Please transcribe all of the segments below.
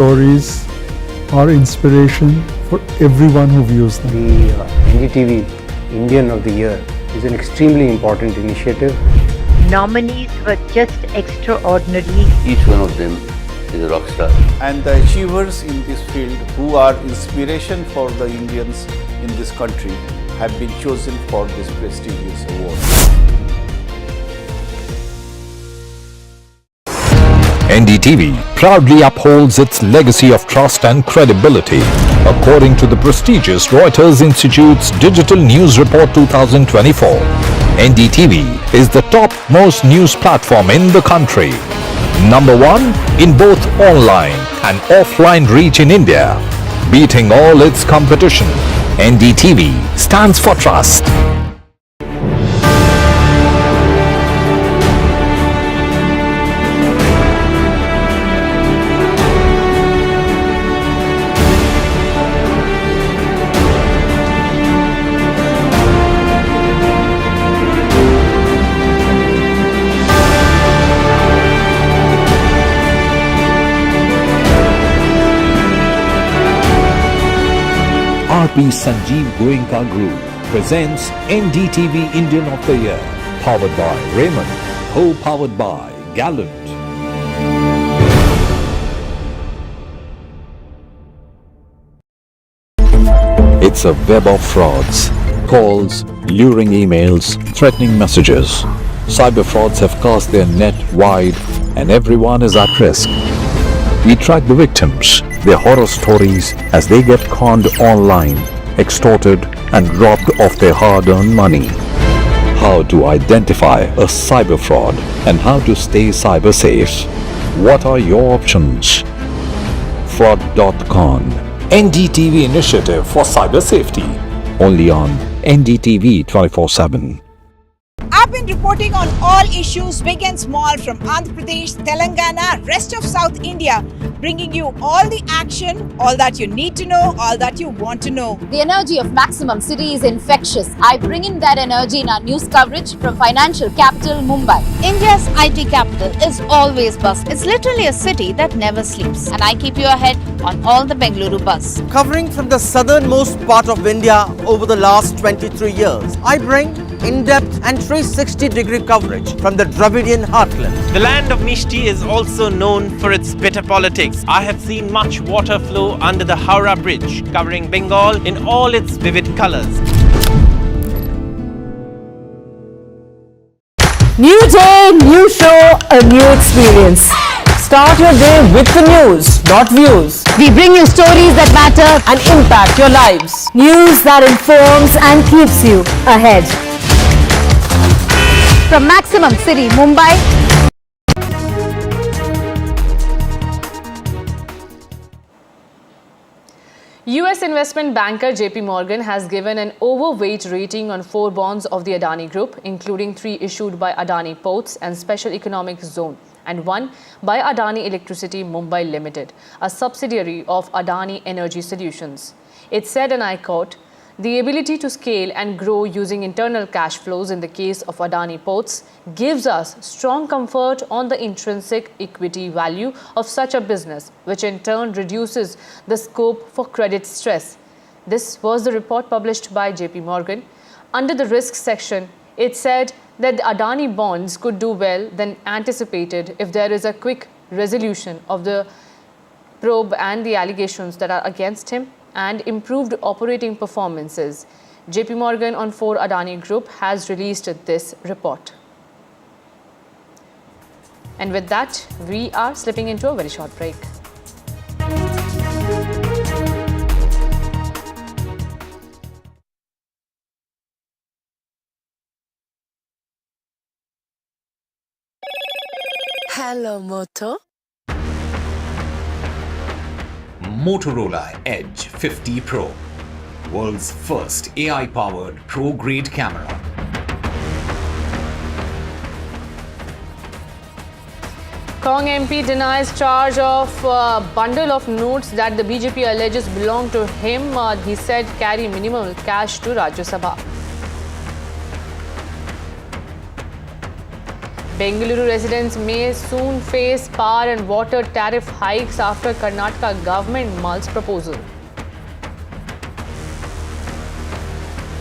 Stories are inspiration for everyone who views them. The NDTV Indian of the Year is an extremely important initiative. Nominees were just extraordinary. Each one of them is a rock star. And the achievers in this field who are inspiration for the Indians in this country have been chosen for this prestigious award. NDTV proudly upholds its legacy of trust and credibility. According to the prestigious Reuters Institute's Digital News Report 2024, NDTV is the top-most news platform in the country. Number one in both online and offline reach in India. Beating all its competition, NDTV stands for trust. RP Sanjeev Goenka Group presents NDTV Indian of the Year, powered by Raymond, co-powered by Gallant. It's a web of frauds, calls, luring emails, threatening messages. Cyber frauds have cast their net wide and everyone is at risk. We track the victims, their horror stories as they get conned online, extorted and robbed of their hard-earned money. How to identify a cyber fraud and how to stay cyber safe. What are your options? Fraud.con, NDTV initiative for cyber safety. Only on NDTV 24/7. I've been reporting on all issues big and small from Andhra Pradesh, Telangana, rest of South India, bringing you all the action, all that you need to know, all that you want to know. The energy of Maximum City is infectious. I bring in that energy in our news coverage from financial capital Mumbai. India's IT capital is always buzz. It's literally a city that never sleeps. And I keep you ahead on all the Bengaluru buzz. Covering from the southernmost part of India over the last 23 years, I bring in-depth and 360-degree coverage from the Dravidian heartland. The land of Mishti is also known for its bitter politics. I have seen much water flow under the Howrah Bridge, covering Bengal in all its vivid colors. New day, new show, a new experience. Start your day with the news, not views. We bring you stories that matter and impact your lives. News that informs and keeps you ahead. from Maximum City, Mumbai. US investment banker JP Morgan has given an overweight rating on 4 bonds of the Adani Group, including 3 issued by Adani Ports and Special Economic Zone and 1 by Adani Electricity Mumbai Limited, a subsidiary of Adani Energy Solutions. It said, and I quote, "The ability to scale and grow using internal cash flows in the case of Adani Ports gives us strong comfort on the intrinsic equity value of such a business, which in turn reduces the scope for credit stress." This was the report published by JP Morgan. Under the risks section, it said that the Adani bonds could do well than anticipated if there is a quick resolution of the probe and the allegations that are against him, and improved operating performances. JP Morgan on 4 Adani Group has released this report. And with that, we are slipping into a very short break. Hello, Moto. Motorola Edge 50 Pro, world's first AI-powered pro-grade camera. Kong MP denies charge of a bundle of notes that the BJP alleges belong to him. He said carry minimal cash to Rajya Sabha. Bengaluru residents may soon face power and water tariff hikes after Karnataka government mulls proposal.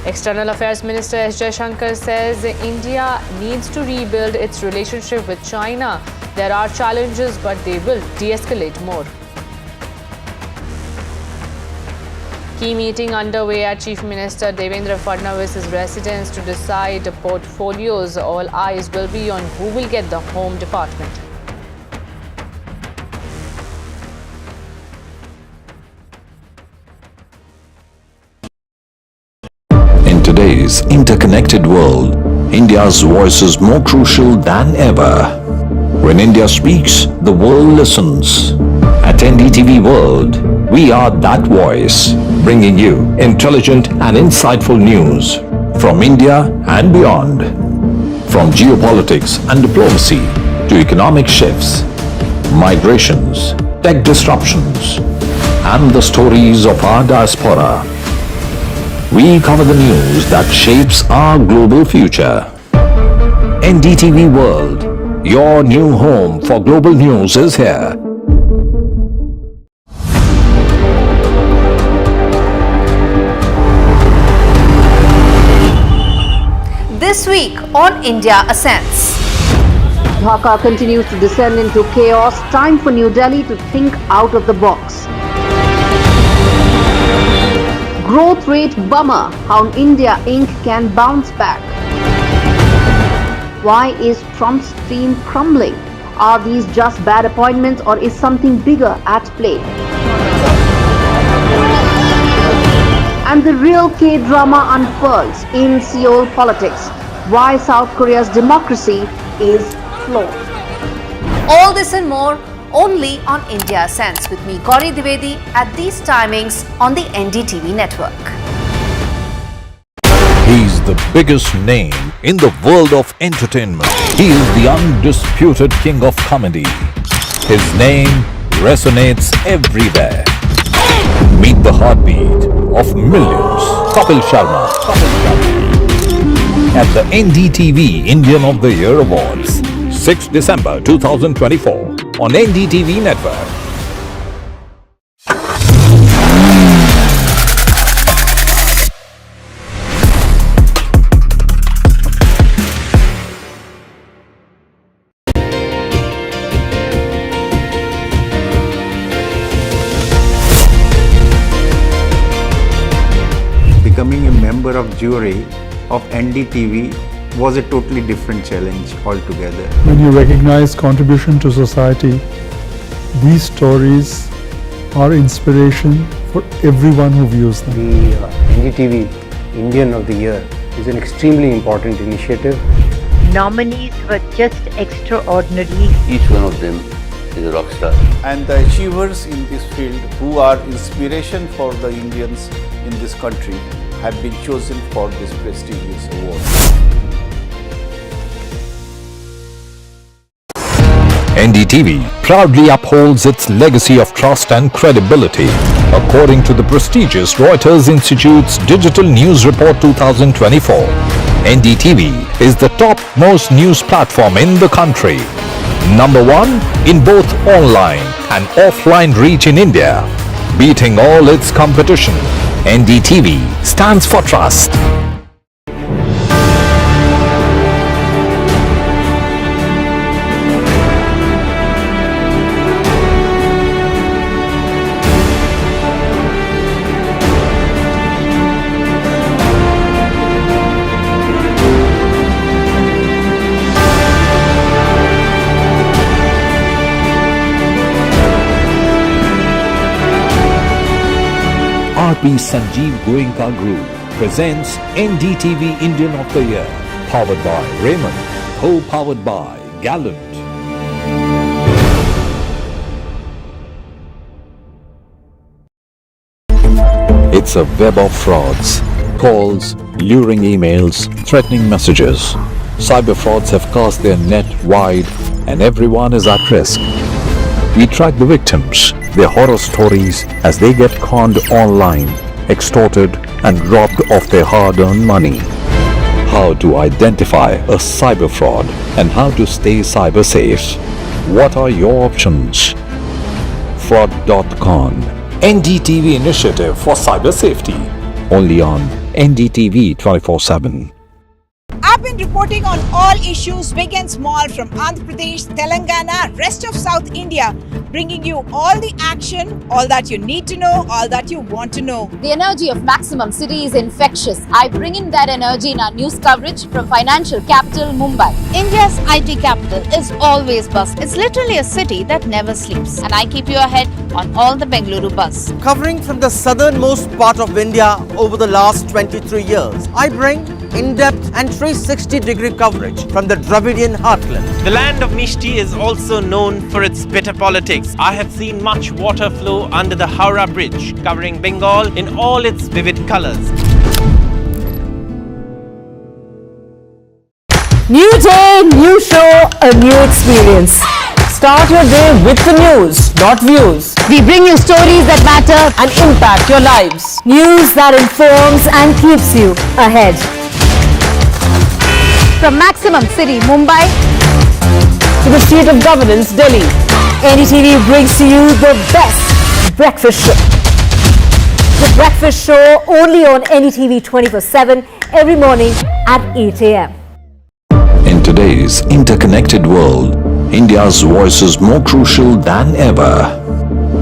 External Affairs Minister S. Jaishankar says India needs to rebuild its relationship with China. There are challenges, but they will de-escalate more. Key meeting underway at Chief Minister Devendra Fadnavis's residence to decide portfolios. All eyes will be on who will get the Home Department. In today's interconnected world, India's voice is more crucial than ever. When India speaks, the world listens. At NDTV World, we are that voice, bringing you intelligent and insightful news from India and beyond. From geopolitics and diplomacy to economic shifts, migrations, tech disruptions, and the stories of our diaspora. We cover the news that shapes our global future. NDTV World, your new home for global news is here. This week on India Ascends. Dhaka continues to descend into chaos. Time for New Delhi to think out of the box. Growth rate bummer, how India Inc. can bounce back. Why is Trump's team crumbling? Are these just bad appointments or is something bigger at play? And the real K-drama unfurls in Seoul politics. Why South Korea's democracy is flawed. All this and more only on India Ascends with me, Gauri Dwivedi, at these timings on the NDTV network. He's the biggest name in the world of entertainment. He is the undisputed king of comedy. His name resonates everywhere. Meet the heartbeat of millions. Kapil Sharma. At the NDTV Indian of the Year Awards, 6 December 2024 on NDTV Network. Becoming a member of jury of NDTV was a totally different challenge altogether. When you recognize contribution to society, these stories are inspiration for everyone who views them. The NDTV Indian of the Year is an extremely important initiative. Nominees were just extraordinary. Each one of them is a rock star. And the achievers in this field who are inspiration for the Indians in this country have been chosen for this prestigious award. NDTV proudly upholds its legacy of trust and credibility. According to the prestigious Reuters Institute's Digital News Report 2024, NDTV is the top-most news platform in the country. Number 1 in both online and offline reach in India. Beating all its competition, NDTV stands for trust. RP Sanjeev Goenka Group presents NDTV Indian of the Year, powered by Raymond, co-powered by Gallant. It's a web of frauds, calls, luring emails, threatening messages. Cyber frauds have cast their net wide and everyone is at risk. We track the victims, their horror stories as they get conned online, extorted and robbed of their hard-earned money. how to identify a cyber fraud and how to stay cyber safe. What are your options? Fraud.con, NDTV initiative for cyber safety. Only on NDTV 24/7. I've been reporting on all issues big and small from Andhra Pradesh, Telangana, rest of South India, bringing you all the action, all that you need to know, all that you want to know. The energy of Maximum City is infectious. I bring in that energy in our news coverage from financial capital Mumbai. India's IT capital is always buzz. It's literally a city that never sleeps. And I keep you ahead on all the Bengaluru buzz. Covering from the southernmost part of India over the last 23 years, I bring in-depth and 360-degree coverage from the Dravidian heartland. The land of Mishti is also known for its bitter politics. I have seen much water flow under the Howrah Bridge, covering Bengal in all its vivid colors. New day, new show, a new experience. Start your day with the news, not views. We bring you stories that matter and impact your lives. News that informs and keeps you ahead. From Maximum City, Mumbai, to the state of governance, Delhi, NDTV brings to you the best breakfast show. The breakfast show only on NDTV 24/7 every morning at 8 a.m. In today's interconnected world, India's voice is more crucial than ever.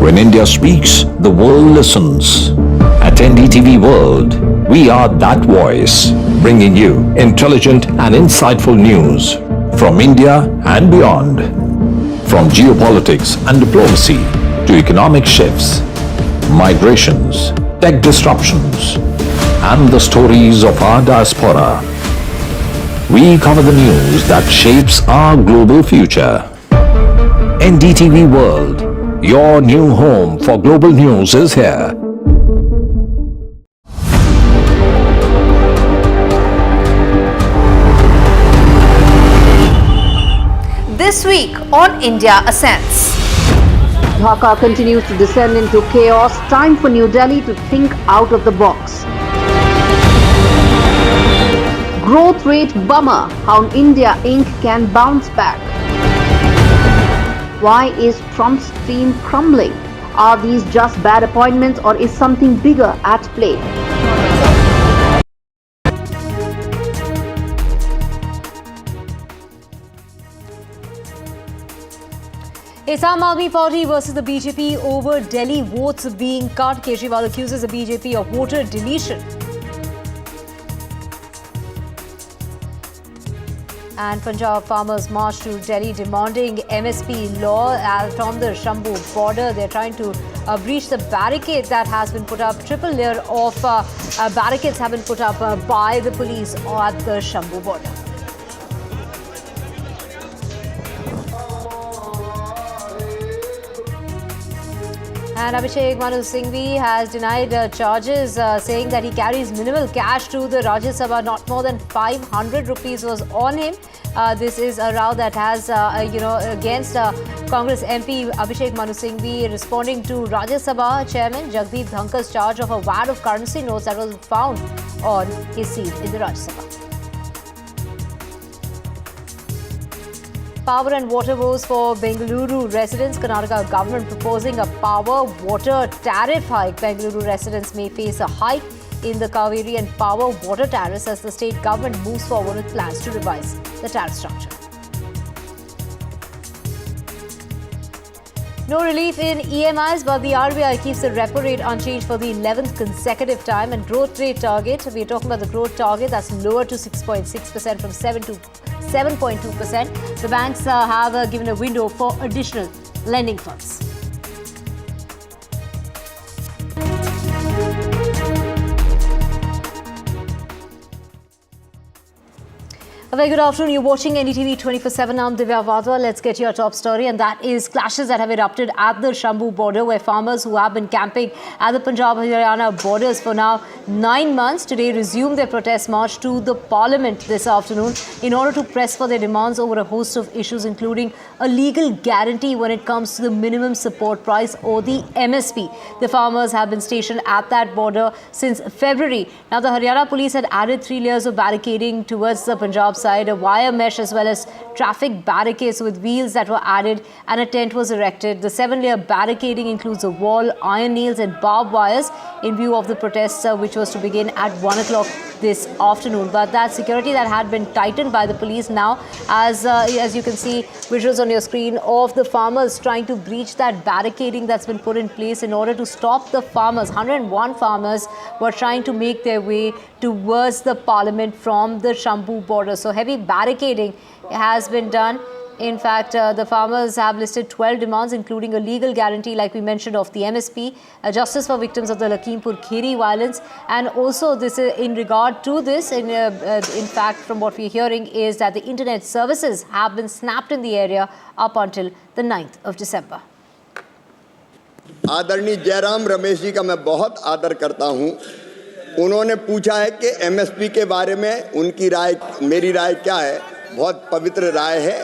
When India speaks, the world listens. At NDTV World, we are that voice, bringing you intelligent and insightful news from India and beyond. From geopolitics and diplomacy to economic shifts, migrations, tech disruptions, and the stories of our diaspora. We cover the news that shapes our global future. NDTV World, your new home for global news is here. This week on India Ascends. Dhaka continues to descend into chaos. Time for New Delhi to think out of the box. Growth rate bummer. How India Inc. can bounce back. Why is Trump's team crumbling? Are these just bad appointments or is something bigger at play? It's Aam Aadmi Party versus the BJP over Delhi votes being cut. Kejriwal accuses the BJP of voter deletion. And Punjab farmers march to Delhi demanding MSP law from the Shambhu border. They're trying to breach the barricade that has been put up. Triple layer of barricades have been put up by the police at the Shambhu border. And Abhishek Manu Singhvi has denied charges, saying that he carries minimal cash to the Rajya Sabha. Not more than 500 rupees was on him. This is a row that has, against Congress MP Abhishek Manu Singhvi responding to Rajya Sabha Chairman Jagdeep Dhankar's charge of a wad of currency notes that was found on his seat in the Rajya Sabha. Power and water woes for Bengaluru residents. Karnataka government proposing a power water tariff hike. Bengaluru residents may face a hike in the Kaveri and power water tariffs as the state government moves forward with plans to revise the tariff structure. No relief in EMIs, but the RBI keeps the repo rate unchanged for the 11th consecutive time. And growth rate target, we're talking about the growth target that's lower to 6.6% from 7.2%. The banks have given a window for additional lending funds. A very good afternoon. You're watching NDTV 24/7. I'm Divya Vadwa. Let's get your top story, and that is clashes that have erupted at the Shambhu border, where farmers who have been camping at the Punjab-Haryana borders for now 9 months today resumed their protest march to the Parliament this afternoon in order to press for their demands over a host of issues, including a legal guarantee when it comes to the minimum support price, or the MSP. The farmers have been stationed at that border since February. Now, the Haryana police had added 3 layers of barricading towards the Punjab side, a wire mesh as well as traffic barricades with wheels that were added, and a tent was erected. The 7-layer barricading includes a wall, iron nails and barbed wires in view of the protests, which was to begin at 1 o'clock this afternoon. But that security that had been tightened by the police now, as you can see visuals on your screen of the farmers trying to breach that barricading that's been put in place in order to stop the farmers. 101 farmers were trying to make their way towards the Parliament from the Shambhu border. So heavy barricading has been done. In fact, the farmers have listed 12 demands, including a legal guarantee, like we mentioned, of the MSP, justice for victims of the Lakhimpur Kheri violence, and also this in regard to this, in fact, from what we're hearing, is that the internet services have been snapped in the area up until the 9th of December. आदरणीय जयराम रमेश जी का मैं बहुत आदर करता हूं। उन्होंने पूछा है कि एमएसपी के बारे में उनकी राय, मेरी राय क्या है। बहुत पवित्र राय है।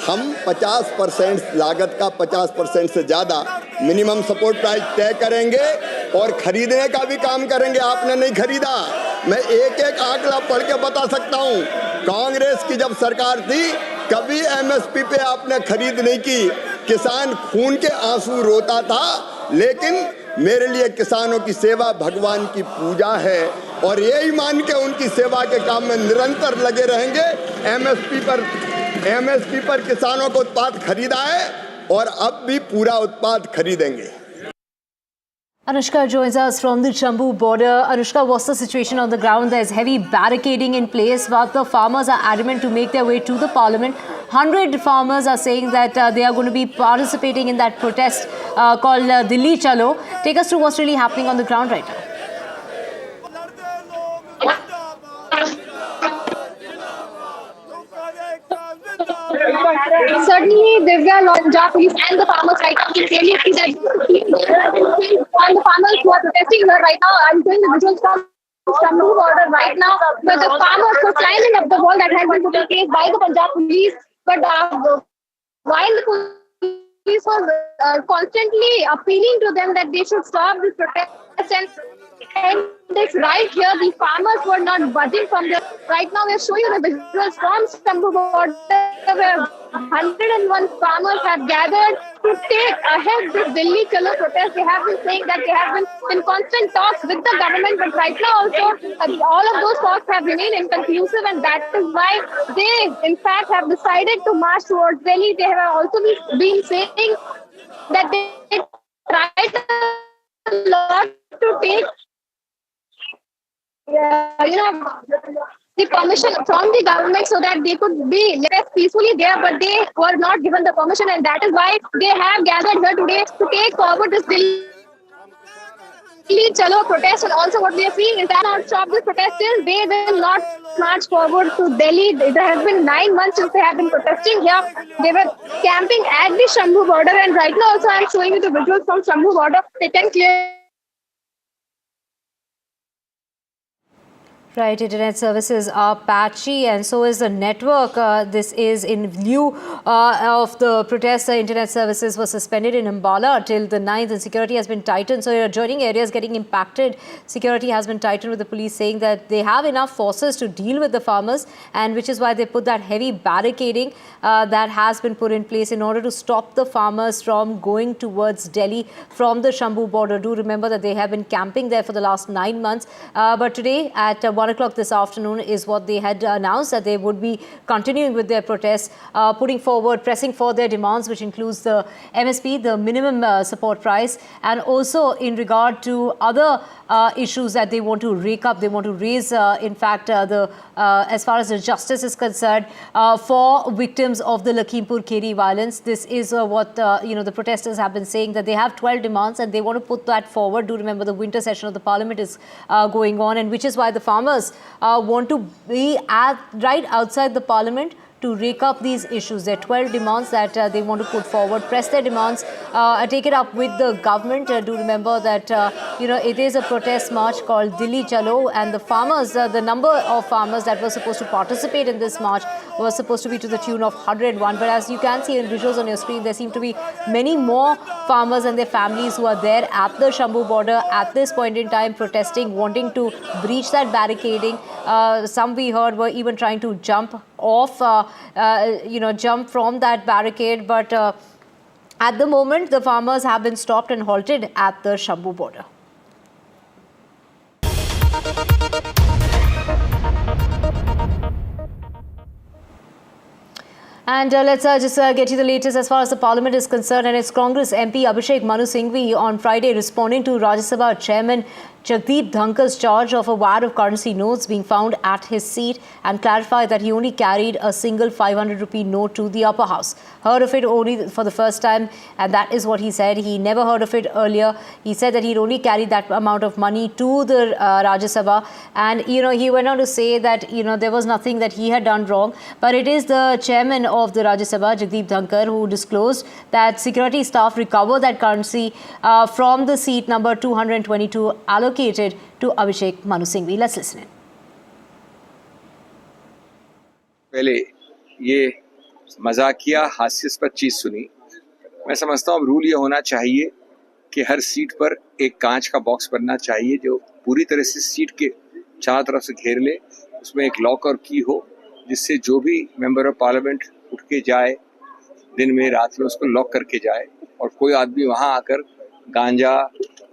हम 50% लागत का 50% से ज़्यादा मिनिमम सपोर्ट प्राइस तय करेंगे और खरीदने का भी काम करेंगे। आपने नहीं खरीदा, मैं एक एक आंकड़ा पढ़ के बता सकता हूँ। कांग्रेस की जब सरकार थी, कभी एमएसपी पे आपने खरीद नहीं की। किसान खून के आंसू रोता था, लेकिन मेरे लिए किसानों की सेवा भगवान की पूजा है और यही मान के उनकी सेवा के काम में निरंतर लगे रहेंगे। एमएसपी पर किसानों को उत्पाद खरीदा है और अब भी पूरा उत्पाद खरीदेंगे। Anushka joins us from the Shambhu border. Anushka, what's the situation on the ground? There's heavy barricading in place, but the farmers are adamant to make their way to the Parliament. 100 farmers are saying that they are going to be participating in that protest called Dilli Chalo. Take us through what's really happening on the ground right now. Certainly, Divya, Lonja police and the farmers right now can clearly see that and the farmers who are protesting here right now. I'm showing the visuals from Shambhu border right now, where the farmers were climbing up the wall that has been put in place by the Punjab police. But while the police was constantly appealing to them that they should stop this protest, and it's right here, the farmers were not budging from there. Right now, we are showing you the visuals from Shambhu border, where 101 farmers have gathered to take ahead this Dilli Chalo protest. They have been saying that they have been in constant talks with the government, but right now also all of those talks have remained inconclusive, and that is why they in fact have decided to march towards Delhi. They have also been saying that they tried a lot to take the permission from the government so that they could be less peacefully there, but they were not given the permission, and that is why they have gathered here today to take forward this Dilli Chalo protest. And also what we are seeing is that not stop this protest till they will not march forward to Delhi. It has been 9 months since they have been protesting here. They were camping at the Shambhu border, and right now also I am showing you the visuals from Shambhu border. They can clear. Right, internet services are patchy and so is the network. This is in view of the protest. Internet services were suspended in Ambala till the 9th, and security has been tightened. So adjoining areas getting impacted. Security has been tightened, with the police saying that they have enough forces to deal with the farmers, and which is why they put that heavy barricading that has been put in place in order to stop the farmers from going towards Delhi from the Shambhu border. Do remember that they have been camping there for the last 9 months. But today at 1 o'clock this afternoon is what they had announced, that they would be continuing with their protests, pressing for their demands, which includes the MSP, the minimum support price, and also in regard to other issues that they want to rake up. They want to raise, in fact, as far as the justice is concerned, for victims of the Lakhimpur Kheri violence. This is what the protesters have been saying, that they have 12 demands and they want to put that forward. Do remember the winter session of the Parliament is going on, and which is why the farmers farmers want to be right outside the parliament to rake up these issues. There are 12 demands that they want to put forward, press their demands, take it up with the government. Do remember that, it is a protest march called Dilli Chalo, and the farmers, the number of farmers that were supposed to participate in this march was supposed to be to the tune of 101. But as you can see in visuals on your screen, there seem to be many more farmers and their families who are there at the Shambhu border at this point in time protesting, wanting to breach that barricading. Some we heard were even trying to jump off, jump from that barricade. But at the moment, the farmers have been stopped and halted at the Shambhu border. And let's just get you the latest as far as the parliament is concerned. And it's Congress MP Abhishek Manu Singhvi on Friday responding to Rajya Sabha Chairman Jagdeep Dhankar's charge of a wad of currency notes being found at his seat, and clarified that he only carried a single 500 rupee note to the upper house. Heard of it only for the first time, and that is what he said. He never heard of it earlier. He said that he'd only carried that amount of money to the Rajya Sabha, and he went on to say that there was nothing that he had done wrong. But it is the chairman of the Rajya Sabha, Jagdeep Dhankar, who disclosed that security staff recovered that currency from the seat number 222 allocated to Abhishek Manu Singhvi. Let's listen in. पहले ये मजाकिया हास्यास्पद चीज सुनी। मैं समझता हूँ rule ये होना चाहिए कि हर सीट पर एक कांच का बॉक्स बनना चाहिए जो पूरी तरह से सीट के चारों तरफ से घेर ले, उसमें एक लॉक और की हो, जिससे जो भी मेंबर ऑफ पार्लियामेंट उठ के जाए दिन में रात में उसको लॉक करके जाए और कोई आदमी वहां आकर गांजा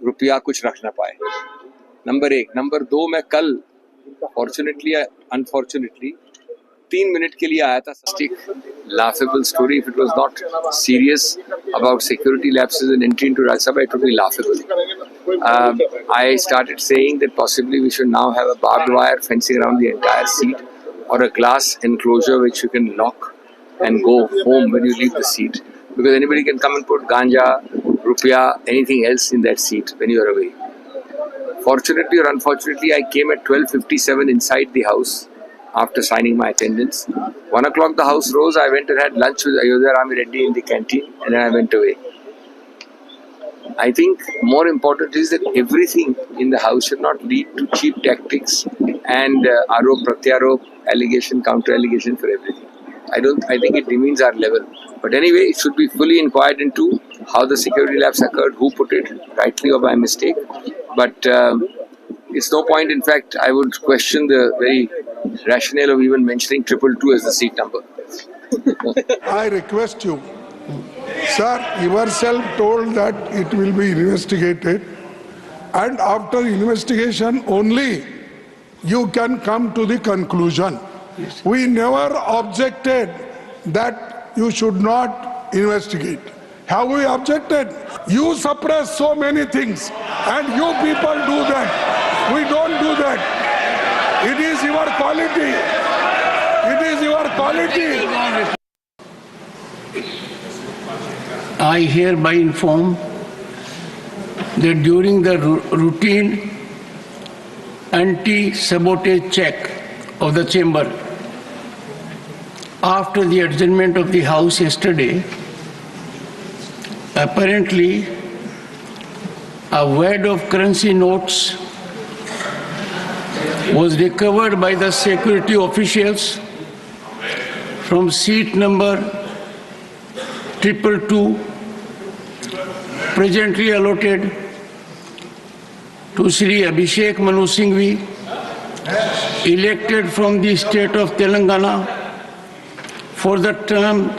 रुपया कुछ रख ना पाए। नंबर 1। नंबर 2, मैं कल फॉर्चुनेटली या अनफॉर्चुनेटली 3 मिनट के लिए आया था। Laughable story. If it was not serious about security lapses and entry into Rajya Sabha, it would be laughable. I started saying that possibly we should now have a barbed wire fencing around the entire seat, or a glass enclosure which you can lock and go home when you leave the seat, because anybody can come and put ganja, rupiah, anything else in that seat when you are away. Fortunately or unfortunately, I came at 12:57 inside the house after signing my attendance. 1 o'clock the house rose. I went and had lunch with Ayodhya Rami Reddy in the canteen, and then I went away. I think more important is that everything in the house should not lead to cheap tactics and arop pratyarop, allegation, counter allegation for everything. I think it demeans our level. But anyway, it should be fully inquired into how the security lapse occurred, who put it, rightly or by mistake. But it's no point. In fact, I would question the very rationale of even mentioning 222 as the seat number. I request you, sir, yourself told that it will be investigated, and after investigation only you can come to the conclusion. We never objected that you should not investigate. Have we objected? You suppress so many things, and you people do that. We don't do that. It is your quality. It is your quality. I hereby inform that during the routine anti-sabotage check of the chamber after the adjournment of the House yesterday, apparently a wad of currency notes was recovered by the security officials from seat number 222, presently allotted to Shri Abhishek Manu Singhvi, elected from the state of Telangana for the term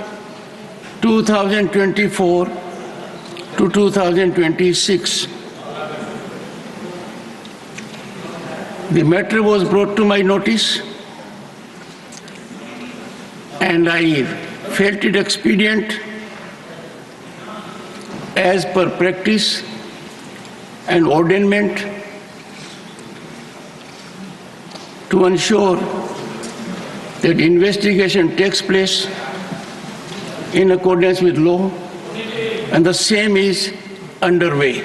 2024 to 2026. The matter was brought to my notice, and I felt it expedient, as per practice and ordainment, to ensure that investigation takes place in accordance with law, and the same is underway.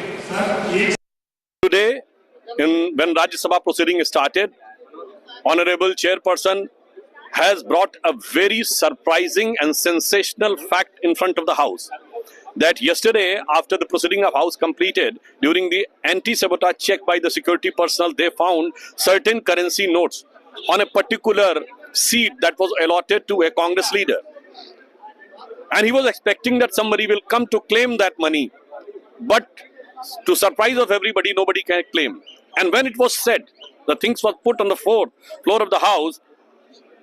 Today, when Rajya Sabha proceeding started, Honorable Chairperson has brought a very surprising and sensational fact in front of the House. That yesterday, after the proceeding of House completed, during the anti-sabotage check by the security personnel, they found certain currency notes on a particular seat that was allotted to a Congress leader. And he was expecting that somebody will come to claim that money. But to surprise of everybody, nobody can claim. And when it was said, the things were put on the floor of the House,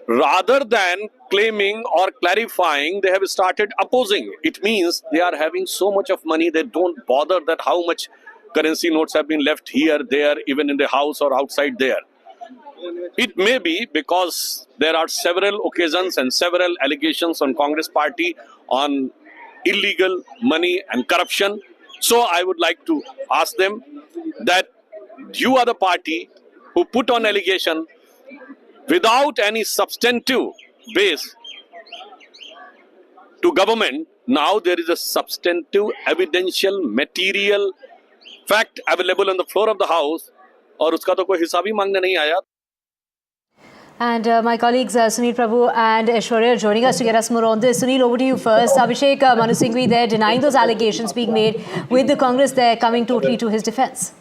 rather than claiming or clarifying, they have started opposing. It means they are having so much of money, they don't bother that how much currency notes have been left here, there, even in the House or outside there. It may be because there are several occasions and several allegations on Congress party on illegal money and corruption. So I would like to ask them that you are the party who put on allegation without any substantive base to government. Now there is a substantive, evidential, material fact available on the floor of the House, और उसका तो कोई हिसाब ही मांगने नहीं आया. And my colleagues Sunil Prabhu and Aishwarya joining us to get us more on this. Sunil, over to you first. Abhishek Manu Singhvi there denying those allegations being made, with the Congress there coming totally to his defence.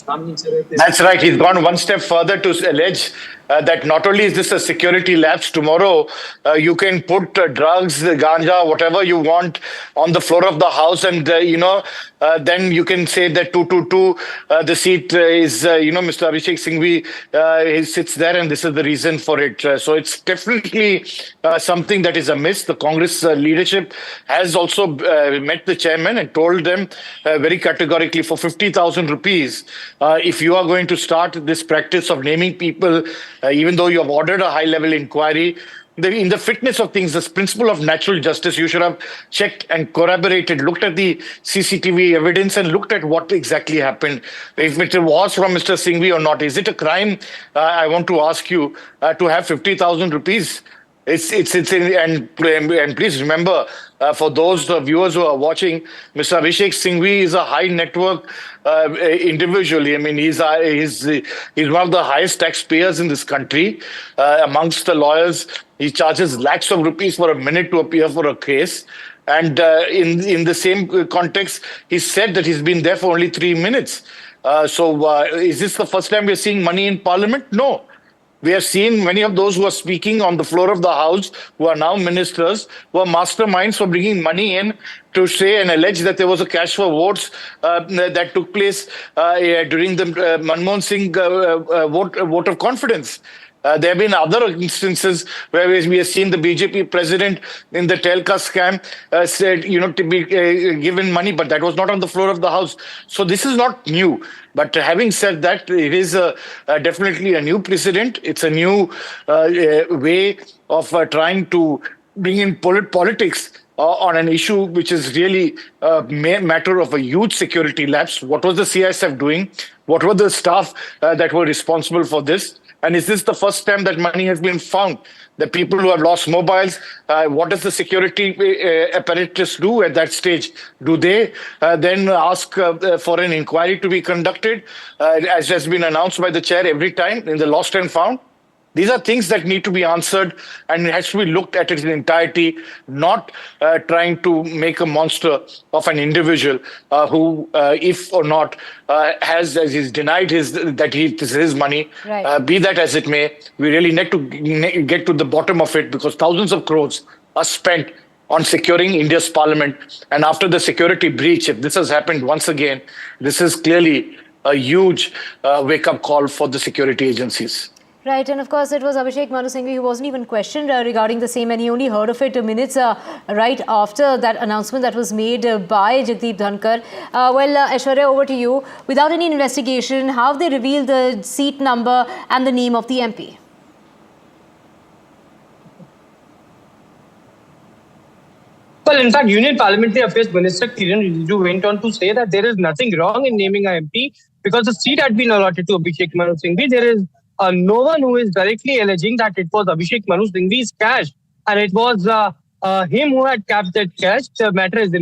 That's right. He's gone one step further to allege that not only is this a security lapse, tomorrow you can put drugs, ganja, whatever you want on the floor of the House, and then you can say that 222 the seat is Mr. Abhishek Singhvi he sits there, and this is the reason for it. So it's definitely something that is amiss. The Congress leadership has also met the chairman and told them very categorically, for 50,000 rupees, if you are going to start this practice of naming people, even though you have ordered a high-level inquiry, in the fitness of things, this principle of natural justice, you should have checked and corroborated, looked at the CCTV evidence and looked at what exactly happened. If it was from Mr. Singhvi or not. Is it a crime, I want to ask you, to have 50,000 rupees? And please remember, for those viewers who are watching, Mr. Abhishek Singhvi is a high network individual. I mean, he's one of the highest taxpayers in this country. Amongst the lawyers, he charges lakhs of rupees for a minute to appear for a case. And in the same context, he said that he's been there for only 3 minutes. So is this the first time we're seeing money in Parliament? No. We have seen many of those who are speaking on the floor of the House, who are now ministers, who are masterminds for bringing money in to say and allege that there was a cash for votes that took place during the Manmohan Singh vote of confidence. There have been other instances where we have seen the BJP president in the Telka scam said, to be given money, but that was not on the floor of the House. So this is not new. But having said that, it is definitely a new precedent. It's a new way of trying to bring in politics on an issue which is really a matter of a huge security lapse. What was the CISF doing? What were the staff that were responsible for this? And is this the first time that money has been found? The people who have lost mobiles, what does the security apparatus do at that stage? Do they then ask for an inquiry to be conducted, as has been announced by the chair every time in the lost and found? These are things that need to be answered, and it has to be looked at in its entirety, not trying to make a monster of an individual who, if or not, has, as he's denied this is his money. Right. Be that as it may, we really need to get to the bottom of it, because thousands of crores are spent on securing India's parliament. And after the security breach, if this has happened once again, this is clearly a huge wake-up call for the security agencies. Right, and of course it was Abhishek Manu Singhvi who wasn't even questioned regarding the same, and he only heard of it minutes right after that announcement that was made by Jagdeep Dhankar. Aishwarya, over to you. Without any investigation, how have they revealed the seat number and the name of the MP? Well, in fact, Union Parliamentary Affairs Minister Kiran Rijiju went on to say that there is nothing wrong in naming an MP because the seat had been allotted to Abhishek Manu Singhvi. There is no one who is directly alleging that it was Abhishek Manu Singhvi's cash and it was him who had kept that cash. The matter is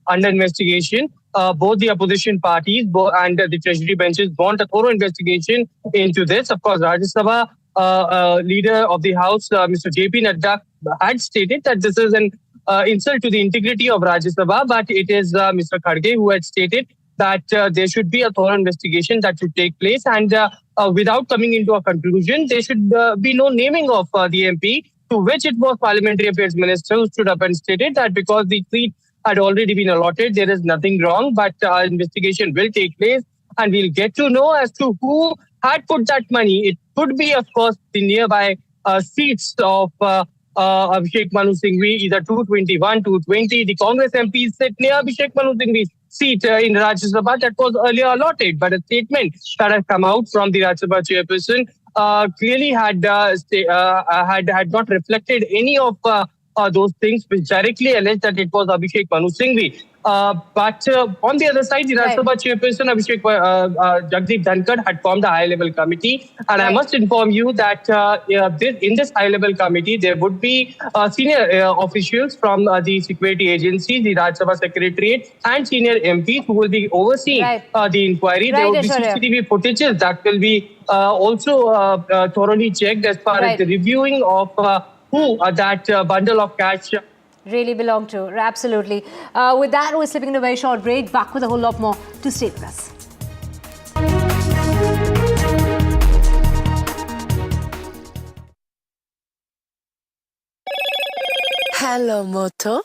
under investigation. Both the opposition parties and the Treasury benches want a thorough investigation into this. Of course, Rajya Sabha leader of the House, Mr. J.P. Nadda, had stated that this is an insult to the integrity of Rajya Sabha, but it is Mr. Kharge who had stated that there should be a thorough investigation that should take place, and without coming into a conclusion, there should be no naming of the MP, to which it was Parliamentary Affairs Minister who stood up and stated that because the seat had already been allotted, there is nothing wrong, but investigation will take place and we'll get to know as to who had put that money. It could be, of course, the nearby seats of Abhishek Manu Singhvi, either 221, 220. The Congress MPs sit near Abhishek Manu Singhvi's seat in Rajya Sabha that was earlier allotted, but a statement that had come out from the Rajya Sabha chairperson clearly had not reflected any of those things which directly alleged that it was Abhishek Manu Singhvi. But on the other side, the Rajya Sabha chairperson Jagdeep Dhankar had formed a high-level committee, and I must inform you that in this high-level committee there would be senior officials from the security agencies, the Rajya Sabha Secretariat, and senior MPs who will be overseeing the inquiry. There will be CCTV footages that will be also thoroughly checked as far as the reviewing of who that bundle of cash really belong to. Absolutely. With that, we're slipping into a very short break. Back with a whole lot more. To stay with us. Hello, Moto.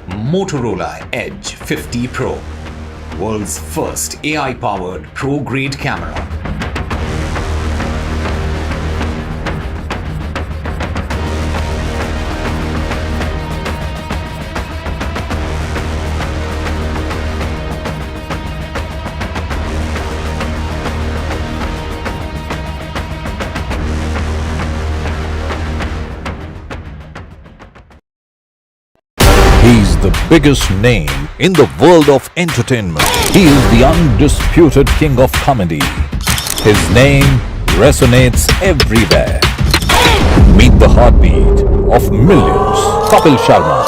Motorola Edge 50 Pro. World's first AI-powered pro-grade camera. He's the biggest name in the world of entertainment. He is the undisputed king of comedy. His name resonates everywhere. Meet the heartbeat of millions. Kapil Sharma.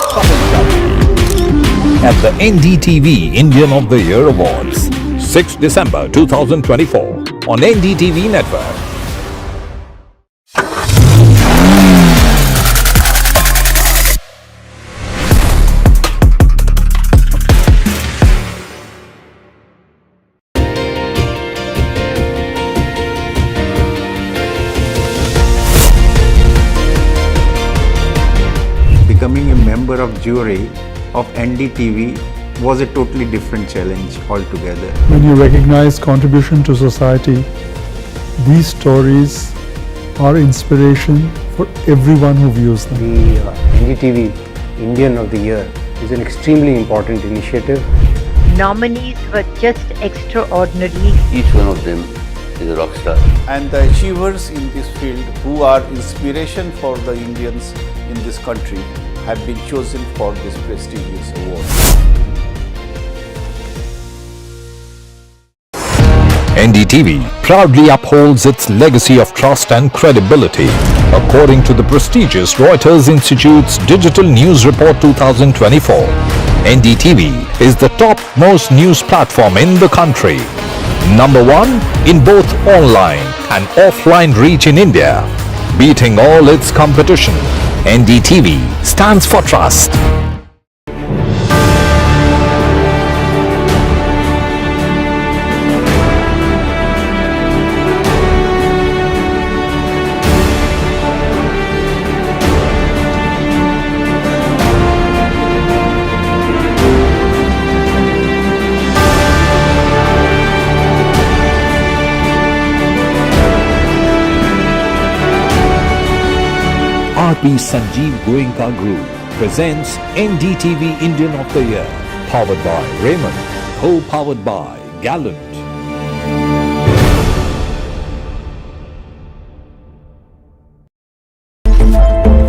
At the NDTV Indian of the Year Awards, 6 December 2024 on NDTV Network. Becoming a member of jury of NDTV was a totally different challenge altogether. When you recognize contribution to society, these stories are inspiration for everyone who views them. The NDTV Indian of the Year is an extremely important initiative. Nominees were just extraordinary. Each one of them is a rock star. And the achievers in this field who are inspiration for the Indians in this country have been chosen for this prestigious award. NDTV proudly upholds its legacy of trust and credibility. According to the prestigious Reuters Institute's Digital News Report 2024, NDTV is the top-most news platform in the country. Number 1 in both online and offline reach in India, beating all its competition. NDTV stands for trust. RP Sanjeev Goenka Group presents NDTV Indian of the Year, powered by Raymond, co-powered by Gallant.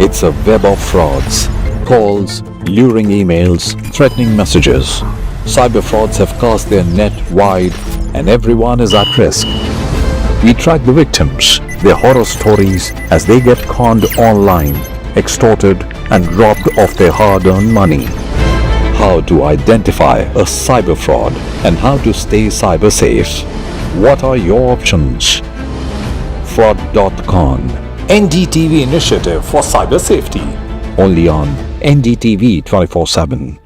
It's a web of frauds, calls, luring emails, threatening messages. Cyber frauds have cast their net wide and everyone is at risk. We track the victims, their horror stories as they get conned online, extorted and robbed of their hard-earned money. How to identify a cyber fraud and how to stay cyber safe. What are your options? Fraud.con, NDTV initiative for cyber safety. Only on NDTV 24/7.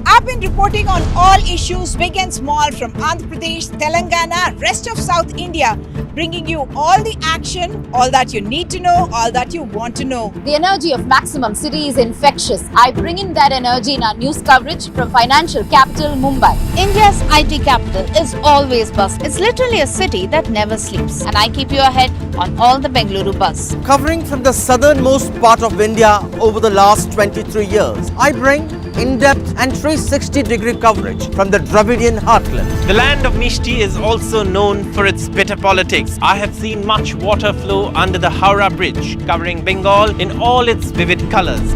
I've been reporting on all issues, big and small, from Andhra Pradesh, Telangana, rest of South India, bringing you all the action, all that you need to know, all that you want to know. The energy of Maximum City is infectious. I bring in that energy in our news coverage from financial capital Mumbai. India's IT capital is always buzz. It's literally a city that never sleeps. And I keep you ahead on all the Bengaluru buzz. Covering from the southernmost part of India over the last 23 years, I bring in-depth and 360-degree coverage from the Dravidian heartland. The land of Mishti is also known for its bitter politics. I have seen much water flow under the Howrah Bridge, covering Bengal in all its vivid colors.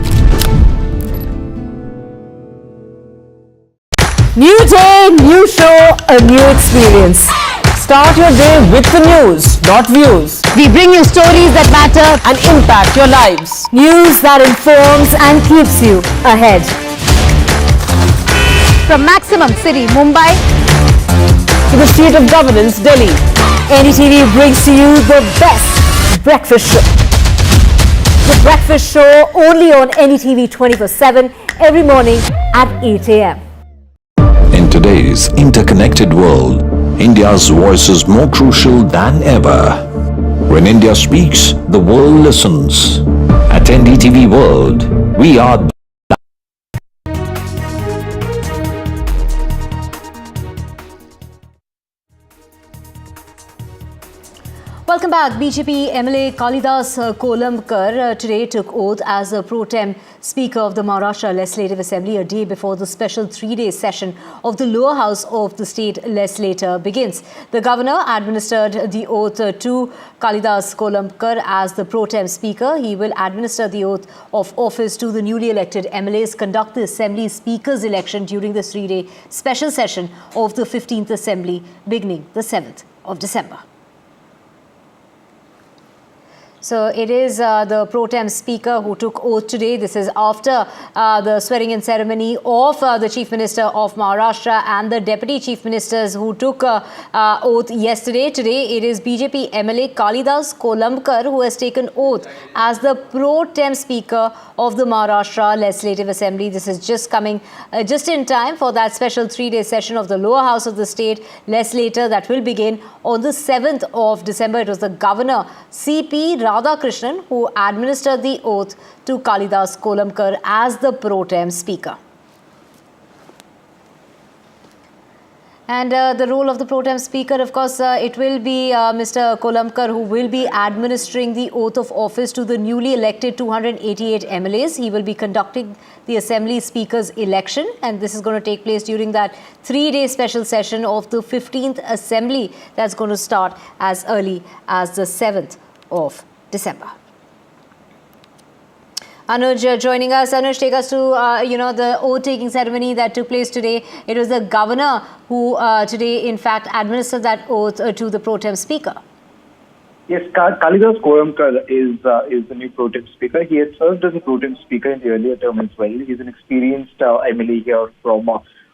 New day, new show, a new experience. Start your day with the news, not views. We bring you stories that matter and impact your lives. News that informs and keeps you ahead. From Maximum City, Mumbai, to the seat of governance, Delhi, NDTV brings to you the best breakfast show. The breakfast show only on NDTV 24/7 every morning at 8 a.m. In today's interconnected world, India's voice is more crucial than ever. When India speaks, the world listens. At NDTV World, we are Welcome back. BJP MLA Kalidas Kolamkar today took oath as a pro tem Speaker of the Maharashtra Legislative Assembly a day before the special 3-day session of the lower house of the state legislature begins. The governor administered the oath to Kalidas Kolamkar as the pro tem Speaker. He will administer the oath of office to the newly elected MLAs, conduct the Assembly Speaker's election during the 3-day special session of the 15th Assembly beginning the 7th of December. So it is the pro tem speaker who took oath today. This is after the swearing-in ceremony of the Chief Minister of Maharashtra and the Deputy Chief Ministers who took oath yesterday. Today it is BJP MLA Kalidas Kolamkar who has taken oath as the pro tem speaker of the Maharashtra Legislative Assembly. This is just coming just in time for that special 3-day session of the lower house of the state legislature that will begin on the 7th of December. It was the governor, C.P. Radhakrishnan, who administered the oath to Kalidas Kolamkar as the pro tem speaker. And the role of the pro tem speaker, of course, it will be Mr. Kolamkar who will be administering the oath of office to the newly elected 288 MLAs. He will be conducting the Assembly Speaker's election, and this is going to take place during that 3-day special session of the 15th Assembly that's going to start as early as the 7th of December. Anuj joining us. Anuj, take us to the oath-taking ceremony that took place today. It was the governor who today, in fact, administered that oath to the pro tem speaker. Yes, Kalidas Kolamkar is the new pro tem speaker. He has served as a pro tem speaker in the earlier term as well. He's an experienced MLA here from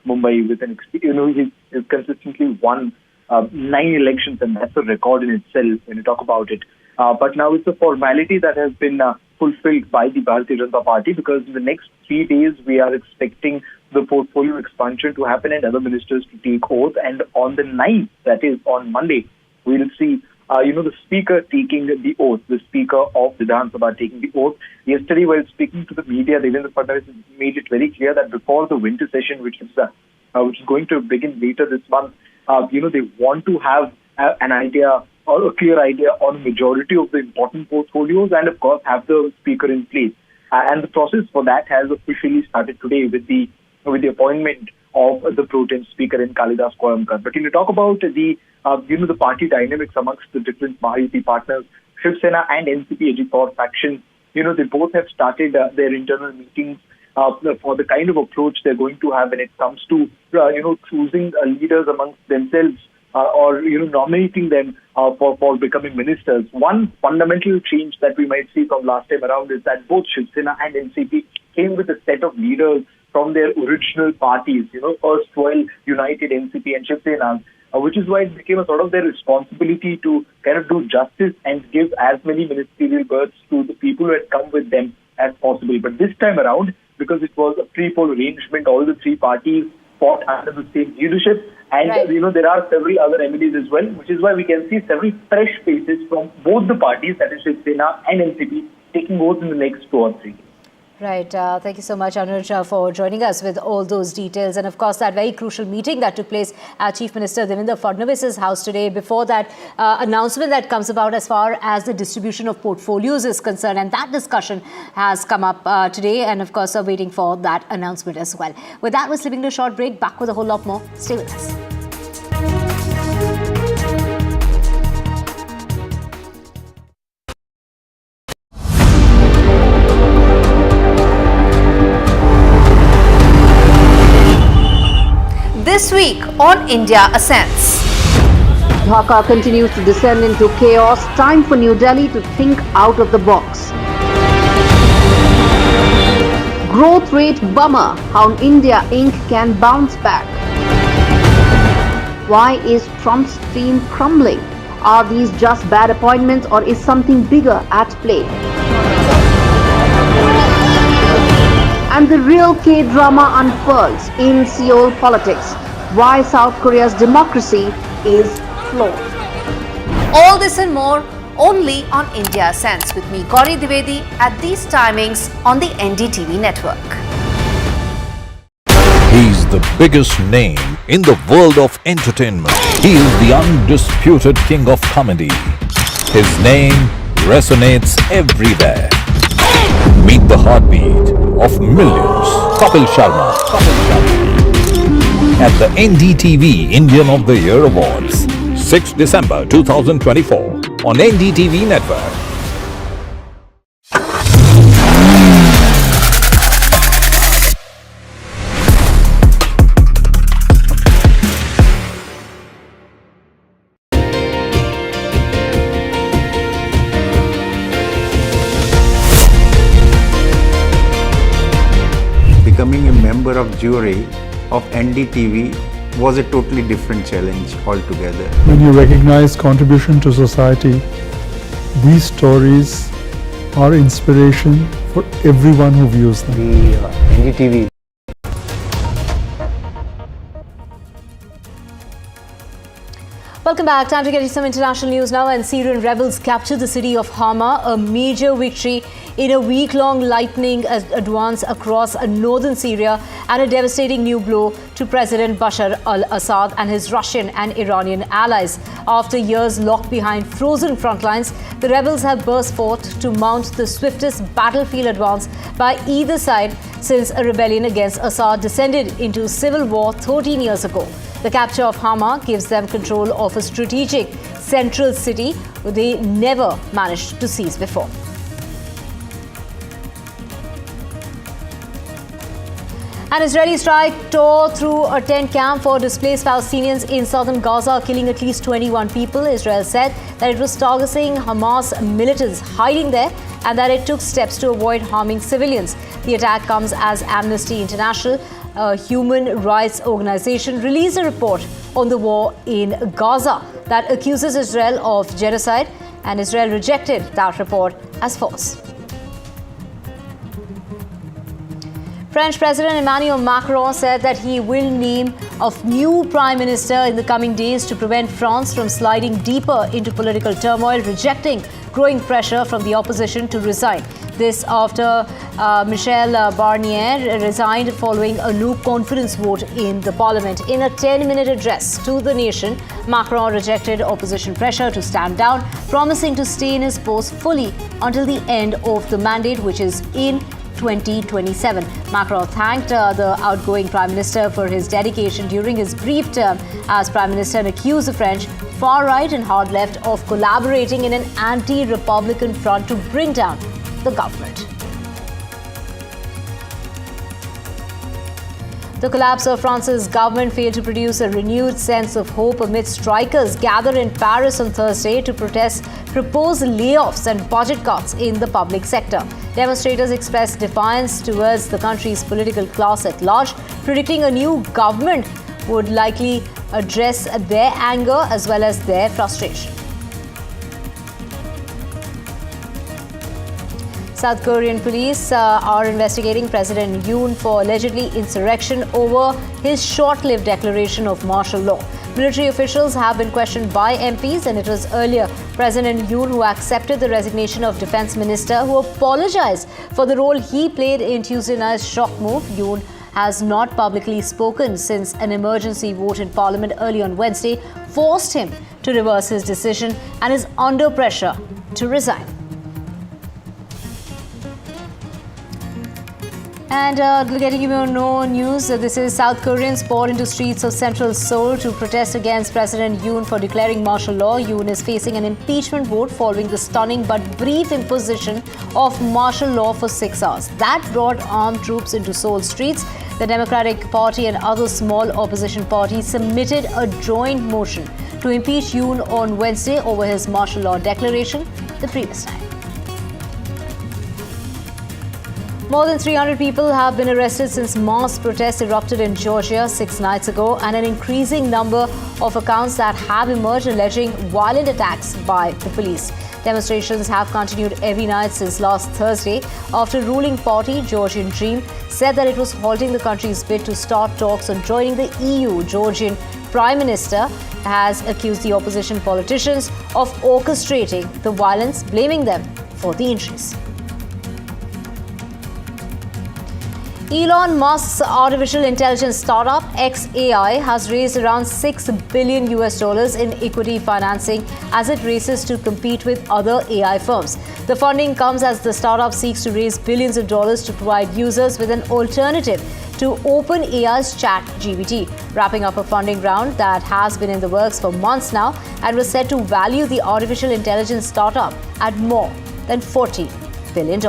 Mumbai with an experience. He's consistently won 9 elections, and that's a record in itself when you talk about it. But now it's a formality that has been fulfilled by the Bharatiya Janata Party, because in the next 3 days we are expecting the portfolio expansion to happen and other ministers to take oath. And on the 9th, that is on Monday, we will see the speaker taking the oath, the speaker of Vidhan Sabha taking the oath. Yesterday, while speaking to the media, Devendra Fadnavis made it very clear that before the winter session, which is going to begin later this month, they want to have an idea or a clear idea on a majority of the important portfolios, and of course have the speaker in place. And the process for that has officially started today with the appointment of the pro tem speaker in Kalidas Kolamkar. But when you talk about the party dynamics amongst the different Mahayuti partners, Shiv Sena and NCP Ajit Pawar faction, they both have started their internal meetings for the kind of approach they're going to have when it comes to choosing leaders amongst themselves. Or nominating them for becoming ministers. One fundamental change that we might see from last time around is that both Shiv Sena and NCP came with a set of leaders from their original parties, erstwhile united NCP and Shiv Sena. which is why it became a sort of their responsibility to kind of do justice and give as many ministerial berths to the people who had come with them as possible. But this time around, because it was a three-fold arrangement, all the three parties fought under the same leadership, and there are several other MLAs as well, which is why we can see several fresh faces from both the parties, that is Shiv Sena and NCP, taking oath in the next 2 or 3 days. Right. Thank you so much, Anuj, for joining us with all those details. And of course, that very crucial meeting that took place at Chief Minister Devendra Fadnavis's house today, before that announcement that comes about as far as the distribution of portfolios is concerned. And that discussion has come up today. And of course, waiting for that announcement as well. With that, we're slipping to a short break. Back with a whole lot more. Stay with us. This week on India Ascends. Dhaka continues to descend into chaos. Time for New Delhi to think out of the box. Growth rate bummer. How India Inc. can bounce back. Why is Trump's team crumbling? Are these just bad appointments or is something bigger at play? And the real K-drama unfurls in Seoul politics. Why South Korea's democracy is flawed. All this and more only on India Ascends with me, Gauri Dwivedi, at these timings on the NDTV network. He's the biggest name in the world of entertainment. He is the undisputed king of comedy. His name resonates everywhere. Meet the heartbeat of millions. Kapil Sharma. At the NDTV Indian of the Year Awards, 6 December 2024 on NDTV Network. Becoming a member of jury of NDTV was a totally different challenge altogether. When you recognize contribution to society, these stories are inspiration for everyone who views them. The NDTV. Welcome back. Time to get you some international news now. And Syrian rebels captured the city of Hama, a major victory in a week-long lightning advance across northern Syria and a devastating new blow to President Bashar al-Assad and his Russian and Iranian allies. After years locked behind frozen front lines, the rebels have burst forth to mount the swiftest battlefield advance by either side since a rebellion against Assad descended into civil war 13 years ago. The capture of Hama gives them control of a strategic central city they never managed to seize before. An Israeli strike tore through a tent camp for displaced Palestinians in southern Gaza, killing at least 21 people. Israel said that it was targeting Hamas militants hiding there and that it took steps to avoid harming civilians. The attack comes as Amnesty International, a human rights organization, released a report on the war in Gaza that accuses Israel of genocide, and Israel rejected that report as false. French President Emmanuel Macron said that he will name a new prime minister in the coming days to prevent France from sliding deeper into political turmoil, rejecting growing pressure from the opposition to resign. This after Michel Barnier resigned following a no confidence vote in the parliament. In a 10-minute address to the nation, Macron rejected opposition pressure to stand down, promising to stay in his post fully until the end of the mandate, which is in 2027. Macron thanked the outgoing Prime Minister for his dedication during his brief term as Prime Minister and accused the French far-right and hard-left of collaborating in an anti-Republican front to bring down the government. The collapse of France's government failed to produce a renewed sense of hope amid strikers gathered in Paris on Thursday to protest proposed layoffs and budget cuts in the public sector. Demonstrators expressed defiance towards the country's political class at large, predicting a new government would likely address their anger as well as their frustration. South Korean police are investigating President Yoon for allegedly insurrection over his short-lived declaration of martial law. Military officials have been questioned by MPs, and it was earlier President Yoon who accepted the resignation of Defence Minister, who apologized for the role he played in Tuesday night's shock move. Yoon has not publicly spoken since an emergency vote in Parliament early on Wednesday forced him to reverse his decision and is under pressure to resign. And getting you more news, this is South Koreans poured into streets of central Seoul to protest against President Yoon for declaring martial law. Yoon is facing an impeachment vote following the stunning but brief imposition of martial law for 6 hours. That brought armed troops into Seoul streets. The Democratic Party and other small opposition parties submitted a joint motion to impeach Yoon on Wednesday over his martial law declaration the previous night. More than 300 people have been arrested since mass protests erupted in Georgia 6 nights ago, and an increasing number of accounts that have emerged alleging violent attacks by the police. Demonstrations have continued every night since last Thursday after ruling party Georgian Dream said that it was halting the country's bid to start talks on joining the EU. Georgian Prime Minister has accused the opposition politicians of orchestrating the violence, blaming them for the injuries. Elon Musk's artificial intelligence startup XAI has raised around $6 billion in equity financing as it races to compete with other AI firms. The funding comes as the startup seeks to raise billions of dollars to provide users with an alternative to OpenAI's ChatGPT, wrapping up a funding round that has been in the works for months now and was said to value the artificial intelligence startup at more than $40 billion.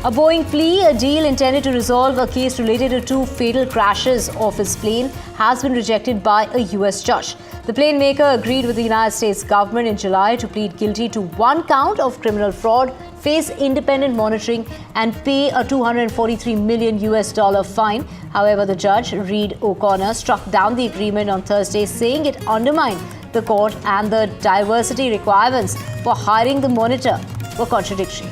A Boeing plea, a deal intended to resolve a case related to 2 fatal crashes of its plane, has been rejected by a US judge. The plane maker agreed with the United States government in July to plead guilty to 1 count of criminal fraud, face independent monitoring, and pay a $243 million fine. However, the judge, Reed O'Connor, struck down the agreement on Thursday, saying it undermined the court and the diversity requirements for hiring the monitor were contradictory.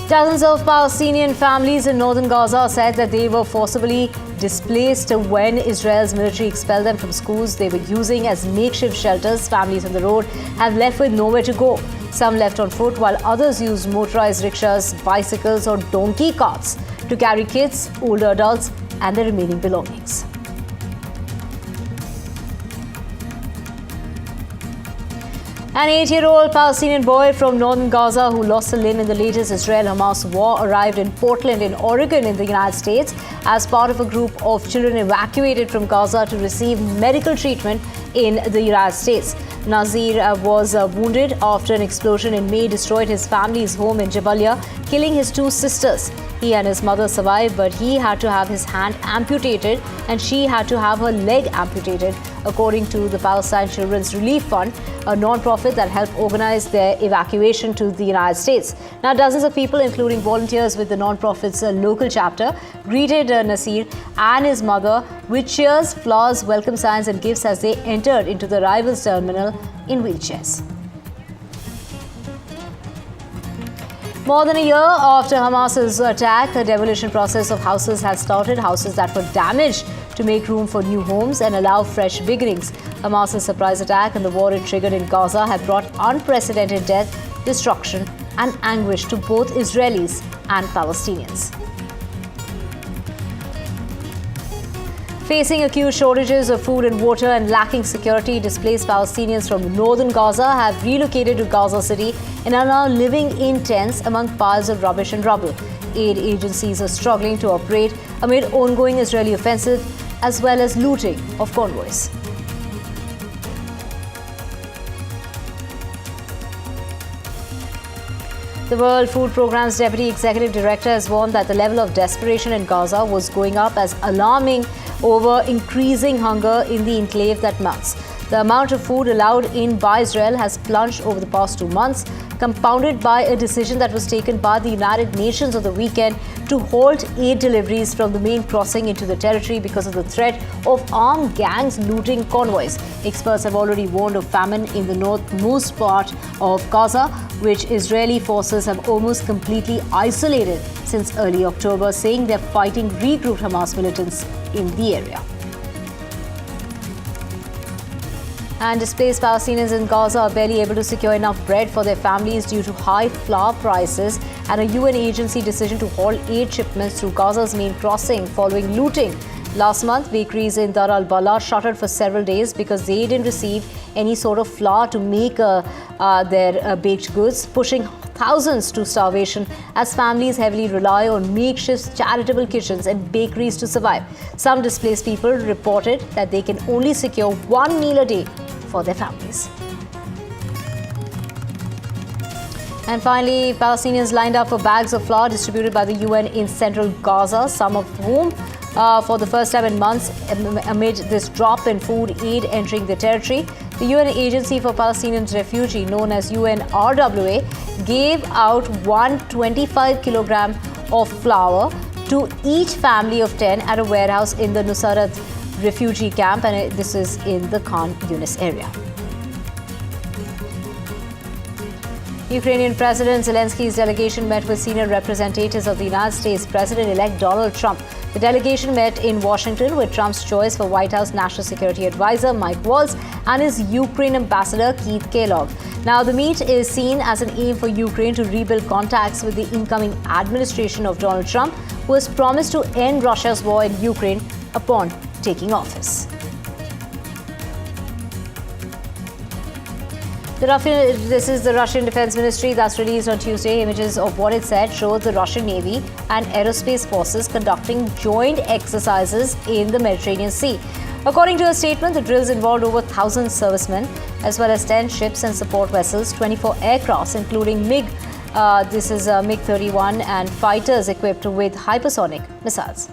Dozens of Palestinian families in northern Gaza said that they were forcibly displaced when Israel's military expelled them from schools they were using as makeshift shelters. Families on the road have left with nowhere to go. Some left on foot, while others used motorized rickshaws, bicycles, or donkey carts to carry kids, older adults, and their remaining belongings. An 8-year-old Palestinian boy from northern Gaza who lost a limb in the latest Israel-Hamas war arrived in Portland in Oregon in the United States as part of a group of children evacuated from Gaza to receive medical treatment in the United States. Nazir was wounded after an explosion in May destroyed his family's home in Jabalia, killing his 2 sisters. He and his mother survived, but he had to have his hand amputated and she had to have her leg amputated, according to the Palestine Children's Relief Fund, a non-profit that helped organize their evacuation to the United States. Now, dozens of people, including volunteers with the non-profit's local chapter, greeted Nasir and his mother with cheers, flowers, welcome signs, and gifts as they entered into the arrivals terminal in wheelchairs. More than a year after Hamas's attack, the demolition process of houses has started. Houses that were damaged to make room for new homes and allow fresh beginnings. Hamas's surprise attack and the war it triggered in Gaza have brought unprecedented death, destruction, and anguish to both Israelis and Palestinians. Facing acute shortages of food and water and lacking security, displaced Palestinians from northern Gaza have relocated to Gaza City and are now living in tents among piles of rubbish and rubble. Aid agencies are struggling to operate amid ongoing Israeli offensive as well as looting of convoys. The World Food Programme's Deputy Executive Director has warned that the level of desperation in Gaza was going up as alarming over increasing hunger in the enclave that mounts. The amount of food allowed in by Israel has plunged over the past 2 months, compounded by a decision that was taken by the United Nations on the weekend to halt aid deliveries from the main crossing into the territory because of the threat of armed gangs looting convoys. Experts have already warned of famine in the northmost part of Gaza, which Israeli forces have almost completely isolated since early October, saying they're fighting regrouped Hamas militants in the area. And displaced Palestinians in Gaza are barely able to secure enough bread for their families due to high flour prices and a UN agency decision to halt aid shipments through Gaza's main crossing following looting. Last month, bakeries in Dar al-Bala shuttered for several days because they didn't receive any sort of flour to make their baked goods, pushing thousands to starvation as families heavily rely on makeshift charitable kitchens and bakeries to survive. Some displaced people reported that they can only secure one meal a day for their families. And finally, Palestinians lined up for bags of flour distributed by the UN in central Gaza, some of whom for the first time in months amid this drop in food aid entering the territory. The UN Agency for Palestinian Refugee, known as UNRWA, gave out 125 kilogram of flour to each family of 10 at a warehouse in the Nusrat refugee camp, and this is in the Khan Yunis area. Ukrainian President Zelensky's delegation met with senior representatives of the United States President-elect Donald Trump. The delegation met in Washington with Trump's choice for White House National Security Advisor Mike Waltz and his Ukraine ambassador Keith Kellogg. Now, the meet is seen as an aim for Ukraine to rebuild contacts with the incoming administration of Donald Trump, who has promised to end Russia's war in Ukraine upon taking office. This is the Russian Defense Ministry that's released on Tuesday. Images of what it said showed the Russian Navy and aerospace forces conducting joint exercises in the Mediterranean Sea. According to a statement, the drills involved over 1,000 servicemen, as well as 10 ships and support vessels, 24 aircrafts, including MiG-31 and fighters equipped with hypersonic missiles.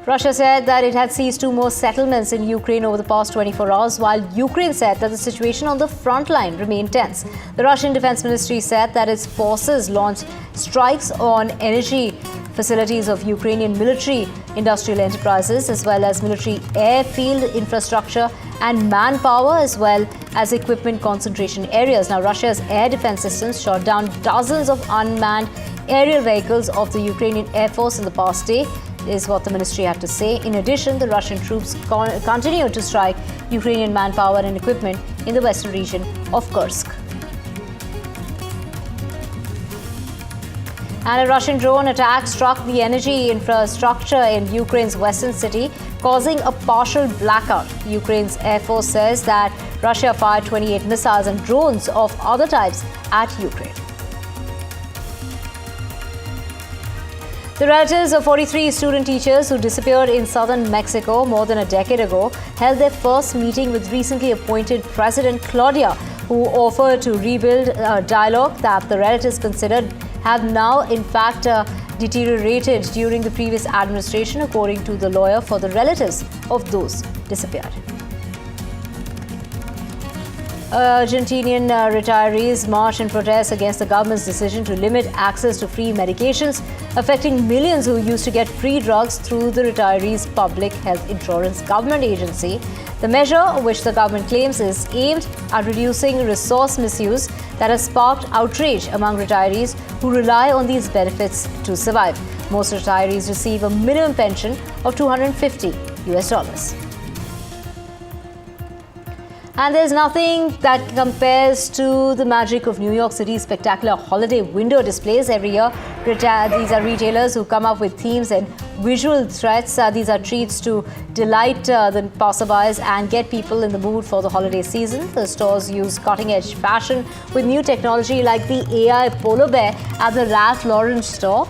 Russia said that it had seized 2 more settlements in Ukraine over the past 24 hours, while Ukraine said that the situation on the front line remained tense. The Russian Defense Ministry said that its forces launched strikes on energy facilities of Ukrainian military industrial enterprises, as well as military airfield infrastructure and manpower, as well as equipment concentration areas. Now, Russia's air defense systems shot down dozens of unmanned aerial vehicles of the Ukrainian Air Force in the past day, is what the ministry had to say. In addition, the Russian troops continue to strike Ukrainian manpower and equipment in the western region of Kursk. And a Russian drone attack struck the energy infrastructure in Ukraine's western city, causing a partial blackout. Ukraine's Air Force says that Russia fired 28 missiles and drones of other types at Ukraine. The relatives of 43 student teachers who disappeared in southern Mexico more than a decade ago held their first meeting with recently appointed President Claudia, who offered to rebuild a dialogue that the relatives considered have now in fact deteriorated during the previous administration, according to the lawyer for the relatives of those disappeared. Argentinian retirees marched in protest against the government's decision to limit access to free medications, affecting millions who used to get free drugs through the retirees' public health insurance government agency. The measure, which the government claims is aimed at reducing resource misuse, that has sparked outrage among retirees who rely on these benefits to survive. Most retirees receive a minimum pension of $250 US. And there's nothing that compares to the magic of New York City's spectacular holiday window displays every year. These are retailers who come up with themes and visual threats. These are treats to delight the passerbys and get people in the mood for the holiday season. The stores use cutting-edge fashion with new technology like the AI polar bear at the Ralph Lauren store,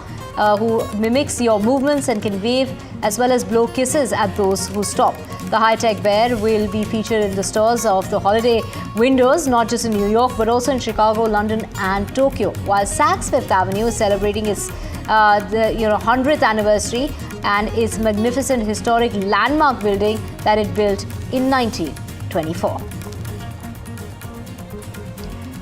who mimics your movements and can wave as well as blow kisses at those who stop. The high-tech bear will be featured in the stores of the holiday windows, not just in New York, but also in Chicago, London and Tokyo. While Saks Fifth Avenue is celebrating its 100th anniversary and its magnificent historic landmark building that it built in 1924.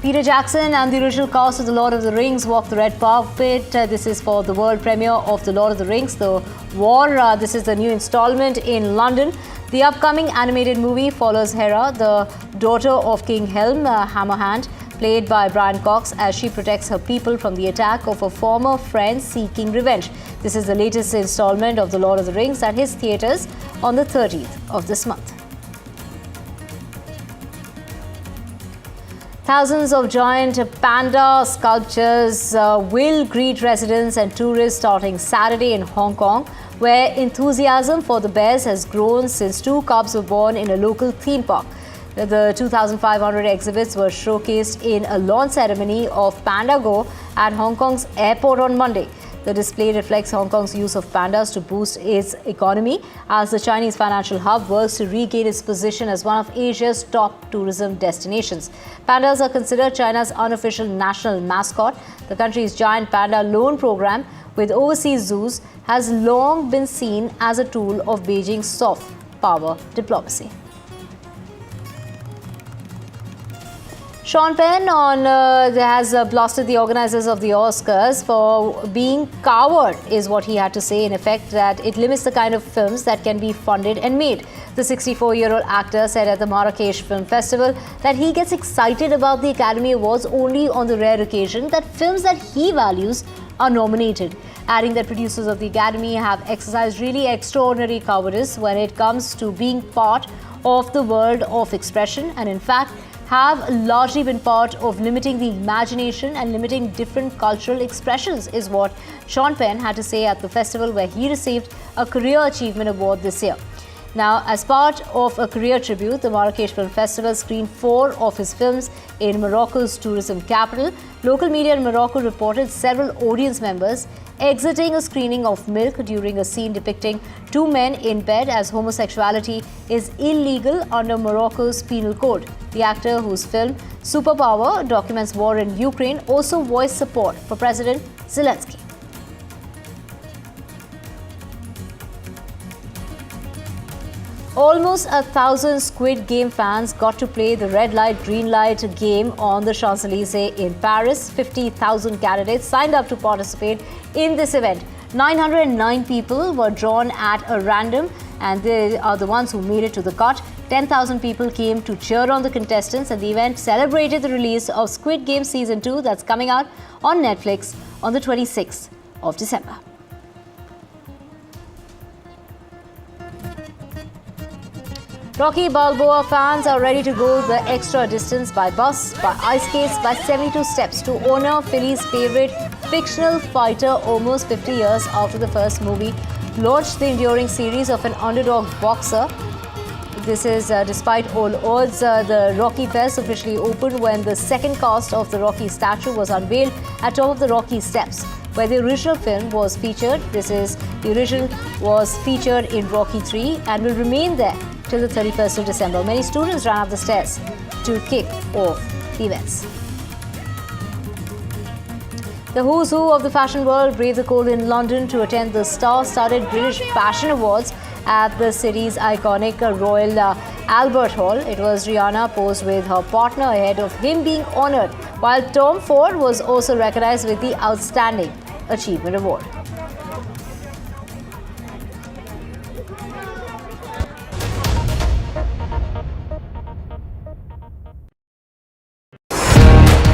Peter Jackson and the original cast of The Lord of the Rings walk the red carpet. This is for the world premiere of The Lord of the Rings, The War. This is the new installment in London. The upcoming animated movie follows Hera, the daughter of King Helm Hammerhand, played by Brian Cox, as she protects her people from the attack of a former friend seeking revenge. This is the latest installment of The Lord of the Rings that hits theatres on the 30th of this month. Thousands of giant panda sculptures will greet residents and tourists starting Saturday in Hong Kong, where enthusiasm for the bears has grown since two cubs were born in a local theme park. The 2,500 exhibits were showcased in a launch ceremony of PandaGo at Hong Kong's airport on Monday. The display reflects Hong Kong's use of pandas to boost its economy as the Chinese financial hub works to regain its position as one of Asia's top tourism destinations. Pandas are considered China's unofficial national mascot. The country's giant panda loan program with overseas zoos has long been seen as a tool of Beijing's soft power diplomacy. Sean Penn has blasted the organizers of the Oscars for being coward, is what he had to say, in effect, that it limits the kind of films that can be funded and made. The 64-year-old actor said at the Marrakesh Film Festival that he gets excited about the Academy Awards only on the rare occasion that films that he values are nominated, adding that producers of the Academy have exercised really extraordinary cowardice when it comes to being part of the world of expression, and in fact have largely been part of limiting the imagination and limiting different cultural expressions, is what Sean Penn had to say at the festival, where he received a Career Achievement Award this year. Now, as part of a career tribute, the Marrakesh Film Festival screened 4 of his films in Morocco's tourism capital. Local media in Morocco reported several audience members exiting a screening of Milk during a scene depicting 2 men in bed, as homosexuality is illegal under Morocco's penal code. The actor, whose film Superpower documents war in Ukraine, also voiced support for President Zelensky. Almost 1,000 Squid Game fans got to play the red light, green light game on the Champs-Élysées in Paris. 50,000 candidates signed up to participate in this event. 909 people were drawn at a random, and they are the ones who made it to the cut. 10,000 people came to cheer on the contestants, and the event celebrated the release of Squid Game Season 2 that's coming out on Netflix on the 26th of December. Rocky Balboa fans are ready to go the extra distance by bus, by ice skates, by 72 steps to honor Philly's favorite fictional fighter almost 50 years after the first movie launched the enduring series of an underdog boxer. This is despite all odds. The Rocky Fest officially opened when the second cast of the Rocky statue was unveiled at top of the Rocky Steps, where the original film was featured. The original was featured in Rocky 3 and will remain there till the 31st of December. Many students ran up the stairs to kick off the events. The who's who of the fashion world braved the cold in London to attend the star-studded British Fashion Awards at the city's iconic Royal Albert Hall. It was Rihanna posed with her partner ahead of him being honoured, while Tom Ford was also recognised with the Outstanding Achievement Award.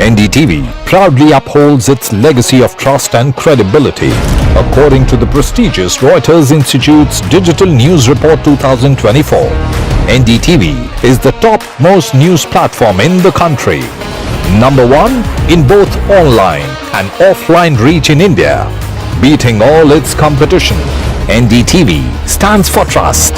NDTV proudly upholds its legacy of trust and credibility. According to the prestigious Reuters Institute's Digital News Report 2024, NDTV is the top-most news platform in the country. Number 1 in both online and offline reach in India. Beating all its competition, NDTV stands for trust.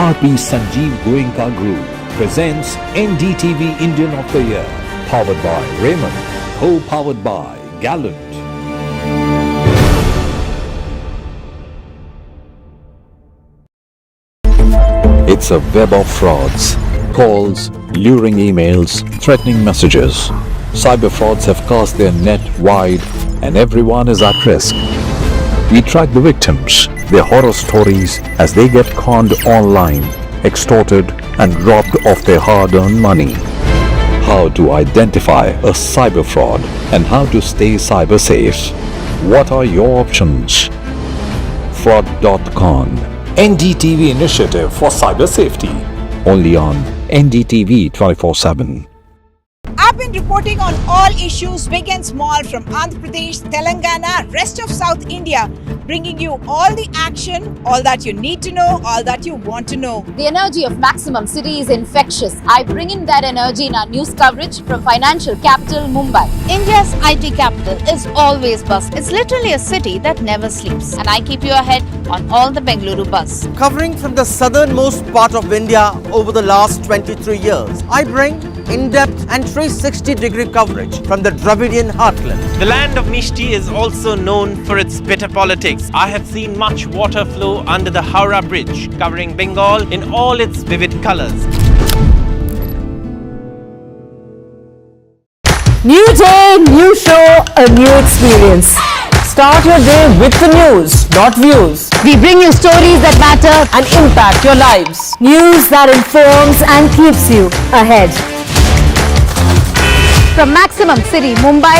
RP Sanjeev Goenka Group presents NDTV Indian of the Year, powered by Raymond, co-powered by Gallant. It's a web of frauds, calls, luring emails, threatening messages. Cyber frauds have cast their net wide and everyone is at risk. We track the victims, their horror stories as they get conned online, extorted and robbed of their hard-earned money. How to identify a cyber fraud and how to stay cyber safe. What are your options? Fraud.con, NDTV initiative for cyber safety. Only on NDTV 24/7. I've been reporting on all issues big and small from Andhra Pradesh, Telangana, rest of South India, bringing you all the action, all that you need to know, all that you want to know. The energy of Maximum City is infectious. I bring in that energy in our news coverage from financial capital Mumbai. India's IT capital is always buzz. It's literally a city that never sleeps. And I keep you ahead on all the Bengaluru buzz. Covering from the southernmost part of India over the last 23 years, I bring in-depth and 360-degree coverage from the Dravidian heartland. The land of Mishti is also known for its bitter politics. I have seen much water flow under the Howrah Bridge, covering Bengal in all its vivid colors. New day, new show, a new experience. Start your day with the news, not views. We bring you stories that matter and impact your lives. News that informs and keeps you ahead. From Maximum City, Mumbai,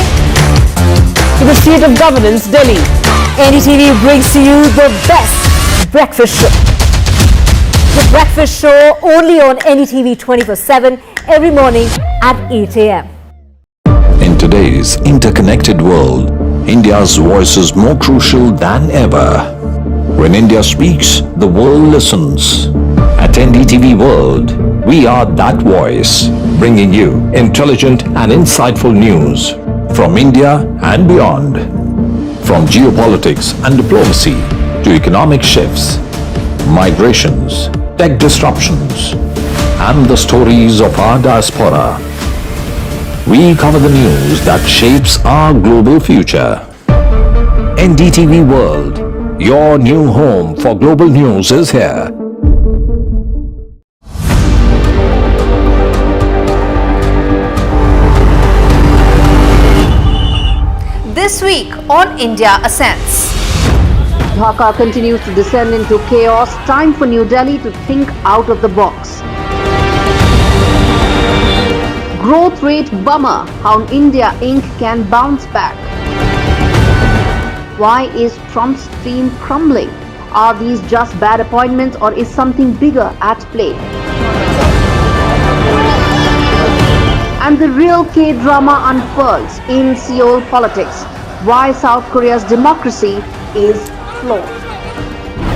to the seat of governance, Delhi, NDTV brings to you the best breakfast show. The breakfast show only on NDTV 24/7 every morning at 8 a.m. In today's interconnected world, India's voice is more crucial than ever. When India speaks, the world listens. At NDTV World, we are that voice, bringing you intelligent and insightful news from India and beyond. From geopolitics and diplomacy to economic shifts, migrations, tech disruptions, and the stories of our diaspora. We cover the news that shapes our global future. NDTV World, your new home for global news is here. This week on India Ascends. Dhaka continues to descend into chaos. Time for New Delhi to think out of the box. Growth rate bummer. How India Inc. can bounce back. Why is Trump's dream crumbling? Are these just bad appointments or is something bigger at play? And the real K-drama unfurls in Seoul politics. Why South Korea's democracy is flawed.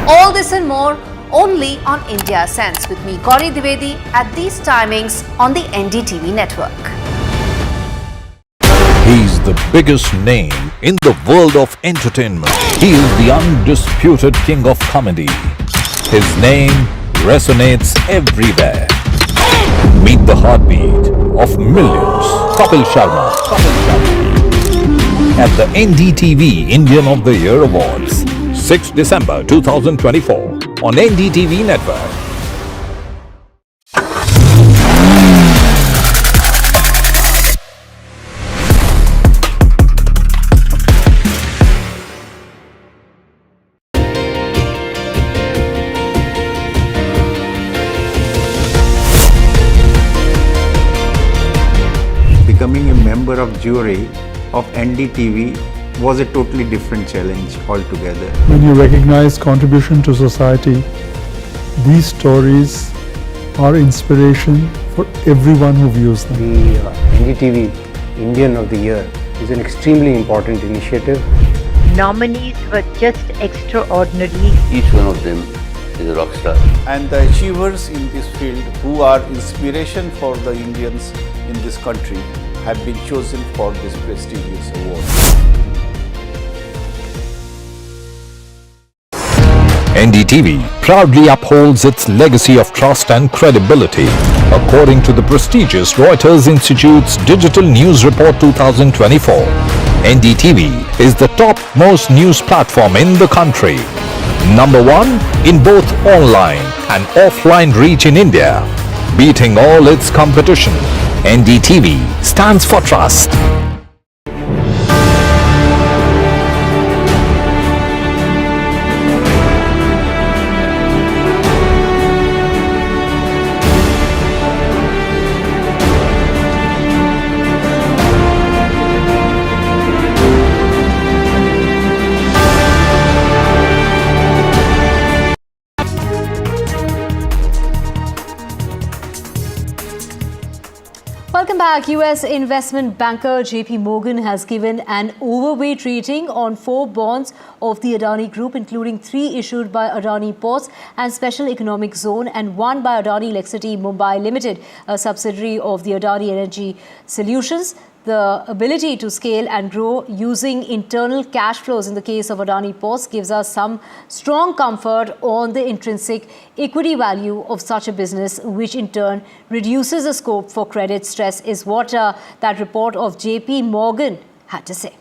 All this and more only on India Ascends with me, Gauri Dwivedi, at these timings on the NDTV network. He's the biggest name in the world of entertainment. He is the undisputed king of comedy. His name resonates everywhere. Meet the heartbeat of millions. Kapil Sharma. At the NDTV Indian of the Year Awards, 6 December 2024 on NDTV Network. Becoming a member of jury of NDTV was a totally different challenge altogether. When you recognize contribution to society, these stories are inspiration for everyone who views them. The NDTV Indian of the Year is an extremely important initiative. Nominees were just extraordinary. Each one of them is a rock star. And the achievers in this field who are inspiration for the Indians in this country have been chosen for this prestigious award. NDTV proudly upholds its legacy of trust and credibility. According to the prestigious Reuters Institute's Digital News Report 2024, NDTV is the top-most news platform in the country. Number 1 in both online and offline reach in India. Beating all its competition, NDTV stands for trust. Welcome back. US investment banker JP Morgan has given an overweight rating on 4 bonds of the Adani Group, including 3 issued by Adani Ports and Special Economic Zone and 1 by Adani Electricity Mumbai Limited, a subsidiary of the Adani Energy Solutions. The ability to scale and grow using internal cash flows in the case of Adani Ports gives us some strong comfort on the intrinsic equity value of such a business, which in turn reduces the scope for credit stress, is what that report of JP Morgan had to say.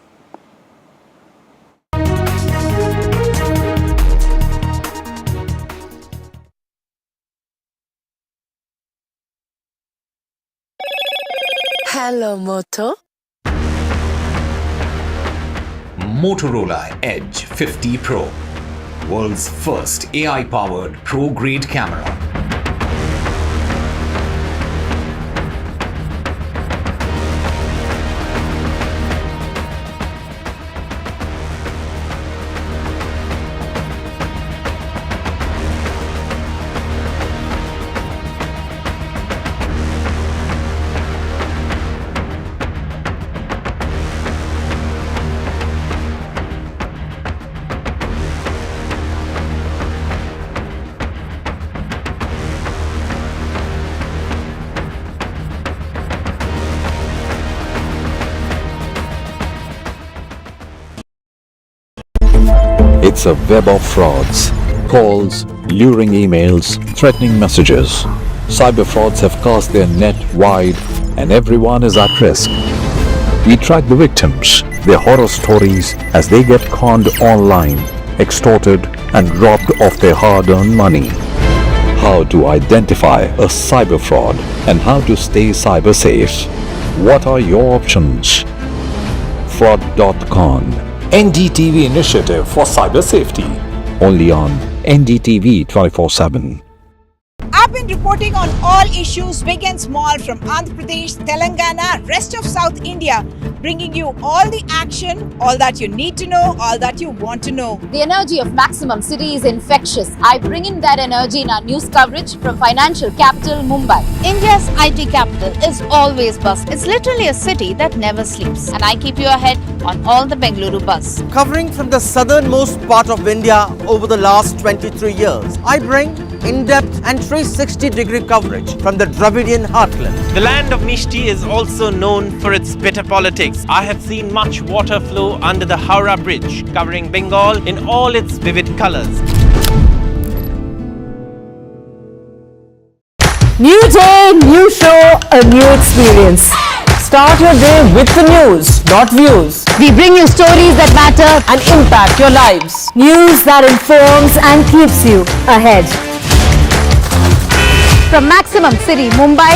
Hello, Moto. Motorola Edge 50 Pro, world's first AI-powered pro-grade camera. It's a web of frauds, calls, luring emails, threatening messages. Cyber frauds have cast their net wide and everyone is at risk. We track the victims, their horror stories as they get conned online, extorted and robbed of their hard-earned money. How to identify a cyber fraud and how to stay cyber safe. What are your options? Fraud.con, NDTV initiative for cyber safety. Only on NDTV 24/7. I've been reporting on all issues big and small from Andhra Pradesh, Telangana, rest of South India, bringing you all the action, all that you need to know, all that you want to know. The energy of Maximum City is infectious. I bring in that energy in our news coverage from financial capital Mumbai. India's IT capital is always buzz. It's literally a city that never sleeps. And I keep you ahead on all the Bengaluru buzz. Covering from the southernmost part of India over the last 23 years, I bring in-depth and 360-degree coverage from the Dravidian heartland. The land of Mishti is also known for its bitter politics. I have seen much water flow under the Howrah Bridge, covering Bengal in all its vivid colors. New day, new show, a new experience. Start your day with the news, not views. We bring you stories that matter and impact your lives. News that informs and keeps you ahead. From Maximum City, Mumbai,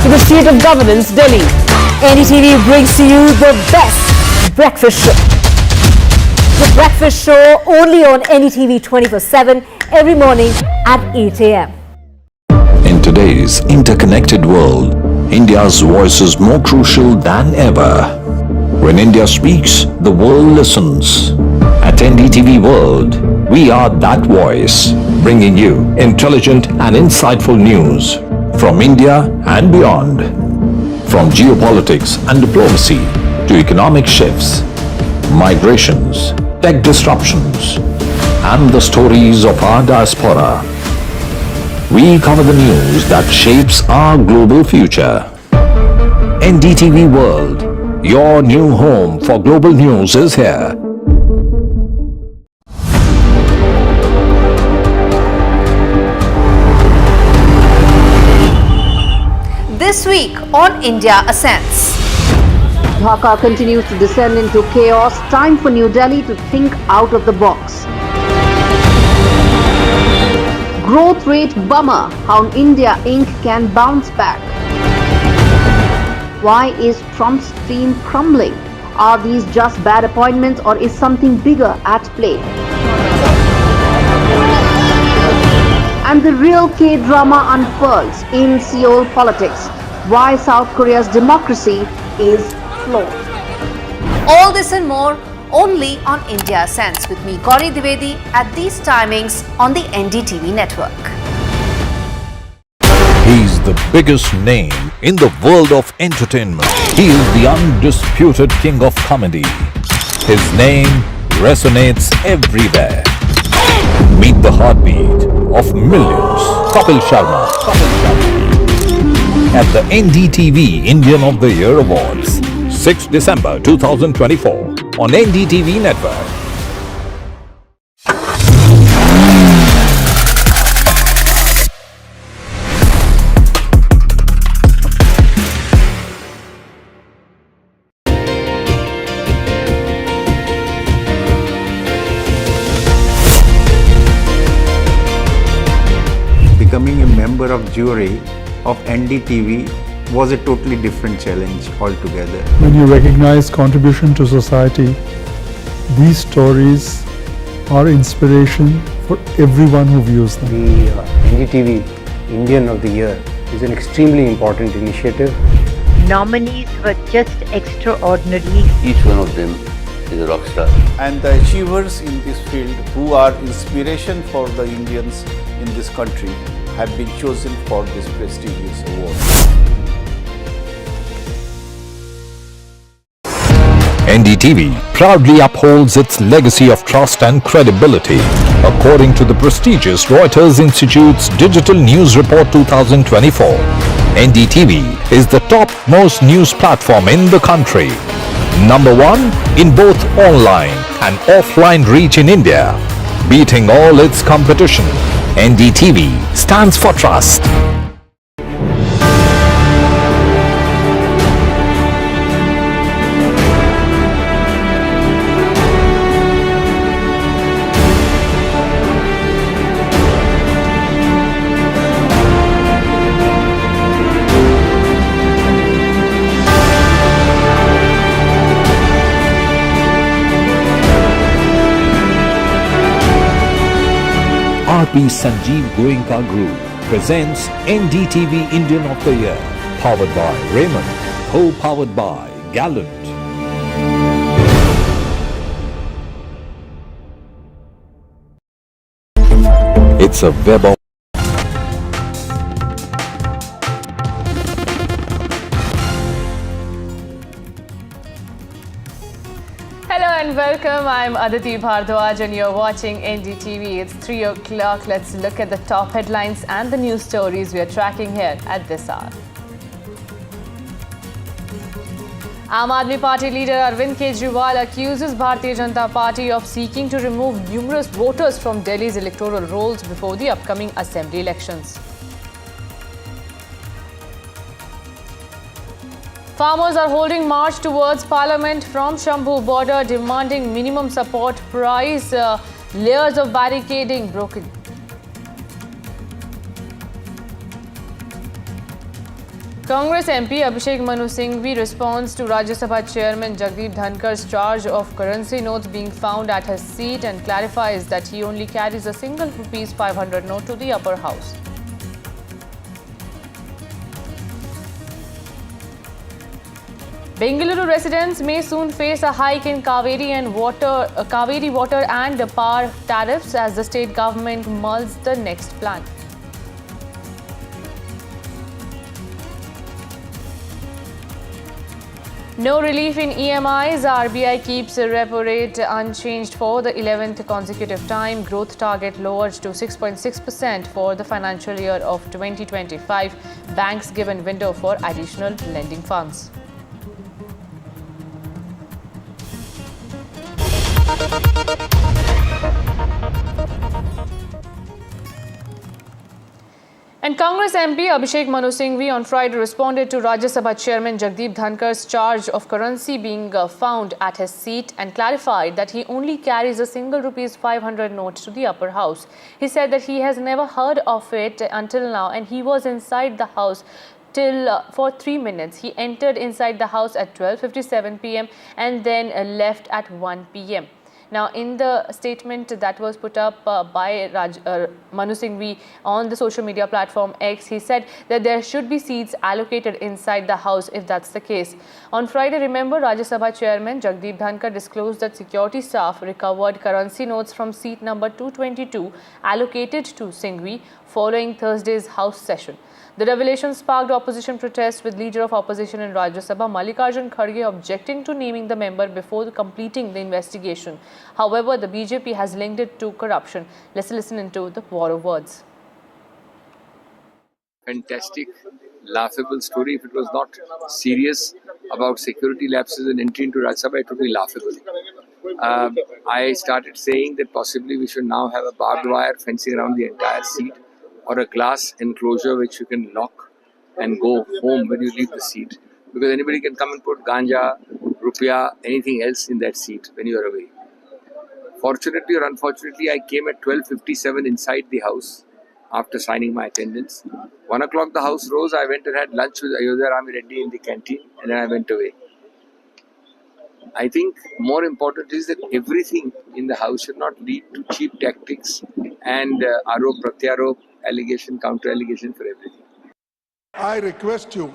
to the seat of governance, Delhi, NDTV brings to you the best breakfast show. The breakfast show only on NDTV 24/7 every morning at 8 a.m. In today's interconnected world, India's voice is more crucial than ever. When India speaks, the world listens. At NDTV World, we are that voice, bringing you intelligent and insightful news from India and beyond. From geopolitics and diplomacy to economic shifts, migrations, tech disruptions, and the stories of our diaspora. We cover the news that shapes our global future. NDTV World, your new home for global news, is here. This week on India Ascends. Dhaka continues to descend into chaos. Time for New Delhi to think out of the box. Growth rate bummer. How India Inc. can bounce back. Why is Trump's team crumbling? Are these just bad appointments or is something bigger at play? And the real K-drama unfurls in Seoul politics. Why South Korea's democracy is flawed. All this and more only on India Ascends with me, Gauri Dwivedi, at these timings on the NDTV network. He's the biggest name in the world of entertainment. He is the undisputed king of comedy. His name resonates everywhere. Meet the heartbeat of millions. Kapil Sharma. At the NDTV Indian of the Year Awards, 6 December 2024 on NDTV network. Becoming a member of jury of NDTV was a totally different challenge altogether. When you recognize contribution to society, these stories are inspiration for everyone who views them. The NDTV Indian of the Year is an extremely important initiative. Nominees were just extraordinary. Each one of them is a rock star. And the achievers in this field who are inspiration for the Indians in this country have been chosen for this prestigious award. NDTV proudly upholds its legacy of trust and credibility. According to the prestigious Reuters Institute's Digital News Report 2024, NDTV is the top-most news platform in the country. Number 1 in both online and offline reach in India. Beating all its competition, NDTV stands for trust. RP Sanjeev Goenka Group presents NDTV Indian of the Year, powered by Raymond, co-powered by Gallant. It's a web of and welcome. I'm Aditi Bhardwaj and you're watching NDTV. It's 3 o'clock. Let's look at the top headlines and the news stories we are tracking here at this hour. Aam Aadmi Party leader Arvind Kejriwal accuses Bharatiya Janata Party of seeking to remove numerous voters from Delhi's electoral rolls before the upcoming assembly elections. Farmers are holding march towards Parliament from Shambhu border, demanding minimum support price. Layers of barricading broken. Congress MP Abhishek Manu Singhvi responds to Rajya Sabha Chairman Jagdeep Dhankar's charge of currency notes being found at his seat and clarifies that he only carries a single ₹500 note to the upper house. Bengaluru residents may soon face a hike in Kaveri water and power tariffs as the state government mulls the next plan. No relief in EMIs. RBI keeps repo rate unchanged for the 11th consecutive time. Growth target lowered to 6.6% for the financial year of 2025. Banks given window for additional lending funds. And Congress MP Abhishek Manu Singhvi on Friday responded to Rajya Sabha Chairman Jagdeep Dhankar's charge of currency being found at his seat and clarified that he only carries a single ₹500 note to the upper house. He said that he has never heard of it until now and he was inside the house for 3 minutes. He entered inside the house at 12:57 p.m. and then left at 1 p.m. Now, in the statement that was put up by Manu Singhvi on the social media platform X, he said that there should be seats allocated inside the house if that's the case. On Friday, remember, Rajya Sabha Chairman Jagdeep Dhankar disclosed that security staff recovered currency notes from seat number 222 allocated to Singhvi following Thursday's House session. The revelation sparked opposition protests, with leader of opposition in Rajya Sabha Mallikarjun Kharge objecting to naming the member before completing the investigation. However, the BJP has linked it to corruption. Let's listen into the war of words. Fantastic, laughable story. If it was not serious about security lapses and entry into Rajya Sabha, it would be laughable. I started saying that possibly we should now have a barbed wire fencing around the entire seat, or a glass enclosure which you can lock and go home when you leave the seat. Because anybody can come and put ganja, rupiah, anything else in that seat when you are away. Fortunately or unfortunately, I came at 12:57 inside the house after signing my attendance. 1 o'clock the house rose, I went and had lunch with Ayodhya Rami Reddy in the canteen and then I went away. I think more important is that everything in the house should not lead to cheap tactics and arop, pratyarop, allegation, counter-allegation for everything. I request you,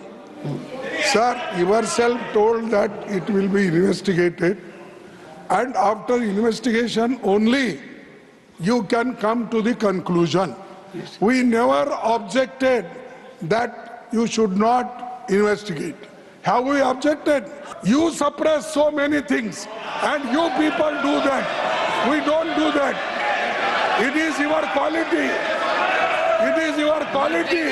sir, yourself told that it will be investigated and after investigation only you can come to the conclusion. We never objected that you should not investigate. Have we objected? You suppress so many things and you people do that. We don't do that. It is your quality. It is your quality.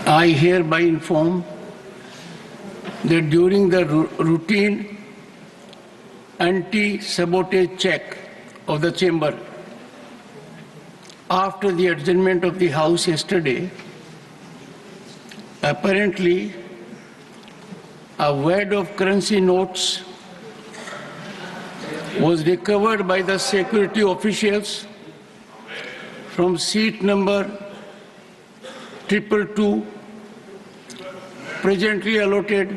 I hereby inform that during the routine anti-sabotage check of the chamber after the adjournment of the House yesterday, apparently a wad of currency notes was recovered by the security officials from seat number 222, presently allotted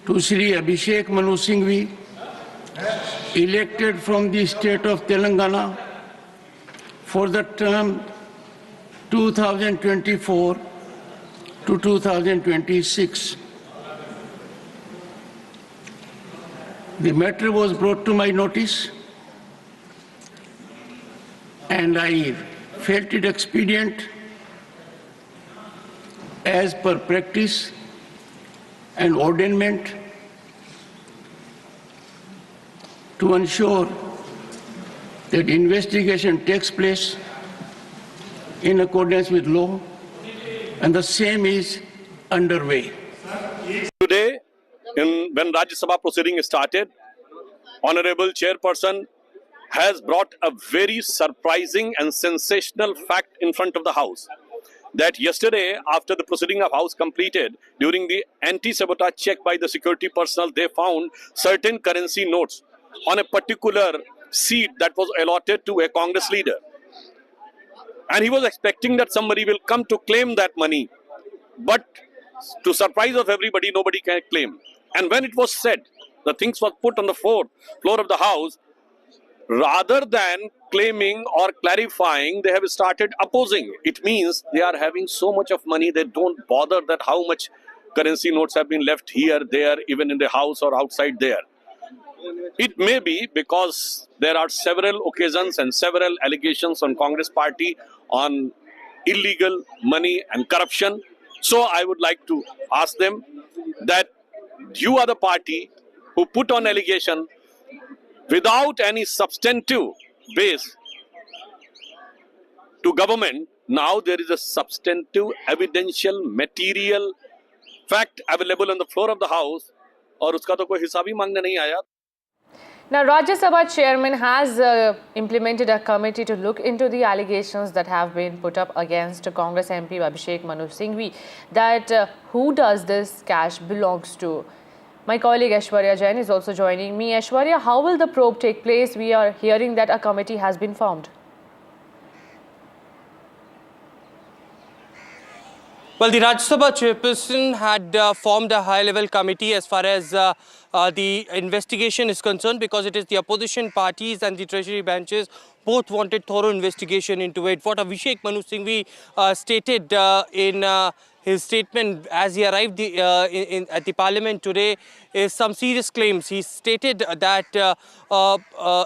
to Shri Abhishek Manu Singhvi, elected from the state of Telangana for the term 2024 to 2026. The matter was brought to my notice and I felt it expedient as per practice and ordainment to ensure that investigation takes place in accordance with law, and the same is underway. Today, when Rajya Sabha proceeding started, Honorable Chairperson has brought a very surprising and sensational fact in front of the House. That yesterday, after the proceeding of House completed, during the anti-sabotage check by the security personnel, they found certain currency notes on a particular seat that was allotted to a Congress leader. And he was expecting that somebody will come to claim that money. But to surprise of everybody, nobody can claim. And when it was said, the things were put on the floor of the House, rather than claiming or clarifying, they have started opposing. It means they are having so much of money, they don't bother that how much currency notes have been left here, there, even in the House or outside there. It may be because there are several occasions and several allegations on Congress party on illegal money and corruption. So I would like to ask them that you are the party who put on allegation without any substantive base to government. Now there is a substantive, evidential, material fact available on the floor of the House, और उसका तो कोई हिसाब ही मांगने नहीं आया. Now, Rajya Sabha chairman has implemented a committee to look into the allegations that have been put up against Congress MP Abhishek Manu Singhvi that who does this cash belongs to. My colleague Aishwarya Jain is also joining me. Aishwarya, how will the probe take place? We are hearing that a committee has been formed. Well, the Rajya Sabha chairperson had formed a high-level committee as far as the investigation is concerned, because it is the opposition parties and the treasury benches both wanted thorough investigation into it. What Abhishek Manu Singhvi stated in his statement as he arrived at the Parliament today is some serious claims. He stated that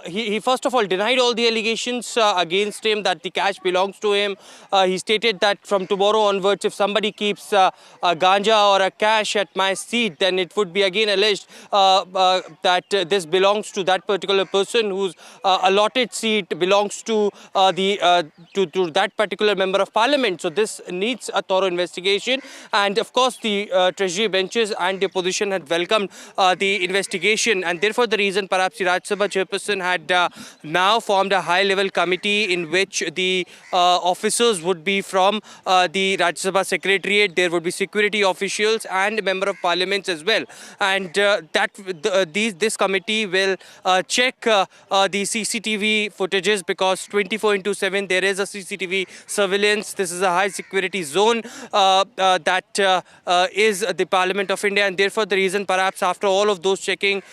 he first of all denied all the allegations against him, that the cash belongs to him. He stated that from tomorrow onwards, if somebody keeps a ganja or a cash at my seat, then it would be again alleged that this belongs to that particular person whose allotted seat belongs to that particular member of parliament. So this needs a thorough investigation, and of course the treasury benches and the opposition had welcomed the investigation, and therefore the reason perhaps the Rajya Sabha chairperson had now formed a high-level committee in which the officers would be from the Rajya Sabha Secretariat. There would be security officials and member of parliaments as well, and this committee will check the CCTV footages, because 24/7 there is a CCTV surveillance. This is a high security zone that is the Parliament of India, and therefore the reason perhaps after all of those checking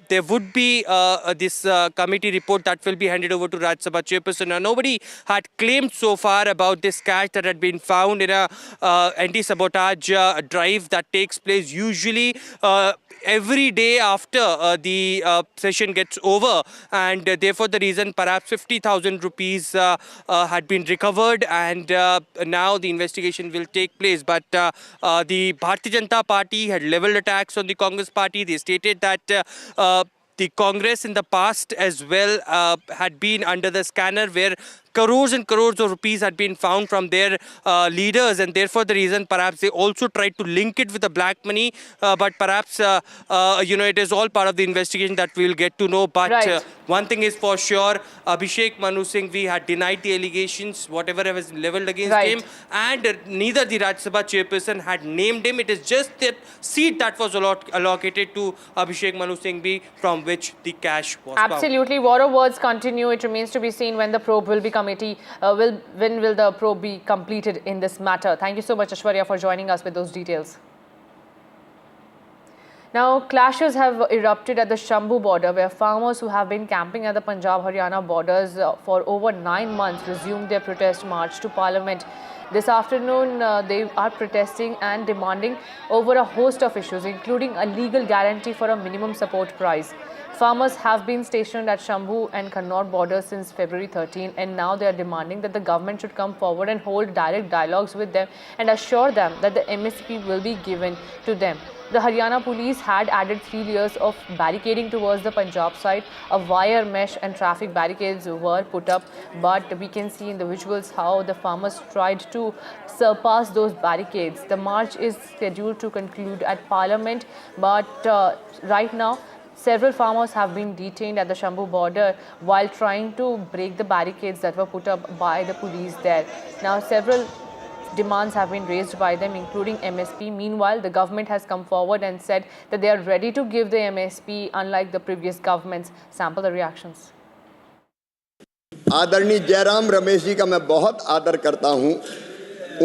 there would be this committee report that will be handed over to Rajya Sabha chairperson. Now, nobody had claimed so far about this cash that had been found in a anti-sabotage drive that takes place usually every day after the session gets over, and therefore the reason perhaps 50,000 rupees had been recovered, and now the investigation will take place. But the Bharatiya Janata Party had leveled attacks on the Congress party. They stated that the Congress in the past as well had been under the scanner, where crores and crores of rupees had been found from their leaders, and therefore the reason perhaps they also tried to link it with the black money, but perhaps it is all part of the investigation that we will get to know. But one thing is for sure, Abhishek Manu Singhvi had denied the allegations, whatever was leveled against him, and neither the Rajya Sabha chairperson had named him. It is just that seat that was allocated to Abhishek Manu Singhvi from which the cash was found. Absolutely. War of words continue. It remains to be seen when the probe will be when will the probe be completed in this matter. Thank you so much, Aishwarya, for joining us with those details. Now, clashes have erupted at the Shambhu border, where farmers who have been camping at the Punjab-Haryana borders for over 9 months resumed their protest march to Parliament. This afternoon, they are protesting and demanding over a host of issues, including a legal guarantee for a minimum support price. Farmers have been stationed at Shambhu and Kannauj borders since February 13, and now they are demanding that the government should come forward and hold direct dialogues with them and assure them that the MSP will be given to them. The Haryana police had added 3 layers of barricading towards the Punjab side. A wire mesh and traffic barricades were put up, but we can see in the visuals how the farmers tried to surpass those barricades. The march is scheduled to conclude at Parliament, but right now several farmers have been detained at the Shambhu border while trying to break the barricades that were put up by the police there. Now, several demands have been raised by them, including MSP. Meanwhile, the government has come forward and said that they are ready to give the MSP, unlike the previous governments. Sample the reactions. आदरणीय जयराम रमेश जी का मैं बहुत आदर करता हूं।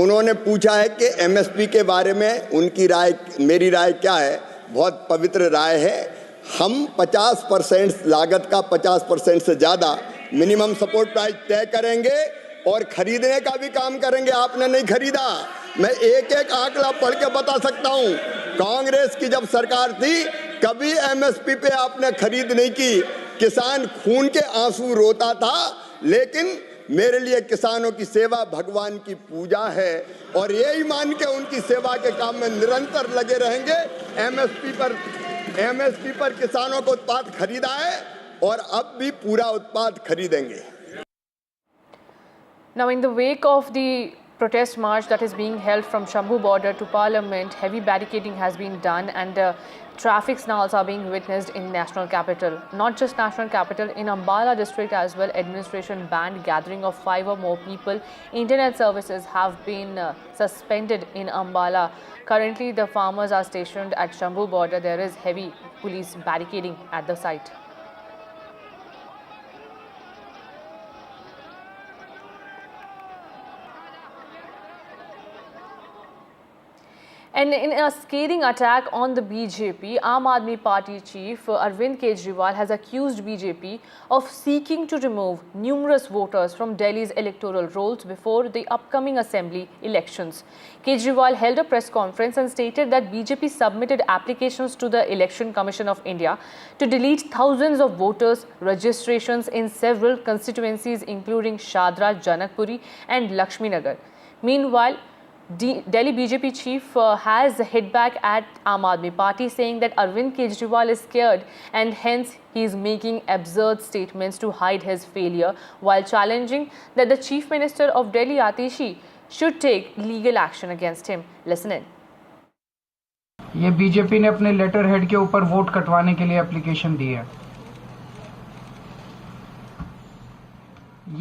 उन्होंने पूछा है कि एमएसपी के बारे में उनकी राय, मेरी राय क्या है। बहुत पवित्र राय है। हम 50% लागत का 50% से ज़्यादा मिनिमम सपोर्ट प्राइस तय करेंगे और खरीदने का भी काम करेंगे। आपने नहीं खरीदा, मैं एक एक आंकड़ा पढ़ के बता सकता हूं। कांग्रेस की जब सरकार थी, कभी एमएसपी पे आपने खरीद नहीं की। किसान खून के आंसू रोता था, लेकिन मेरे लिए किसानों की सेवा भगवान की पूजा है और यही मान के उनकी सेवा के काम में निरंतर लगे रहेंगे। एमएसपी पर किसानों को उत्पाद खरीदा है और अब भी पूरा उत्पाद खरीदेंगे। Now, in the wake of the protest march that is being held from Shambhu border to Parliament. Heavy barricading has been done and traffic snarls are being witnessed in national capital. Not just national capital, in Ambala district as well, administration banned gathering of 5 or more people. Internet services have been suspended in Ambala. Currently, the farmers are stationed at Shambhu border. There is heavy police barricading at the site. And in a scathing attack on the BJP, Aam Aadmi Party chief Arvind Kejriwal has accused BJP of seeking to remove numerous voters from Delhi's electoral rolls before the upcoming assembly elections. Kejriwal held a press conference and stated that BJP submitted applications to the Election Commission of India to delete thousands of voters' registrations in several constituencies including Shadra, Janakpuri and Lakshminagar. Meanwhile, Delhi BJP chief has hit back at Aam Aadmi Party, saying that Arvind Kejriwal is scared and hence he is making absurd statements to hide his failure, while challenging that the Chief Minister of Delhi, Atishi, should take legal action against him. Listen in. ये BJP ने अपने letter head के ऊपर vote कटवाने के लिए application दी है।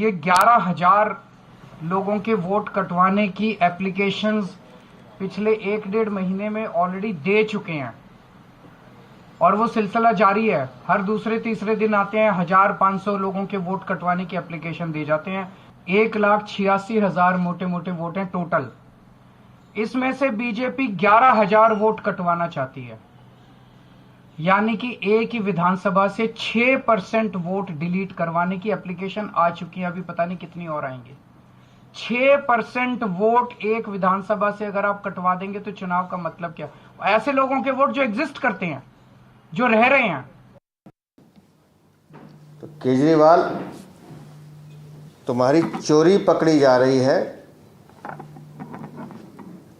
ये 11,000 लोगों के वोट कटवाने की एप्लीकेशंस पिछले 1-1.5 महीने में ऑलरेडी दे चुके हैं और वो सिलसिला जारी है। हर दूसरे तीसरे दिन आते हैं 1,500 लोगों के वोट कटवाने की एप्लीकेशन दे जाते हैं। 1,86,000 मोटे मोटे वोट हैं टोटल। इसमें से बीजेपी 11,000 वोट कटवाना चाहती है, यानी कि एक ही विधानसभा से 6% वोट डिलीट करवाने की एप्लीकेशन आ चुकी है। अभी पता नहीं कितनी और आएंगी। 6% वोट एक विधानसभा से अगर आप कटवा देंगे तो चुनाव का मतलब क्या? ऐसे लोगों के वोट जो एग्जिस्ट करते हैं, जो रह रहे हैं। तो केजरीवाल, तुम्हारी चोरी पकड़ी जा रही है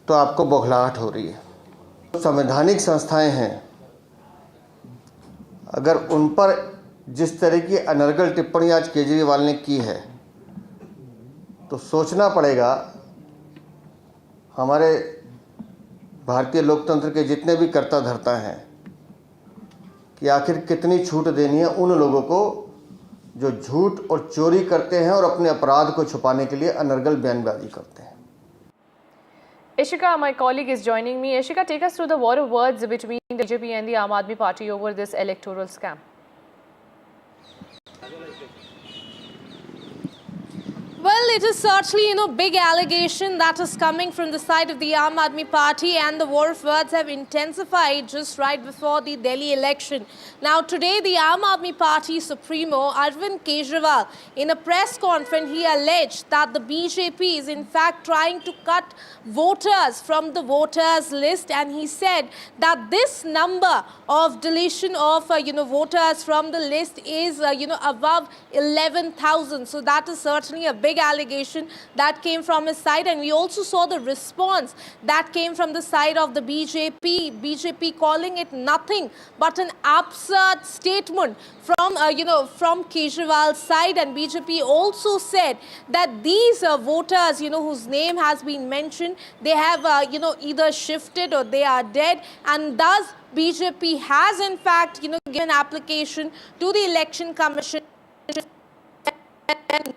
तो आपको बौखलाहट हो रही है। संवैधानिक संस्थाएं हैं, अगर उन पर जिस तरह की अनर्गल टिप्पणी आज केजरीवाल ने की है तो सोचना पड़ेगा हमारे भारतीय लोकतंत्र के जितने भी कर्ता धर्ता हैं कि आखिर कितनी छूट देनी है उन लोगों को जो झूठ और चोरी करते हैं और अपने अपराध को छुपाने के लिए अनर्गल बयानबाजी करते हैं। Ishika, my colleague, is joining me. Ishika, take us through the war of words between the BJP and the Aam Aadmi Party over this electoral scam. Well, it is certainly, big allegation that is coming from the side of the Aam Aadmi Party, and the war of words have intensified just right before the Delhi election. Now, today, the Aam Aadmi Party Supremo, Arvind Kejriwal, in a press conference, he alleged that the BJP is in fact trying to cut voters from the voters list, and he said that this number of deletion of, voters from the list is, above 11,000. So that is certainly a big allegation that came from his side, and we also saw the response that came from the side of the BJP calling it nothing but an absurd statement from from Kejriwal's side. And BJP also said that these voters whose name has been mentioned, they have either shifted or they are dead, and thus BJP has in fact given application to the Election Commission and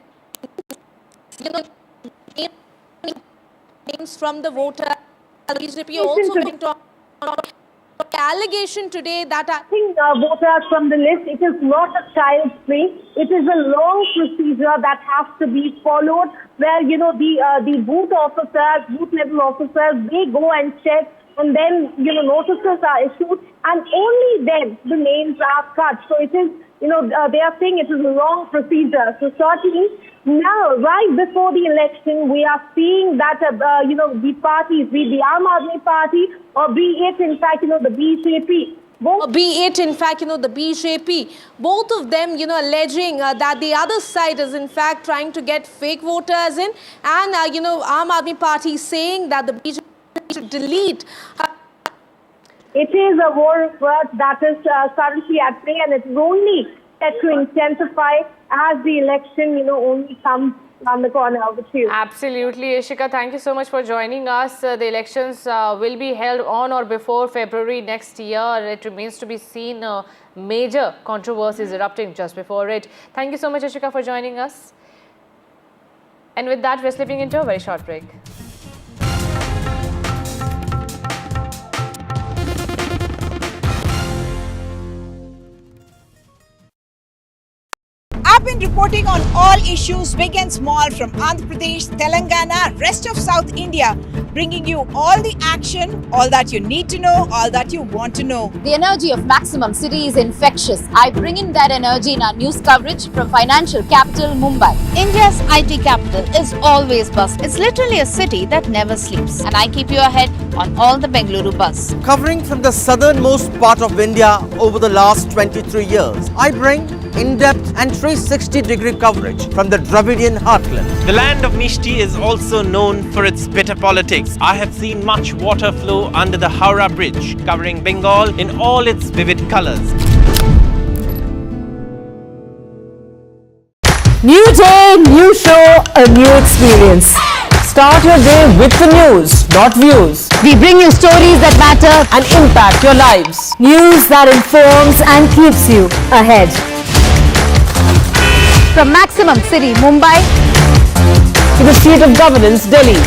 names from the voter. BJP also going to allegation today that I think voters from the list, it is not a child's play. It is a long procedure that has to be followed, where the booth level officers, they go and check, and then notices are issued, and only then the names are cut. So it is they are saying it is a long procedure. So certainly now, right before the election, we are seeing that the parties, be the Aam Aadmi Party or be it in fact the BJP, both of them alleging that the other side is in fact trying to get fake voters in, and Aam Aadmi Party saying that the BJP should delete. It is a war of words that is currently at play, and it's only set to intensify as the election only comes around the corner. Over to you. Absolutely, Ishika. Thank you so much for joining us. The elections will be held on or before February next year. It remains to be seen. Major controversies erupting just before it. Thank you so much, Ishika, for joining us. And with that, we're slipping into a very short break. I've been reporting on all issues big and small from Andhra Pradesh, Telangana, rest of South India, bringing you all the action, all that you need to know, all that you want to know. The energy of Maximum City is infectious. I bring in that energy in our news coverage from financial capital Mumbai. India's IT capital is always buzz. It's literally a city that never sleeps. And I keep you ahead on all the Bengaluru buzz. Covering from the southernmost part of India over the last 23 years, I bring in-depth and 360-degree coverage from the Dravidian heartland. The land of Mishti is also known for its bitter politics. I have seen much water flow under the Howrah Bridge, covering Bengal in all its vivid colors. New day, new show, a new experience. Start your day with the news, not views. We bring you stories that matter and impact your lives. News that informs and keeps you ahead. From Maximum City, Mumbai, to the seat of governance, Delhi,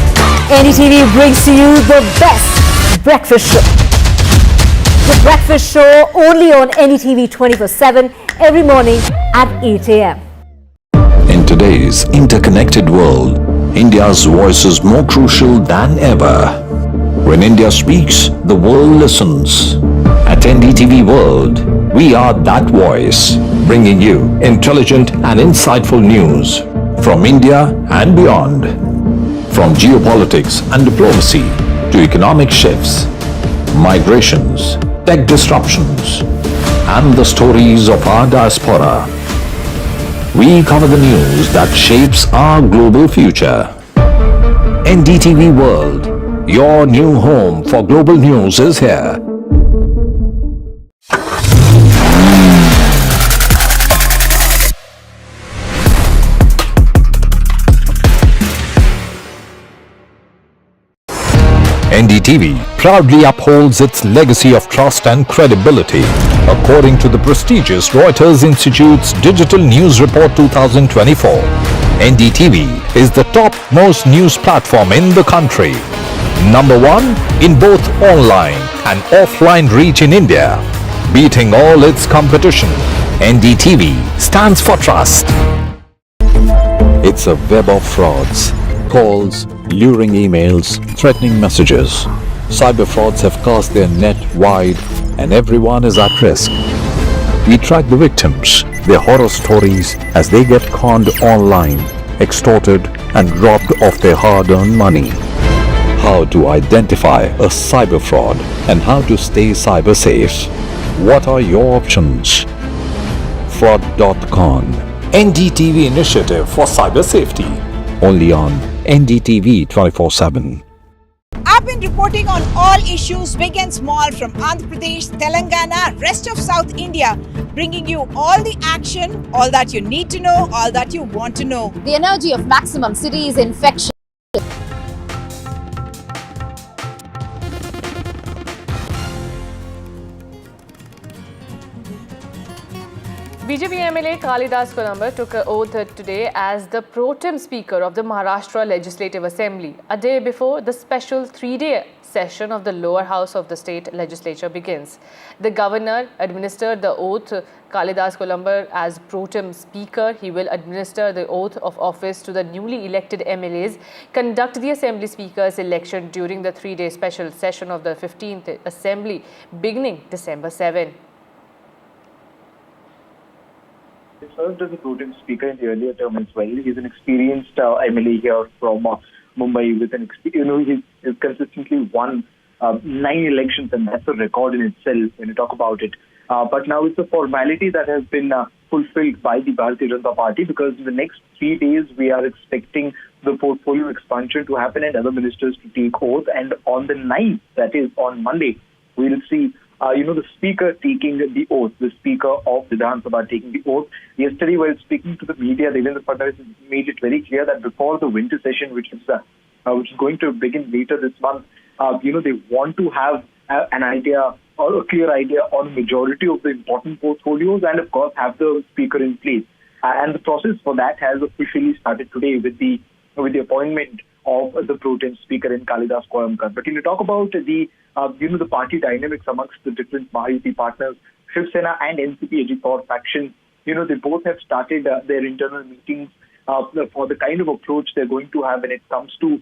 NDTV brings to you the best breakfast show. The breakfast show only on NDTV 24/7 every morning at 8 a.m. In today's interconnected world, India's voice is more crucial than ever. When India speaks, the world listens. At NDTV World, we are that voice, bringing you intelligent and insightful news from India and beyond. From geopolitics and diplomacy to economic shifts, migrations, tech disruptions, and the stories of our diaspora. We cover the news that shapes our global future. NDTV World, your new home for global news, is here. NDTV proudly upholds its legacy of trust and credibility. According to the prestigious Reuters Institute's Digital News Report 2024, NDTV is the top-most news platform in the country. Number one in both online and offline reach in India. Beating all its competition, NDTV stands for trust. It's a web of frauds, calls, luring emails, threatening messages. Cyber frauds have cast their net wide and everyone is at risk. We track the victims, their horror stories as they get conned online, extorted and robbed of their hard-earned money. How to identify a cyber fraud and how to stay cyber safe. What are your options? Fraud.con, NDTV initiative for cyber safety. Only on NDTV 24/7. I've been reporting on all issues big and small from Andhra Pradesh, Telangana, rest of South India, bringing you all the action, all that you need to know, all that you want to know. The energy of Maximum City is infectious. BJP MLA Kalidas Kolambar took an oath today as the pro tem speaker of the Maharashtra Legislative Assembly, a day before the special 3-day session of the lower house of the state legislature begins. The governor administered the oath. Kalidas Kolambar as pro tem speaker, he will administer the oath of office to the newly elected MLAs, conduct the assembly speaker's election during the 3-day special session of the 15th assembly beginning December 7. He served as a pro tem speaker in the earlier term as well. He's an experienced MLA here from Mumbai with an experience. He's consistently won 9 elections, and that's a record in itself when you talk about it. But now it's a formality that has been fulfilled by the Bharatiya Janata Party, because in the next 3 days we are expecting the portfolio expansion to happen and other ministers to take oath. And on the 9th, that is on Monday, we'll see the speaker taking the oath, the speaker of Vidhan Sabha taking the oath. Yesterday, while speaking to the media, Devendra Fadnavis made it very clear that before the winter session, which is going to begin later this month, they want to have an idea or a clear idea on the majority of the important portfolios and, of course, have the speaker in place. And the process for that has officially started today with the appointment of the pro tem speaker in Kalidas Koyamkar. But when you talk about the party dynamics amongst the different Mahayuti partners, Shiv Sena and NCP Ajit factions, they both have started their internal meetings for the kind of approach they're going to have when it comes to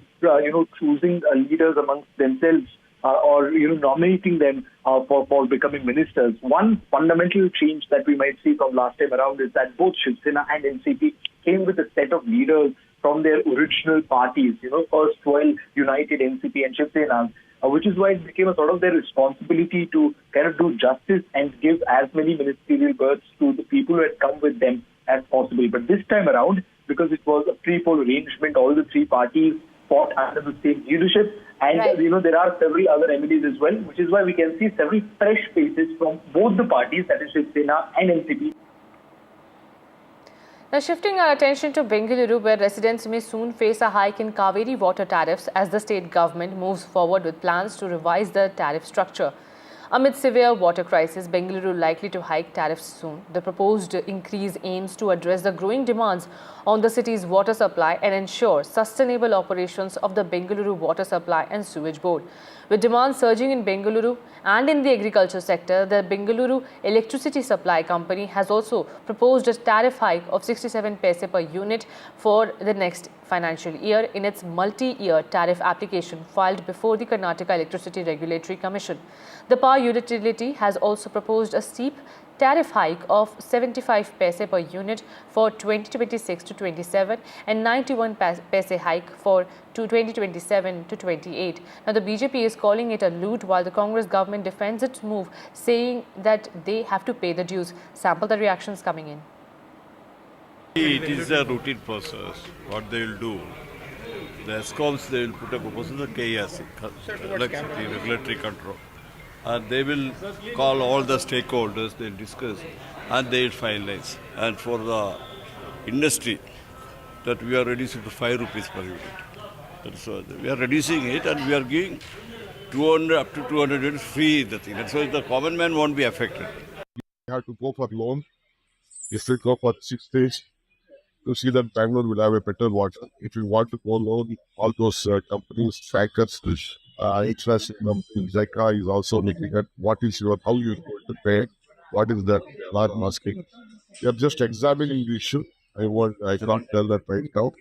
choosing leaders amongst themselves or nominating them for becoming ministers. One fundamental change that we might see from last time around is that both Shiv Sena and NCP came with a set of leaders from their original parties, first 12 united NCP and Shiv Sena, which is why it became a sort of their responsibility to kind of do justice and give as many ministerial berths to the people who had come with them as possible. But this time around, because it was a pre-poll arrangement, all the three parties fought under the same leadership, and there are several other MLAs as well, which is why we can see several fresh faces from both the parties, that is Shiv Sena and NCP. Now shifting our attention to Bengaluru, where residents may soon face a hike in Kaveri water tariffs as the state government moves forward with plans to revise the tariff structure. Amid severe water crisis, Bengaluru likely to hike tariffs soon. The proposed increase aims to address the growing demands on the city's water supply and ensure sustainable operations of the Bengaluru Water Supply and Sewage Board. With demand surging in Bengaluru and in the agriculture sector, the Bengaluru Electricity Supply Company has also proposed a tariff hike of 67 paise per unit for the next financial year in its multi-year tariff application filed before the Karnataka Electricity Regulatory Commission. The power utility has also proposed a steep tariff hike of 75 paise per unit for 2026 to 27 and 91 paise hike for 2027 to 28. Now the BJP is calling it a loot while the Congress government defends its move, saying that they have to pay the dues. Sample the reactions coming in. It is a routine process. What they will do, the ESCOMs, they will put a proposal to KERC, Electricity Regulatory Control. And they will call all the stakeholders, they'll discuss and they'll finalize. And for the industry, that we are reducing to 5 rupees per unit. And so we are reducing it and we are giving 200 up to 200 units free the thing. And so the common man won't be affected. You have to go for loan. If we go for 6 days, to see that Bangalore will have a better water. If you want to go loan, all those companies, trackers, international companies, Zeka is also looking at what is how you are going to pay, what is the large asking. We are just examining the issue. I cannot tell that right now,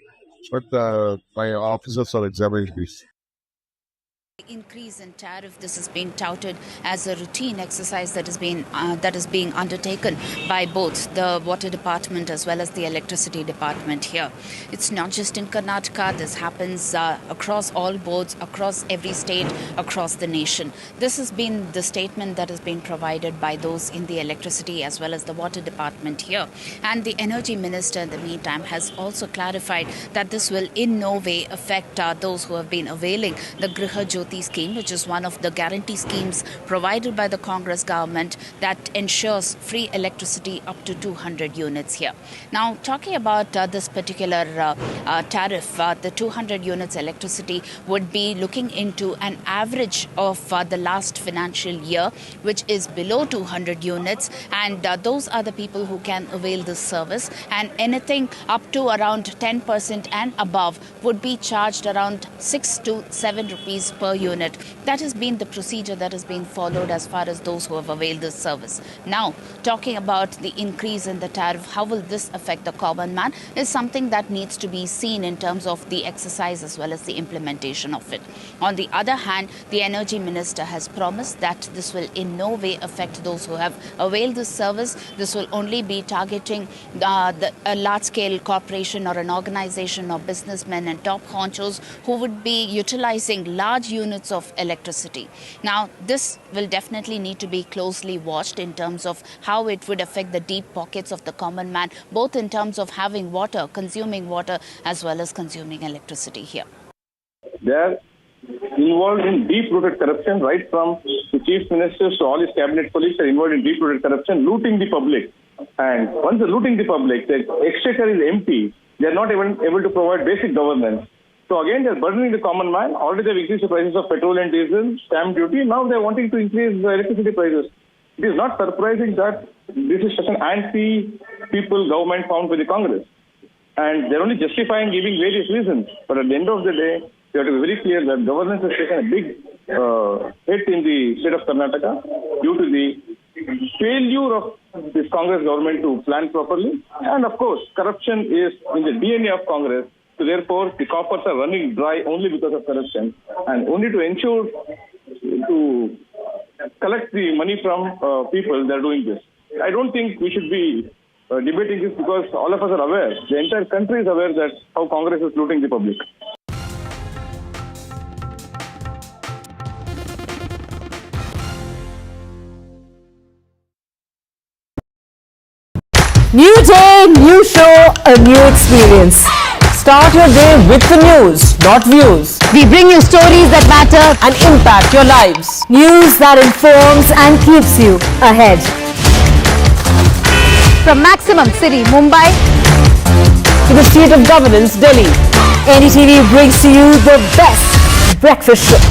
but my officers are examining this. Increase in tariff, this is being touted as a routine exercise that is being undertaken by both the water department as well as the electricity department here. It's not just in Karnataka, this happens across all boards, across every state, across the nation. This has been the statement that has been provided by those in the electricity as well as the water department here. And the energy minister in the meantime has also clarified that this will in no way affect those who have been availing the Griha Jyoti scheme, which is one of the guarantee schemes provided by the Congress government that ensures free electricity up to 200 units here. Now, talking about this particular tariff, the 200 units electricity would be looking into an average of the last financial year, which is below 200 units, and those are the people who can avail this service, and anything up to around 10% and above would be charged around 6 to 7 rupees per unit. That has been the procedure that has been followed as far as those who have availed this service. Now, talking about the increase in the tariff, how will this affect the common man is something that needs to be seen in terms of the exercise as well as the implementation of it. On the other hand, the energy minister has promised that this will in no way affect those who have availed this service. This will only be targeting a large-scale corporation or an organization of businessmen and top honchos who would be utilizing large units of electricity. Now, this will definitely need to be closely watched in terms of how it would affect the deep pockets of the common man, both in terms of having water, consuming water, as well as consuming electricity here. There involved in deep-rooted corruption, right from the chief ministers to all his cabinet colleagues are involved in deep-rooted corruption, looting the public. And once they're looting the public, the exchequer is empty. They're not even able to provide basic governance. So again, they're burdening the common man. Already they've increased the prices of petrol and diesel, stamp duty. Now they're wanting to increase the electricity prices. It is not surprising that this is such an anti-people government found by the Congress. And they're only justifying giving various reasons. But at the end of the day, we have to be very clear that governance has taken a big hit in the state of Karnataka due to the failure of this Congress government to plan properly. And of course, corruption is in the DNA of Congress. So therefore, the coffers are running dry only because of corruption. And only to ensure to collect the money from people, they're doing this. I don't think we should be debating this because all of us are aware. The entire country is aware that how Congress is looting the public. New day, new show, a new experience. Start your day with the news, not views. We bring you stories that matter and impact your lives. News that informs and keeps you ahead. From Maximum City, Mumbai, to the seat of governance, Delhi, NDTV brings to you the best breakfast show.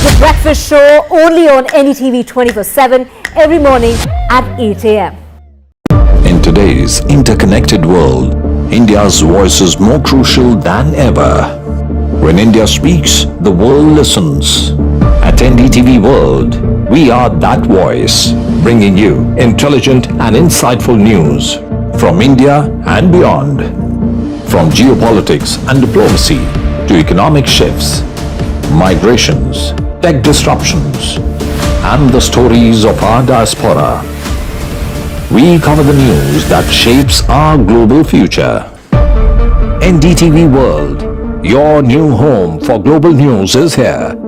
The breakfast show only on NDTV 24/7 every morning at 8 a.m. In today's interconnected world, India's voice is more crucial than ever. When India speaks, the world listens. At NDTV World, we are that voice, bringing you intelligent and insightful news from India and beyond. From geopolitics and diplomacy to economic shifts, migrations, tech disruptions, and the stories of our diaspora. We cover the news that shapes our global future. NDTV World, your new home for global news is here.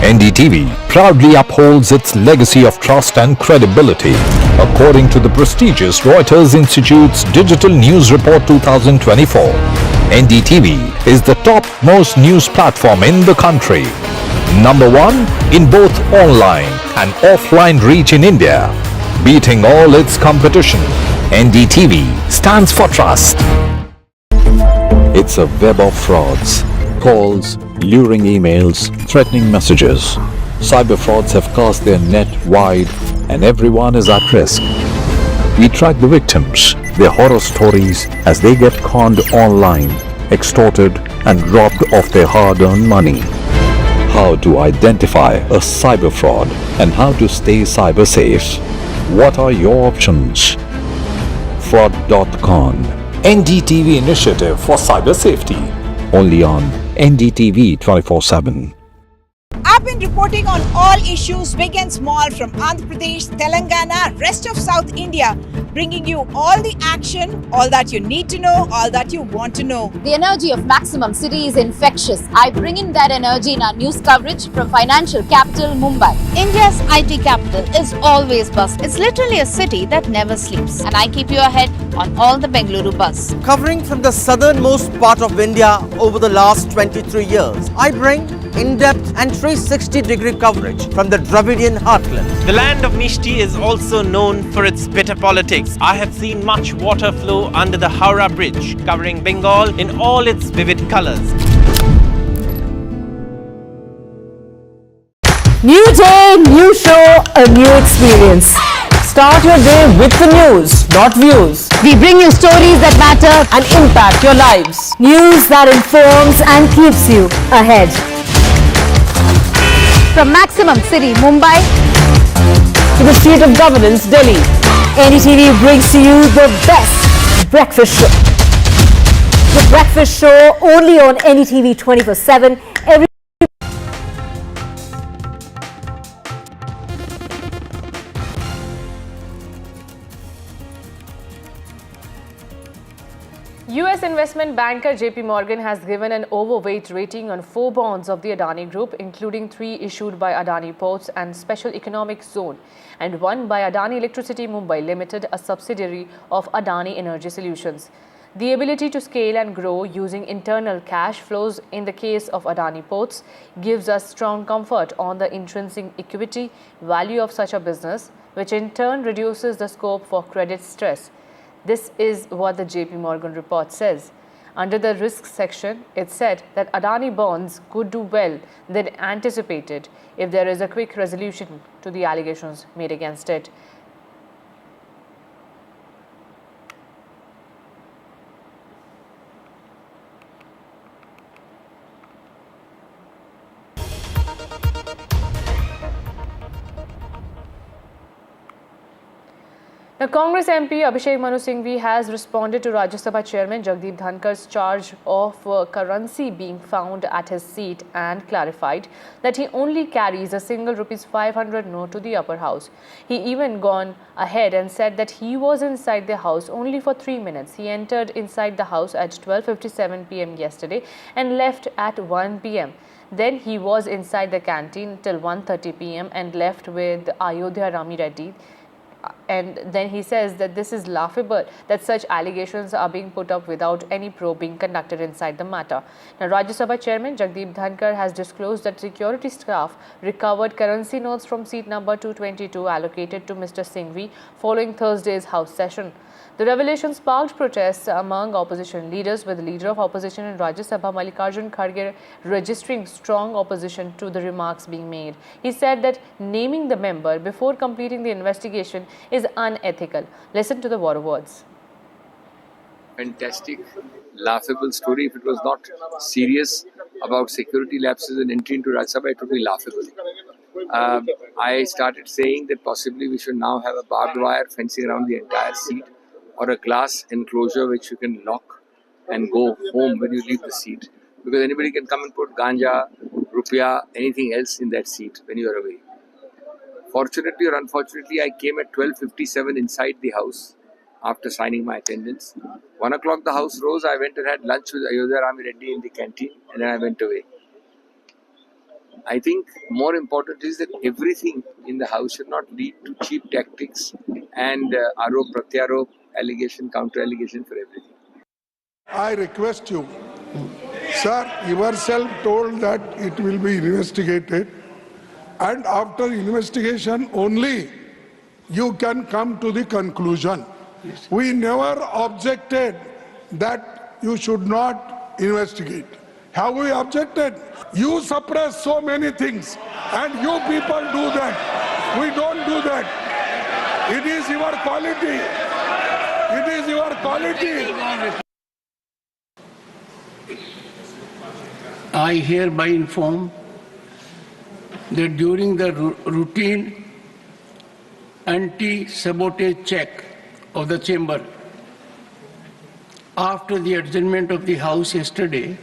NDTV proudly upholds its legacy of trust and credibility. According to the prestigious Reuters Institute's Digital News Report 2024, NDTV is the top-most news platform in the country. Number one in both online and offline reach in India. Beating all its competition, NDTV stands for trust. It's a web of frauds, calls, luring emails, threatening messages. Cyber frauds have cast their net wide and everyone is at risk. We track the victims, their horror stories as they get conned online, extorted and robbed of their hard-earned money. How to identify a cyber fraud and how to stay cyber safe. What are your options? Fraud.con, NDTV initiative for cyber safety. Only on NDTV 24/7. I've been reporting on all issues big and small from Andhra Pradesh, Telangana, rest of South India, bringing you all the action, all that you need to know, all that you want to know. the energy of Maximum City is infectious. I bring in that energy in our news coverage from financial capital Mumbai. India's IT capital is always buzz. It's literally a city that never sleeps. And I keep you ahead on all the Bengaluru buzz. Covering from the southernmost part of India over the last 23 years, I bring in-depth and 360-degree coverage from the Dravidian heartland. The land of Mishti is also known for its bitter politics. I have seen much water flow under the Howrah Bridge, covering Bengal in all its vivid colors. New day, new show, a new experience. Start your day with the news, not views. We bring you stories that matter and impact your lives. News that informs and keeps you ahead. From Maximum City, Mumbai, to the seat of governance, Delhi, NDTV brings to you the best breakfast show. The breakfast show only on NDTV 24/7 every. US investment investment banker JP Morgan has given an overweight rating on 4 bonds of the Adani Group, including 3 issued by Adani Ports and Special Economic Zone and 1 by Adani Electricity Mumbai Limited, a subsidiary of Adani Energy Solutions. The ability to scale and grow using internal cash flows in the case of Adani Ports gives us strong comfort on the intrinsic equity value of such a business, which in turn reduces the scope for credit stress. This is what the JP Morgan report says. Under the risks section, it said that Adani bonds could do well than anticipated if there is a quick resolution to the allegations made against it. Now, Congress MP Abhishek Manu Singhvi has responded to Rajya Sabha Chairman Jagdeep Dhankar's charge of currency being found at his seat and clarified that he only carries a single ₹500 note to the upper house. He even gone ahead and said that he was inside the house only for 3 minutes. He entered inside the house at 12:57 p.m. yesterday and left at 1 p.m. Then he was inside the canteen till 1:30 p.m. and left with Ayodhya Rami Reddy. And then he says that this is laughable that such allegations are being put up without any probe being conducted inside the matter. Now, Rajya Sabha Chairman Jagdeep Dhankar has disclosed that security staff recovered currency notes from seat number 222 allocated to Mr. Singhvi following Thursday's House session. The revelation sparked protests among opposition leaders, with the leader of opposition in Rajya Sabha, Mallikarjun Kharge, registering strong opposition to the remarks being made. He said that naming the member before completing the investigation is unethical. Listen to the words. Fantastic, laughable story. If it was not serious about security lapses and entry into Rajya Sabha, it would be laughable. I started saying that possibly we should now have a barbed wire fencing around the entire seat, or a glass enclosure which you can lock and go home when you leave the seat. Because anybody can come and put ganja, rupiah, anything else in that seat when you are away. Fortunately or unfortunately, I came at 12:57 inside the house after signing my attendance. 1 o'clock the house rose, I went and had lunch with Ayodhya Rami Reddy in the canteen, and then I went away. I think more important is that everything in the house should not lead to cheap tactics and arop, pratyarop, allegation, counter-allegation for everything. I request you, sir, yourself told that it will be investigated, and after investigation only you can come to the conclusion. Yes. We never objected that you should not investigate. Have we objected? You suppress so many things, and you people do that. We don't do that. It is your quality. It is your quality. I hereby inform that during the routine anti-sabotage check of the chamber after the adjournment of the House yesterday,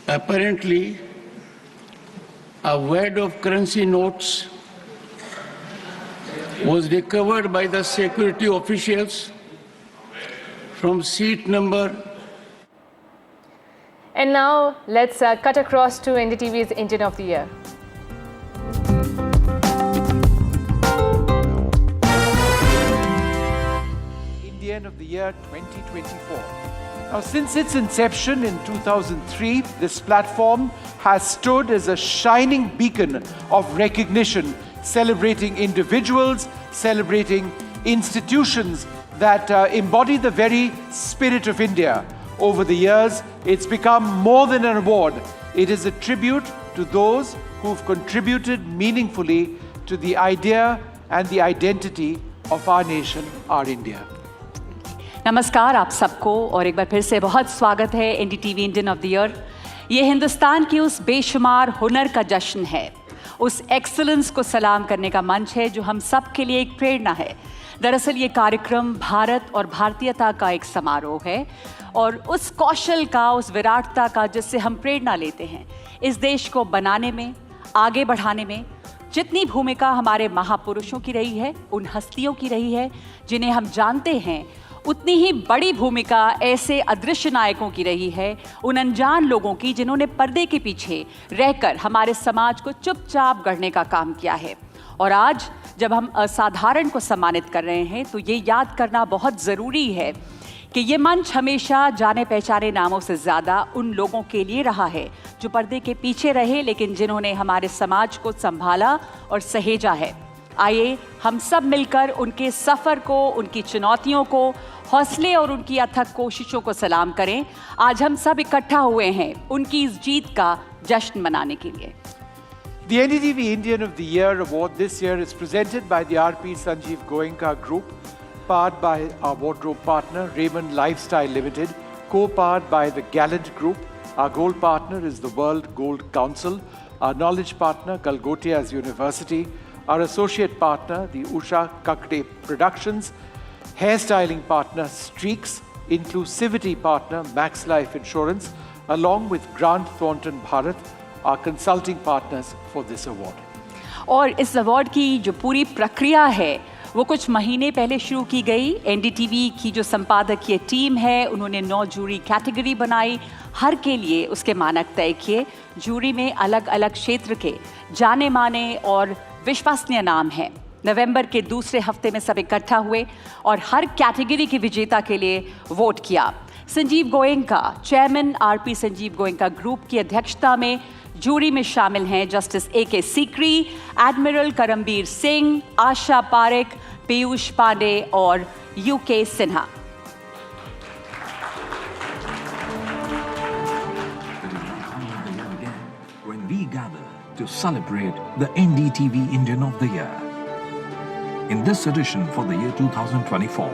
apparently a wad of currency notes was recovered by the security officials from seat number. And now let's cut across to NDTV's Indian of the Year. Indian of the Year 2024. Now, since its inception in 2003, this platform has stood as a shining beacon of recognition, celebrating individuals, celebrating institutions that embody the very spirit of India. Over the years, it's become more than an award. It is a tribute to those who've contributed meaningfully to the idea and the identity of our nation, our India. नमस्कार आप सबको और एक बार फिर से बहुत स्वागत है NDTV Indian of the year. ये हिंदुस्तान की उस बेशुमार हुनर का जश्न है, उस एक्सीलेंस को सलाम करने का मंच है जो हम सब के लिए एक प्रेरणा है। दरअसल ये कार्यक्रम भारत और भारतीयता का एक समारोह है और उस कौशल का, उस विराटता का जिससे हम प्रेरणा लेते हैं। इस देश को बनाने में, आगे बढ़ाने में जितनी भूमिका हमारे महापुरुषों की रही है, उन हस्तियों की रही है जिन्हें हम जानते हैं, उतनी ही बड़ी भूमिका ऐसे अदृश्य नायकों की रही है, उन अनजान लोगों की जिन्होंने पर्दे के पीछे रहकर हमारे समाज को चुपचाप गढ़ने का काम किया है। और आज जब हम असाधारण को सम्मानित कर रहे हैं तो ये याद करना बहुत ज़रूरी है कि ये मंच हमेशा जाने पहचाने नामों से ज़्यादा उन लोगों के लिए रहा है जो पर्दे के पीछे रहे लेकिन जिन्होंने हमारे समाज को संभाला और सहेजा है। आइए हम सब मिलकर उनके सफ़र को, उनकी चुनौतियों को, हौसले और उनकी अथक कोशिशों को सलाम करें। आज हम सब इकट्ठा हुए हैं उनकी इस जीत का जश्न मनाने के लिए। The NDTV Indian of the Year award this year is presented by the RP Sanjeev Goenka Group, powered by our wardrobe partner Raymond Lifestyle Limited, co-powered by the Gallant Group. Our gold partner is the World Gold Council. Our knowledge partner Galgotias University. Our associate partner the Usha Kakde Productions. Hairstyling partner Streaks. Inclusivity partner Max Life Insurance, along with Grant Thornton Bharat, our consulting partners for this award. और इस award की जो पूरी प्रक्रिया है वो कुछ महीने पहले शुरू की गई। एनडीटीवी की जो संपादकीय टीम है उन्होंने 9 जूरी कैटेगरी बनाई, हर के लिए उसके मानक तय किए। जूरी में अलग अलग क्षेत्र के जाने माने और विश्वसनीय नाम हैं। नवंबर के दूसरे हफ्ते में सब इकट्ठा हुए और हर कैटेगरी के विजेता के लिए वोट किया। Sanjiv Goenka, chairman RP Sanjiv Goenka group की अध्यक्षता में जूरी में शामिल हैं justice AK Sikri, admiral Karambir Singh, Asha Parekh, Piyush Pande और UK Sinha. When we gather to celebrate the NDTV Indian of the Year. In this edition for the year 2024,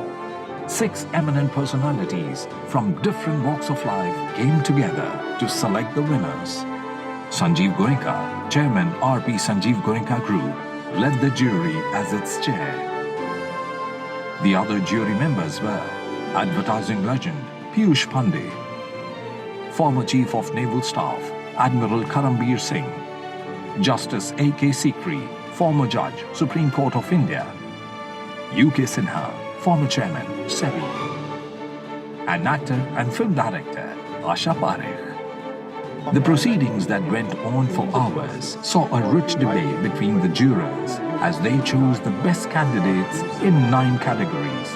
6 eminent personalities from different walks of life came together to select the winners. Sanjeev Goenka, Chairman RP Sanjeev Goenka Group, led the jury as its chair. The other jury members were advertising legend Piyush Pandey, former Chief of Naval Staff Admiral Karambir Singh, Justice AK Sikri, former Judge Supreme Court of India, UK Sinha, former Chairman SEBI, and actor and film director Asha Parekh. The proceedings that went on for hours saw a rich debate between the jurors as they chose the best candidates in 9 categories.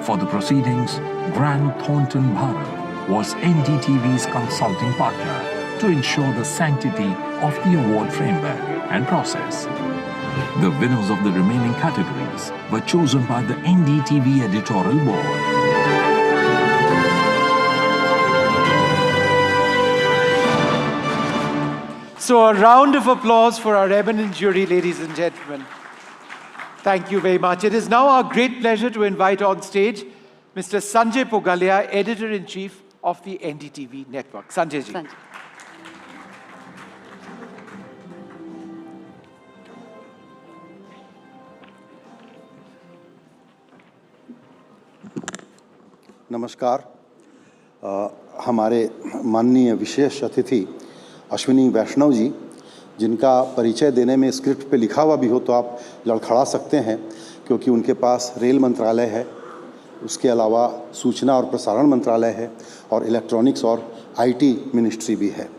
For the proceedings, Grant Thornton Bharat was NDTV's consulting partner to ensure the sanctity of the award framework and process. The winners of the remaining categories were chosen by the NDTV editorial board. So a round of applause for our eminent jury, ladies and gentlemen. Thank you very much. It is now our great pleasure to invite on stage Mr. Sanjay Pogalia, Editor-in-Chief of the NDTV Network. Sanjay ji. Sanjay. नमस्कार। हमारे माननीय विशेष अतिथि अश्विनी वैष्णव जी, जिनका परिचय देने में script पे लिखा हुआ भी हो तो आप लड़खड़ा सकते हैं, क्योंकि उनके पास रेल मंत्रालय है, उसके अलावा सूचना और प्रसारण मंत्रालय है और इलेक्ट्रॉनिक्स और IT मिनिस्ट्री भी है।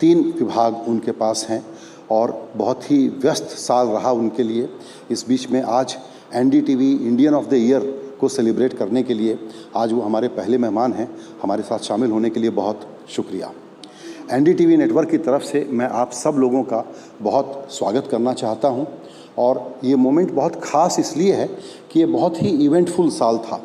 3 विभाग उनके पास हैं और बहुत ही व्यस्त साल रहा उनके लिए। इस बीच में आज NDTV Indian of the year को सेलिब्रेट करने के लिए आज वो हमारे पहले मेहमान हैं। हमारे साथ शामिल होने के लिए बहुत शुक्रिया। NDTV नेटवर्क की तरफ से मैं आप सब लोगों का बहुत स्वागत करना चाहता हूं और ये मोमेंट बहुत ख़ास इसलिए है कि ये बहुत ही इवेंटफुल साल था।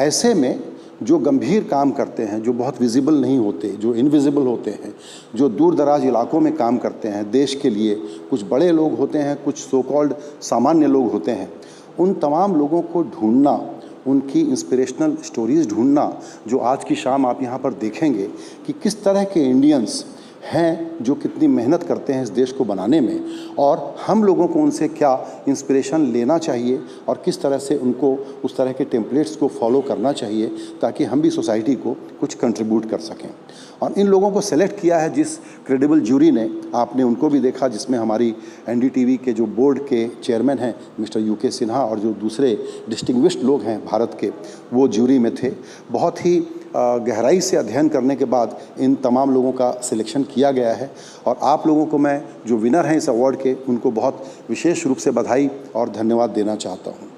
ऐसे में जो गंभीर काम करते हैं, जो बहुत विजिबल नहीं होते, जो इनविजिबल होते हैं, जो दूर दराज इलाकों में काम करते हैं देश के लिए, कुछ बड़े लोग होते हैं, कुछ सो कॉल्ड सामान्य लोग होते हैं, उन तमाम लोगों को ढूंढना, उनकी इंस्पिरेशनल स्टोरीज़ ढूंढना, जो आज की शाम आप यहाँ पर देखेंगे कि किस तरह के इंडियंस हैं जो कितनी मेहनत करते हैं इस देश को बनाने में, और हम लोगों को उनसे क्या इंस्पिरेशन लेना चाहिए और किस तरह से उनको उस तरह के टेम्पलेट्स को फॉलो करना चाहिए ताकि हम भी सोसाइटी को कुछ कंट्रीब्यूट कर सकें। और इन लोगों को सेलेक्ट किया है जिस क्रेडिबल जूरी ने, आपने उनको भी देखा, जिसमें हमारी NDTV के जो बोर्ड के चेयरमैन हैं मिस्टर UK सिन्हा और जो दूसरे डिस्टिंग्विश्ड लोग हैं भारत के, वो जूरी में थे। बहुत ही गहराई से अध्ययन करने के बाद इन तमाम लोगों का सिलेक्शन किया गया है, और आप लोगों को मैं जो विनर हैं इस अवार्ड के, उनको बहुत विशेष रूप से बधाई और धन्यवाद देना चाहता हूँ।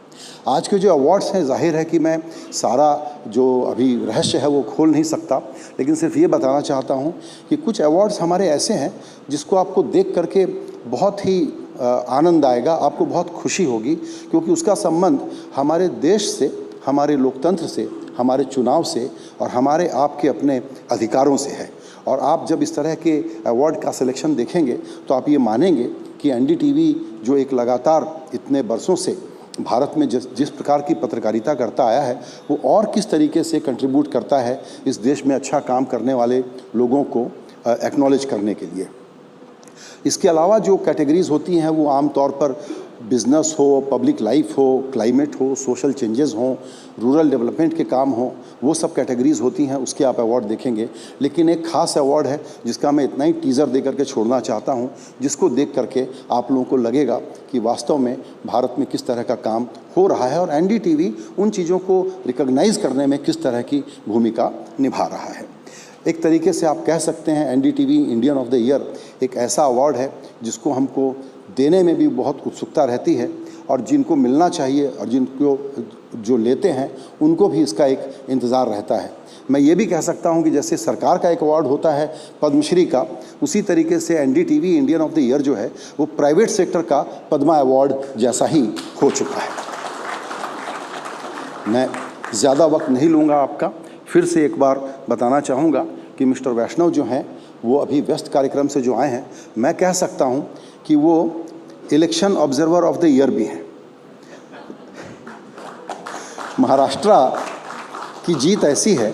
आज के जो अवार्ड्स हैं, जाहिर है कि मैं सारा जो अभी रहस्य है वो खोल नहीं सकता, लेकिन सिर्फ ये बताना चाहता हूँ कि कुछ अवार्ड्स हमारे ऐसे हैं जिसको आपको देख करके बहुत ही आनंद आएगा, आपको बहुत खुशी होगी, क्योंकि उसका संबंध हमारे देश से, हमारे लोकतंत्र से, हमारे चुनाव से और हमारे आपके अपने अधिकारों से है। और आप जब इस तरह के अवार्ड का सिलेक्शन देखेंगे तो आप ये मानेंगे कि NDTV जो एक लगातार इतने बरसों से भारत में जिस प्रकार की पत्रकारिता करता आया है, वो और किस तरीके से कंट्रीब्यूट करता है इस देश में अच्छा काम करने वाले लोगों को एक्नॉलेज करने के लिए। इसके अलावा जो कैटेगरीज़ होती हैं वो आम तौर पर बिज़नेस हो, पब्लिक लाइफ हो, क्लाइमेट हो, सोशल चेंजेस हों, रूरल डेवलपमेंट के काम हों, वो सब कैटेगरीज़ होती हैं, उसके आप अवार्ड देखेंगे। लेकिन एक ख़ास अवार्ड है जिसका मैं इतना ही टीज़र दे करके छोड़ना चाहता हूं, जिसको देख करके आप लोगों को लगेगा कि वास्तव में भारत में किस तरह का काम हो रहा है और NDTV उन चीज़ों को रिकॉग्नाइज़ करने में किस तरह की भूमिका निभा रहा है। एक तरीके से आप कह सकते हैं NDTV Indian of the year एक ऐसा अवार्ड है जिसको हमको देने में भी बहुत उत्सुकता रहती है, और जिनको मिलना चाहिए और जिनको जो लेते हैं उनको भी इसका एक इंतज़ार रहता है। मैं ये भी कह सकता हूँ कि जैसे सरकार का एक अवार्ड होता है पद्मश्री का, उसी तरीके से NDTV Indian of the year जो है वो प्राइवेट सेक्टर का पद्मा अवार्ड जैसा ही हो चुका है। मैं ज़्यादा वक्त नहीं लूँगा आपका, फिर से एक बार बताना चाहूँगा कि मिस्टर वैष्णव जो हैं वो अभी व्यस्त कार्यक्रम से जो आए हैं, मैं कह सकता हूँ कि वो election observer of the year भी हैं। महाराष्ट्र की जीत ऐसी है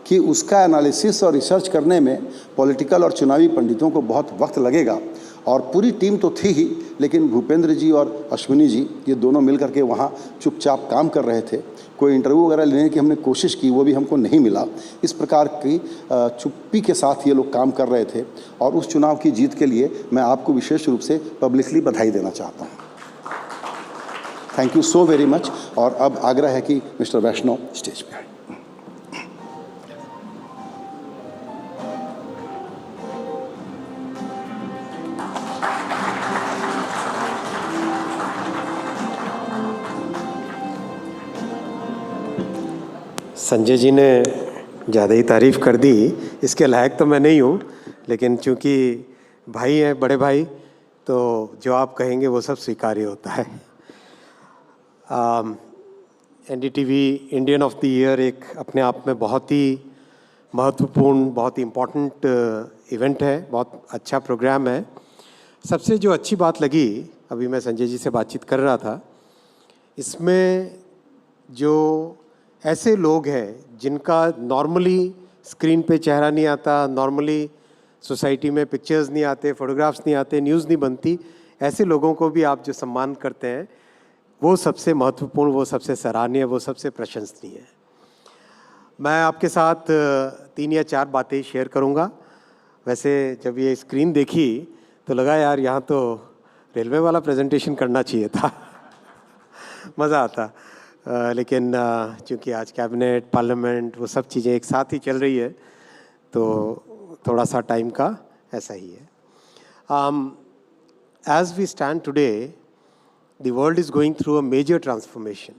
कि उसका एनालिसिस और रिसर्च करने में पॉलिटिकल और चुनावी पंडितों को बहुत वक्त लगेगा, और पूरी टीम तो थी ही, लेकिन भूपेंद्र जी और अश्विनी जी ये दोनों मिल करके वहाँ चुपचाप काम कर रहे थे। कोई इंटरव्यू वगैरह लेने की हमने कोशिश की, वो भी हमको नहीं मिला। इस प्रकार की चुप्पी के साथ ये लोग काम कर रहे थे, और उस चुनाव की जीत के लिए मैं आपको विशेष रूप से पब्लिकली बधाई देना चाहता हूँ। Thank you so very much. और अब आग्रह है कि मिस्टर वैष्णव स्टेज पे आए। संजय जी ने ज़्यादा ही तारीफ़ कर दी, इसके लायक तो मैं नहीं हूँ, लेकिन चूँकि भाई हैं, बड़े भाई, तो जो आप कहेंगे वो सब स्वीकार्य होता है। NDTV Indian of the year एक अपने आप में बहुत ही महत्वपूर्ण, बहुत ही इम्पोर्टेंट इवेंट है, बहुत अच्छा प्रोग्राम है। सबसे जो अच्छी बात लगी, अभी मैं संजय जी से बातचीत कर रहा था, इसमें जो ऐसे लोग हैं जिनका नॉर्मली स्क्रीन पे चेहरा नहीं आता, नॉर्मली सोसाइटी में पिक्चर्स नहीं आते, फोटोग्राफ्स नहीं आते, न्यूज़ नहीं बनती, ऐसे लोगों को भी आप जो सम्मान करते हैं वो सबसे महत्वपूर्ण, वो सबसे सराहनीय, वो सबसे प्रशंसनीय है। मैं आपके साथ 3 या 4 बातें शेयर करूंगा। वैसे जब ये स्क्रीन देखी तो लगा यार यहाँ तो रेलवे वाला प्रेजेंटेशन करना चाहिए था मज़ा आता। लेकिन चूँकि आज कैबिनेट, पार्लियामेंट, वो सब चीज़ें एक साथ ही चल रही है, तो थोड़ा सा टाइम का ऐसा ही है। As we stand today, the world is going through a major transformation.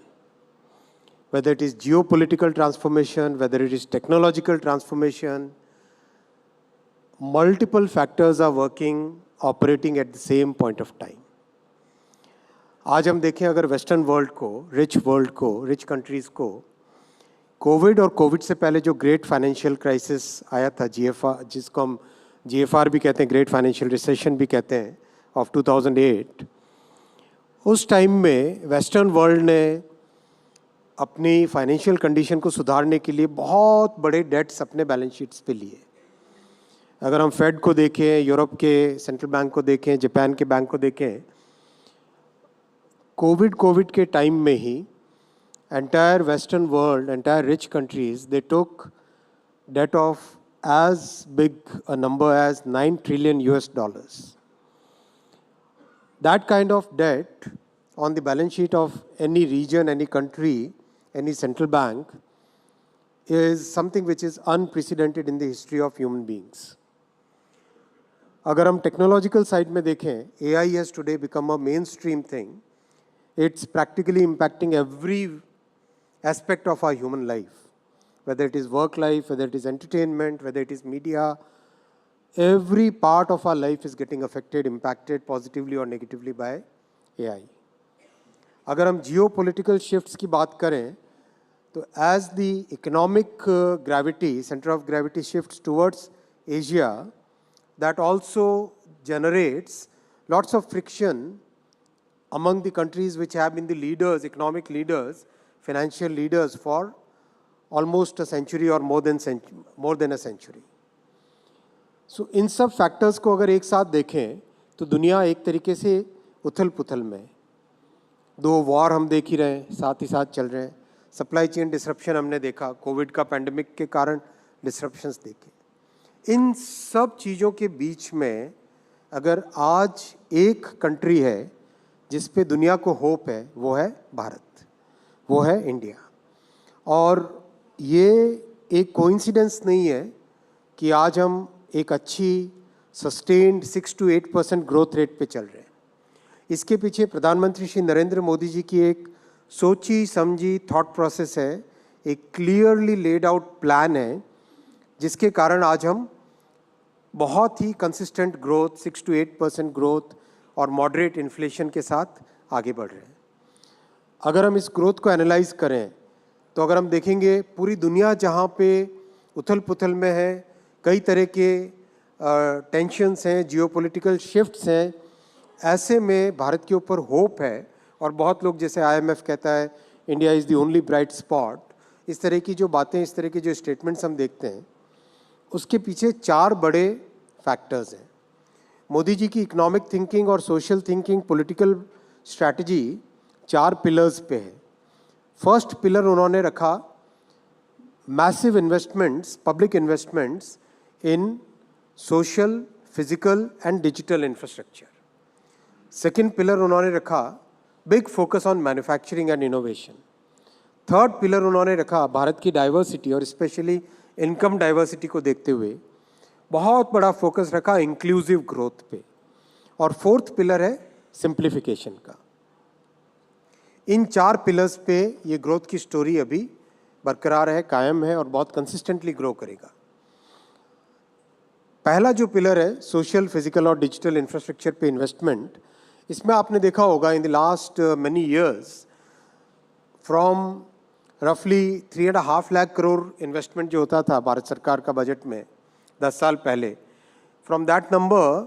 Whether it is geopolitical transformation, whether it is technological transformation, multiple factors are working, operating at the same point of time. आज हम देखें अगर western world को, rich countries को, Covid और Covid से पहले जो ग्रेट फाइनेंशियल क्राइसिस आया था, GFR, जिसको हम GFR भी कहते हैं, ग्रेट फाइनेंशियल रिसेशन भी कहते हैं, ऑफ 2008, उस टाइम में वेस्टर्न वर्ल्ड ने अपनी फाइनेंशियल कंडीशन को सुधारने के लिए बहुत बड़े डेट्स अपने बैलेंस शीट्स पे लिए। अगर हम फेड को देखें, यूरोप के सेंट्रल बैंक को देखें, जापान के बैंक को देखें, कोविड के टाइम में ही entire western world, entire rich countries, they took debt of as big a number as $9 trillion. That kind of debt on the balance sheet of any region, any country, any central bank is something which is unprecedented in the history of human beings. अगर हम technological side में देखें, AI has today become a mainstream thing. It's practically impacting every aspect of our human life. Whether it is work life, whether it is entertainment, whether it is media, every part of our life is getting affected, impacted positively or negatively by AI. अगर हम geopolitical shifts की बात करें, तो as the economic gravity, center of gravity shifts towards Asia, that also generates lots of friction among the countries which have been the leaders, economic leaders, financial leaders for almost a century or more than a century. So इन सब factors को अगर एक साथ देखें तो दुनिया एक तरीके से उथल पुथल में, दो वॉर हम देख ही रहे हैं, साथ ही साथ चल रहे हैं, सप्लाई चेन डिसरप्शन हमने देखा, कोविड का पैंडमिक के कारण डिसरप्शंस देखे। इन सब चीज़ों के बीच में अगर आज एक कंट्री है जिस पे दुनिया को होप है, वो है भारत, वो है इंडिया। और ये एक कोइंसिडेंस नहीं है कि आज हम एक अच्छी सस्टेन्ड 6 to 8% ग्रोथ रेट पे चल रहे हैं। इसके पीछे प्रधानमंत्री श्री नरेंद्र मोदी जी की एक सोची समझी थॉट प्रोसेस है, एक क्लियरली लेड आउट प्लान है, जिसके कारण आज हम बहुत ही कंसिस्टेंट ग्रोथ, 6 to 8% ग्रोथ और मॉडरेट इन्फ्लेशन के साथ आगे बढ़ रहे हैं। अगर हम इस ग्रोथ को एनालाइज करें तो अगर हम देखेंगे पूरी दुनिया जहाँ पे उथल पुथल में है, कई तरह के टेंशन्स हैं, जियोपॉलिटिकल शिफ्ट्स हैं, ऐसे में भारत के ऊपर होप है। और बहुत लोग, जैसे IMF कहता है India is the only bright spot, इस तरह की जो बातें, इस तरह के जो स्टेटमेंट्स हम देखते हैं, उसके पीछे 4 बड़े फैक्टर्स हैं। मोदी जी की इकोनॉमिक थिंकिंग और social thinking, political strategy 4 pillars पे है। फर्स्ट पिलर उन्होंने रखा massive investments, public investments in social, physical and digital infrastructure. Second pillar उन्होंने रखा big focus on manufacturing and innovation. Third pillar उन्होंने रखा भारत की डाइवर्सिटी और स्पेशली इनकम डाइवर्सिटी को देखते हुए बहुत बड़ा फोकस रखा इंक्लूसिव ग्रोथ पे। और फोर्थ पिलर है सिंप्लीफिकेशन का। इन 4 पिलर्स पे ये ग्रोथ की स्टोरी अभी बरकरार है, कायम है और बहुत कंसिस्टेंटली ग्रो करेगा। पहला जो पिलर है सोशल, फिजिकल और डिजिटल इंफ्रास्ट्रक्चर पे इन्वेस्टमेंट, इसमें आपने देखा होगा in the last many years from रफली 3.5 लाख करोड़ इन्वेस्टमेंट जो होता था भारत सरकार का बजट में 10 साल पहले, फ्रॉम दैट नंबर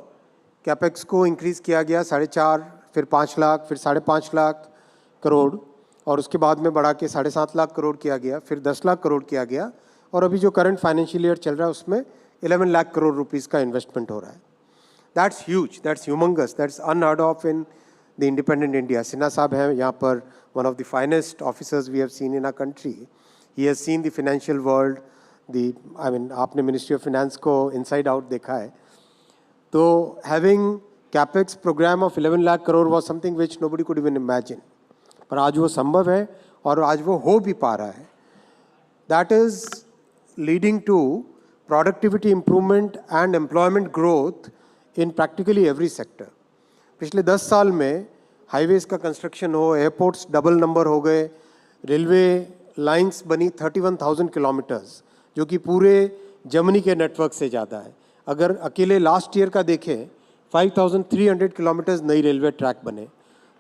कैपेक्स को इंक्रीज़ किया गया 4.5, फिर 5 लाख, फिर 5.5 लाख करोड़, और उसके बाद में बढ़ा के 7.5 लाख करोड़ किया गया, फिर 10 लाख करोड़ किया गया, और अभी जो करंट फाइनेंशियल ईयर चल रहा है उसमें 11 लाख करोड़ रुपीस का इन्वेस्टमेंट हो रहा है। That's huge, that's humongous, that's unheard of in the independent India. Sinha साहब हैं यहाँ पर, one of the finest officers we have seen in our country. He has seen the financial world, आपने मिनिस्ट्री ऑफ फाइनेंस को inside out देखा है। तो having capex programme of 11 lakh crore was something which nobody could even imagine, पर आज वो संभव है और आज वो हो भी पा रहा है। That is leading to productivity improvement and employment growth in practically every sector. पिछले 10 साल में हाईवेज का कंस्ट्रक्शन हो, एयरपोर्ट्स डबल नंबर हो गए, रेलवे लाइंस बनी 31,000 किलोमीटर्स, जो कि पूरे जर्मनी के नेटवर्क से ज़्यादा है। अगर अकेले लास्ट ईयर का देखें 5,300 किलोमीटर्स नई रेलवे ट्रैक बने।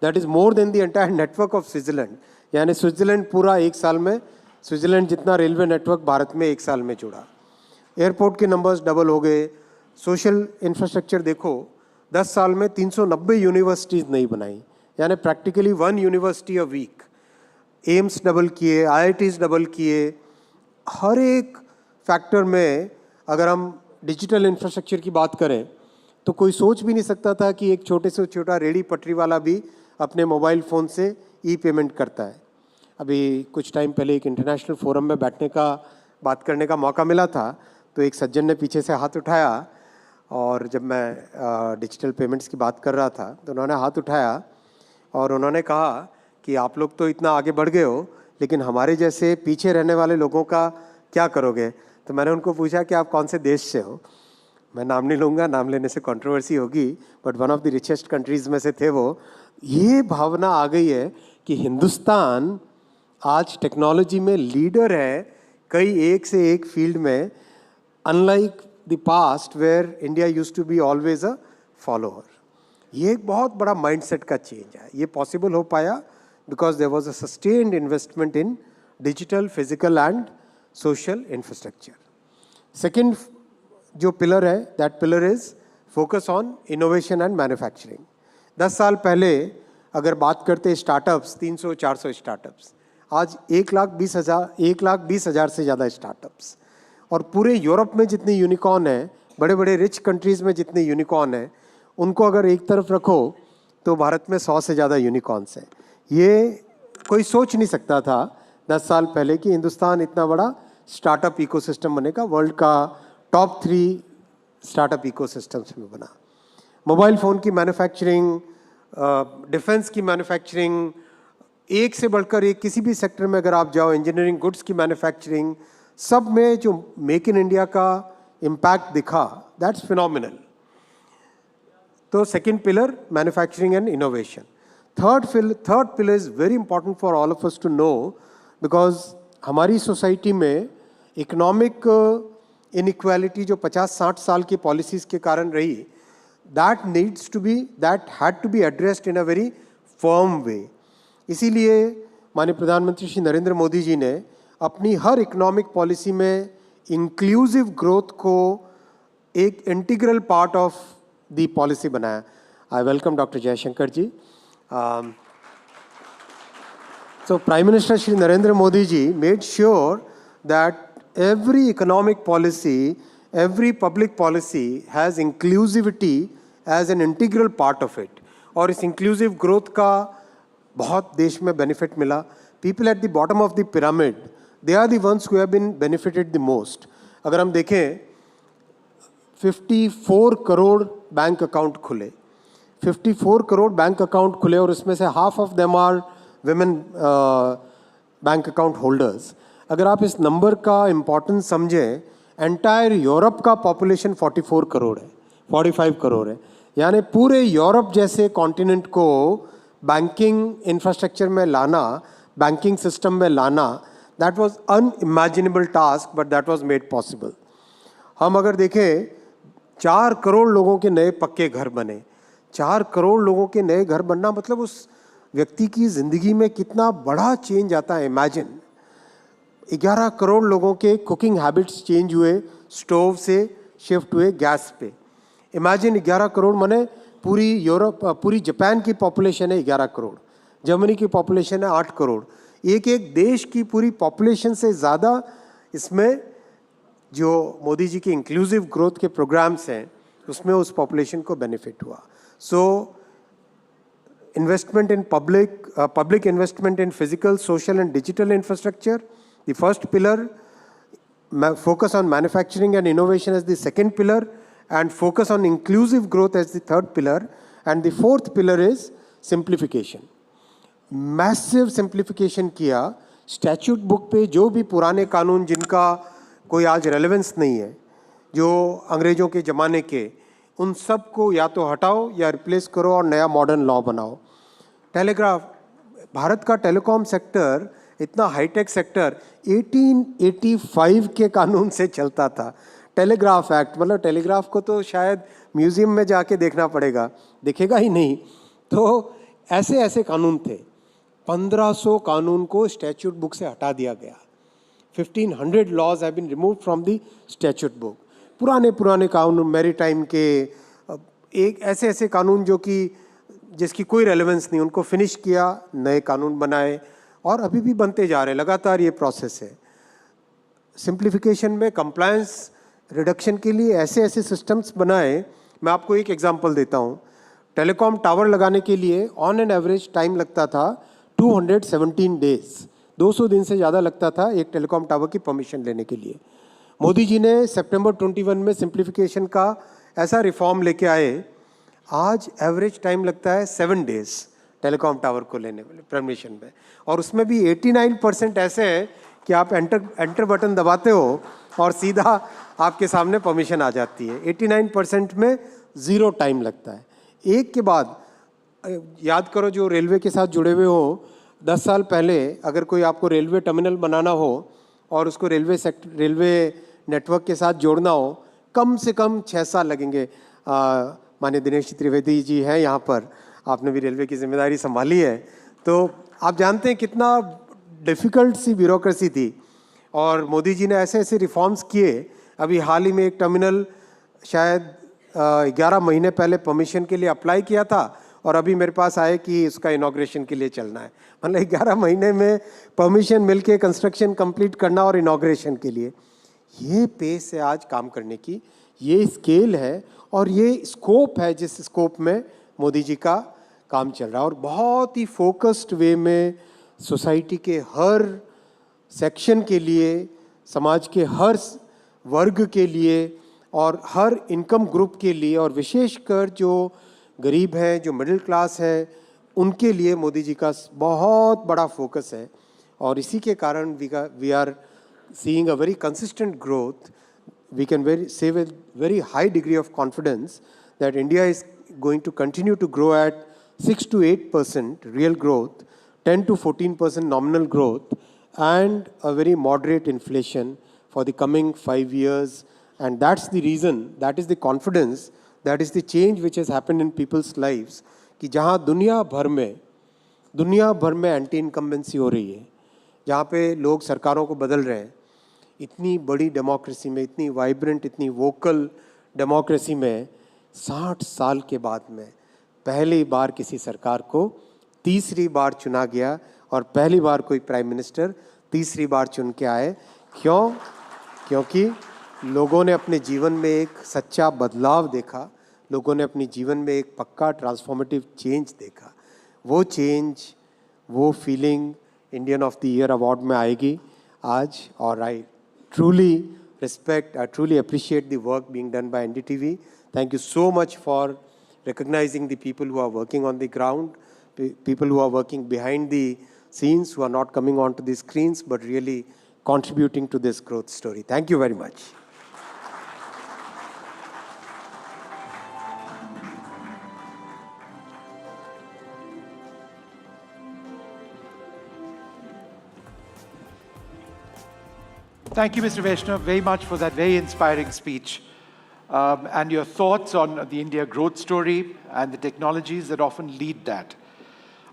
That is more than the entire network of Switzerland. यानी स्विट्ज़रलैंड पूरा एक साल में, स्विट्ज़रलैंड जितना रेलवे नेटवर्क भारत में एक साल में जुड़ा। एयरपोर्ट के नंबर्स डबल हो गए। सोशल इंफ्रास्ट्रक्चर देखो, 10 साल में 390 यूनिवर्सिटीज़ नहीं बनाई, यानी practically 1 university a week. AIIMS double किए, IITs डबल किए। हर एक फैक्टर में अगर हम डिजिटल इंफ्रास्ट्रक्चर की बात करें तो कोई सोच भी नहीं सकता था कि एक छोटे से छोटा रेडी पटरी वाला भी अपने मोबाइल फ़ोन से ई पेमेंट करता है। अभी कुछ टाइम पहले एक इंटरनेशनल फोरम में बैठने का बात करने का मौका मिला था, तो एक सज्जन ने पीछे से हाथ उठाया और जब मैं डिजिटल पेमेंट्स की बात कर रहा था तो उन्होंने हाथ उठाया और उन्होंने कहा कि आप लोग तो इतना आगे बढ़ गए हो, लेकिन हमारे जैसे पीछे रहने वाले लोगों का क्या करोगे। तो मैंने उनको पूछा कि आप कौन से देश से हो। मैं नाम नहीं लूँगा, नाम लेने से कंट्रोवर्सी होगी, but one of the richest countries में से थे वो। ये भावना आ गई है कि हिंदुस्तान आज टेक्नोलॉजी में लीडर है कई एक से एक फील्ड में, unlike the past where India used to be always a follower. ये एक बहुत बड़ा माइंडसेट का चेंज है। ये पॉसिबल हो पाया because there was a sustained investment in digital, physical and social infrastructure. Second जो पिलर है, that pillar is focus on innovation and manufacturing. 10 साल पहले अगर बात करते स्टार्टअप्स, 300-400 स्टार्टअप्स, आज 1,20,000 से ज़्यादा स्टार्टअप्स। और पूरे यूरोप में जितने यूनिकॉर्न हैं, बड़े बड़े रिच कंट्रीज़ में जितने यूनिकॉर्न हैं, उनको अगर एक तरफ रखो तो भारत में 100 से ज़्यादा यूनिकॉर्न्स हैं। ये कोई सोच नहीं सकता था 10 साल पहले कि हिंदुस्तान इतना बड़ा स्टार्टअप इकोसिस्टम बनेगा, वर्ल्ड का टॉप 3 स्टार्टअप इकोसिस्टम्स में बना। मोबाइल फ़ोन की मैन्युफैक्चरिंग, डिफेंस की मैन्युफैक्चरिंग, एक से बढ़कर एक, किसी भी सेक्टर में अगर आप जाओ, इंजीनियरिंग, गुड्स की मैन्युफैक्चरिंग, सब में जो मेक इन इंडिया का इम्पैक्ट दिखा, दैट्स फिनोमिनल। तो second pillar manufacturing and innovation. Third pillar is very important for all of us to know, because हमारी सोसाइटी में इकोनॉमिक इनइक्वालिटी जो 50-60 साल की पॉलिसीज़ के कारण रही, that had to be addressed in a very firm way। इसीलिए माननीय प्रधानमंत्री श्री नरेंद्र मोदी जी ने अपनी हर इकोनॉमिक पॉलिसी में इंक्लूसिव ग्रोथ को एक integral part of the policy बनाया। I welcome doctor Jaishankar ji. So Prime Minister Shri Narendra Modi ji made sure that every economic policy, every public policy has inclusivity as an integral part of it. और इस inclusive growth का बहुत देश में benefit मिला। People at the bottom of the pyramid, they are the ones who have been benefited the most। अगर हम देखें 54 करोड़ बैंक अकाउंट खुले, 54 करोड़ बैंक अकाउंट खुले और उसमें से half of them are women bank account holders. अगर आप इस नंबर का इम्पोर्टेंस समझें, एंटायर यूरोप का पॉपुलेशन 44 करोड़ है, 45 करोड़ है। यानी पूरे यूरोप जैसे कॉन्टिनेंट को बैंकिंग इंफ्रास्ट्रक्चर में लाना, बैंकिंग सिस्टम में लाना, that was unimaginable task, but that was made possible. हम अगर देखें 4 करोड़ लोगों के नए पक्के घर बने। 4 करोड़ लोगों के नए घर बनना मतलब उस व्यक्ति की ज़िंदगी में कितना बड़ा चेंज आता है। इमेजिन 11 करोड़ लोगों के कुकिंग हैबिट्स चेंज हुए, स्टोव से शिफ्ट हुए गैस पे। इमेजिन 11 करोड़ माने पूरी यूरोप, पूरी जापान की पॉपुलेशन है 11 करोड़, जर्मनी की पॉपुलेशन है 8 करोड़। एक एक देश की पूरी पॉपुलेशन से ज़्यादा इसमें जो मोदी जी के इंक्लूसिव ग्रोथ के प्रोग्राम्स हैं उसमें उस पॉपुलेशन को बेनिफिट हुआ। सो investment in public investment in physical, social and digital infrastructure, the first pillar, focus on manufacturing and innovation as the second pillar, and focus on inclusive growth as the third pillar, and the fourth pillar is simplification। massive simplification किया। statute book पे जो भी पुराने कानून जिनका कोई आज relevance नहीं है, जो अंग्रेजों के ज़माने के, उन सब को या तो हटाओ या रिप्लेस करो और नया मॉडर्न लॉ बनाओ। टेलीग्राफ, भारत का टेलीकॉम सेक्टर इतना हाईटेक सेक्टर 1885 के कानून से चलता था। टेलीग्राफ एक्ट, मतलब टेलीग्राफ को तो शायद म्यूज़ियम में जाके देखना पड़ेगा, दिखेगा ही नहीं। तो ऐसे ऐसे कानून थे। 1500 कानून को स्टैट्यूट बुक से हटा दिया गया। 1500 laws have been removed from the statute book. पुराने पुराने कानून, मैरीटाइम के, एक ऐसे ऐसे कानून जो कि जिसकी कोई रेलेवेंस नहीं, उनको फिनिश किया, नए कानून बनाए और अभी भी बनते जा रहे हैं। लगातार ये प्रोसेस है। सिंप्लीफिकेशन में कंप्लायंस रिडक्शन के लिए ऐसे ऐसे सिस्टम्स बनाए। मैं आपको एक एग्जांपल देता हूँ। टेलीकॉम टावर लगाने के लिए ऑन एन एवरेज टाइम लगता था 217 डेज, 200 दिन से ज़्यादा लगता था एक टेलीकॉम टावर की परमिशन लेने के लिए। मोदी जी ने सितंबर 21 में सिंप्लीफिकेशन का ऐसा रिफॉर्म लेके आए, आज एवरेज टाइम लगता है 7 डेज टेलीकॉम टावर को लेने वाले परमिशन में, और उसमें भी 89% ऐसे हैं कि आप एंटर बटन दबाते हो और सीधा आपके सामने परमिशन आ जाती है। 89% में 0 टाइम लगता है। एक के बाद याद करो, जो रेलवे के साथ जुड़े हुए हो, 10 साल पहले अगर कोई आपको रेलवे टर्मिनल बनाना हो और उसको रेलवे नेटवर्क के साथ जोड़ना हो, कम से कम 6 साल लगेंगे। माननीय दिनेश त्रिवेदी जी हैं यहाँ पर, आपने भी रेलवे की जिम्मेदारी संभाली है, तो आप जानते हैं कितना डिफ़िकल्ट सी ब्यूरोक्रेसी थी। और मोदी जी ने ऐसे ऐसे रिफॉर्म्स किए। अभी हाल ही में एक टर्मिनल शायद 11 महीने पहले परमिशन के लिए अप्लाई किया था और अभी मेरे पास आए कि इसका इनॉग्रेशन के लिए चलना है। मतलब 11 महीने में परमिशन मिलके कंस्ट्रक्शन कंप्लीट करना और इनॉग्रेशन के लिए। ये पेस है आज काम करने की, ये स्केल है और ये स्कोप है जिस स्कोप में मोदी जी का काम चल रहा है। और बहुत ही फोकस्ड वे में सोसाइटी के हर सेक्शन के लिए, समाज के हर वर्ग के लिए और हर इनकम ग्रुप के लिए, और विशेषकर जो गरीब हैं, जो मिडिल क्लास है, उनके लिए मोदी जी का बहुत बड़ा फोकस है। और इसी के कारण we are seeing a very consistent growth. We can say with very high degree of confidence that India is going to continue to grow at 6 to 8% real growth, 10 to 14% nominal growth, and a very moderate inflation for the coming 5 years. And that's the reason, that is the confidence, that is the change which has happened in people's lives, कि जहाँ दुनिया भर में anti incumbency हो रही है, जहाँ पे लोग सरकारों को बदल रहे हैं, इतनी बड़ी डेमोक्रेसी में, इतनी वाइब्रेंट, इतनी वोकल डेमोक्रेसी में 60 साल के बाद में पहली बार किसी सरकार को तीसरी बार चुना गया और पहली बार कोई प्राइम मिनिस्टर तीसरी बार चुन के आए। क्यों? क्योंकि लोगों ने अपने जीवन में एक सच्चा बदलाव देखा, लोगों ने अपने जीवन में एक पक्का ट्रांसफॉर्मेटिव चेंज देखा। वो चेंज, वो feeling Indian of the year award में आएगी आज। और आई truly respect, I truly appreciate the work being done by NDTV. Thank you so much for recognizing the people who are working on the ground, people who are working behind the scenes, who are not coming onto the screens, but really contributing to this growth story. Thank you very much. Thank you, Mr. Vaishnav, very much for that very inspiring speech and your thoughts on the India growth story and the technologies that often lead that.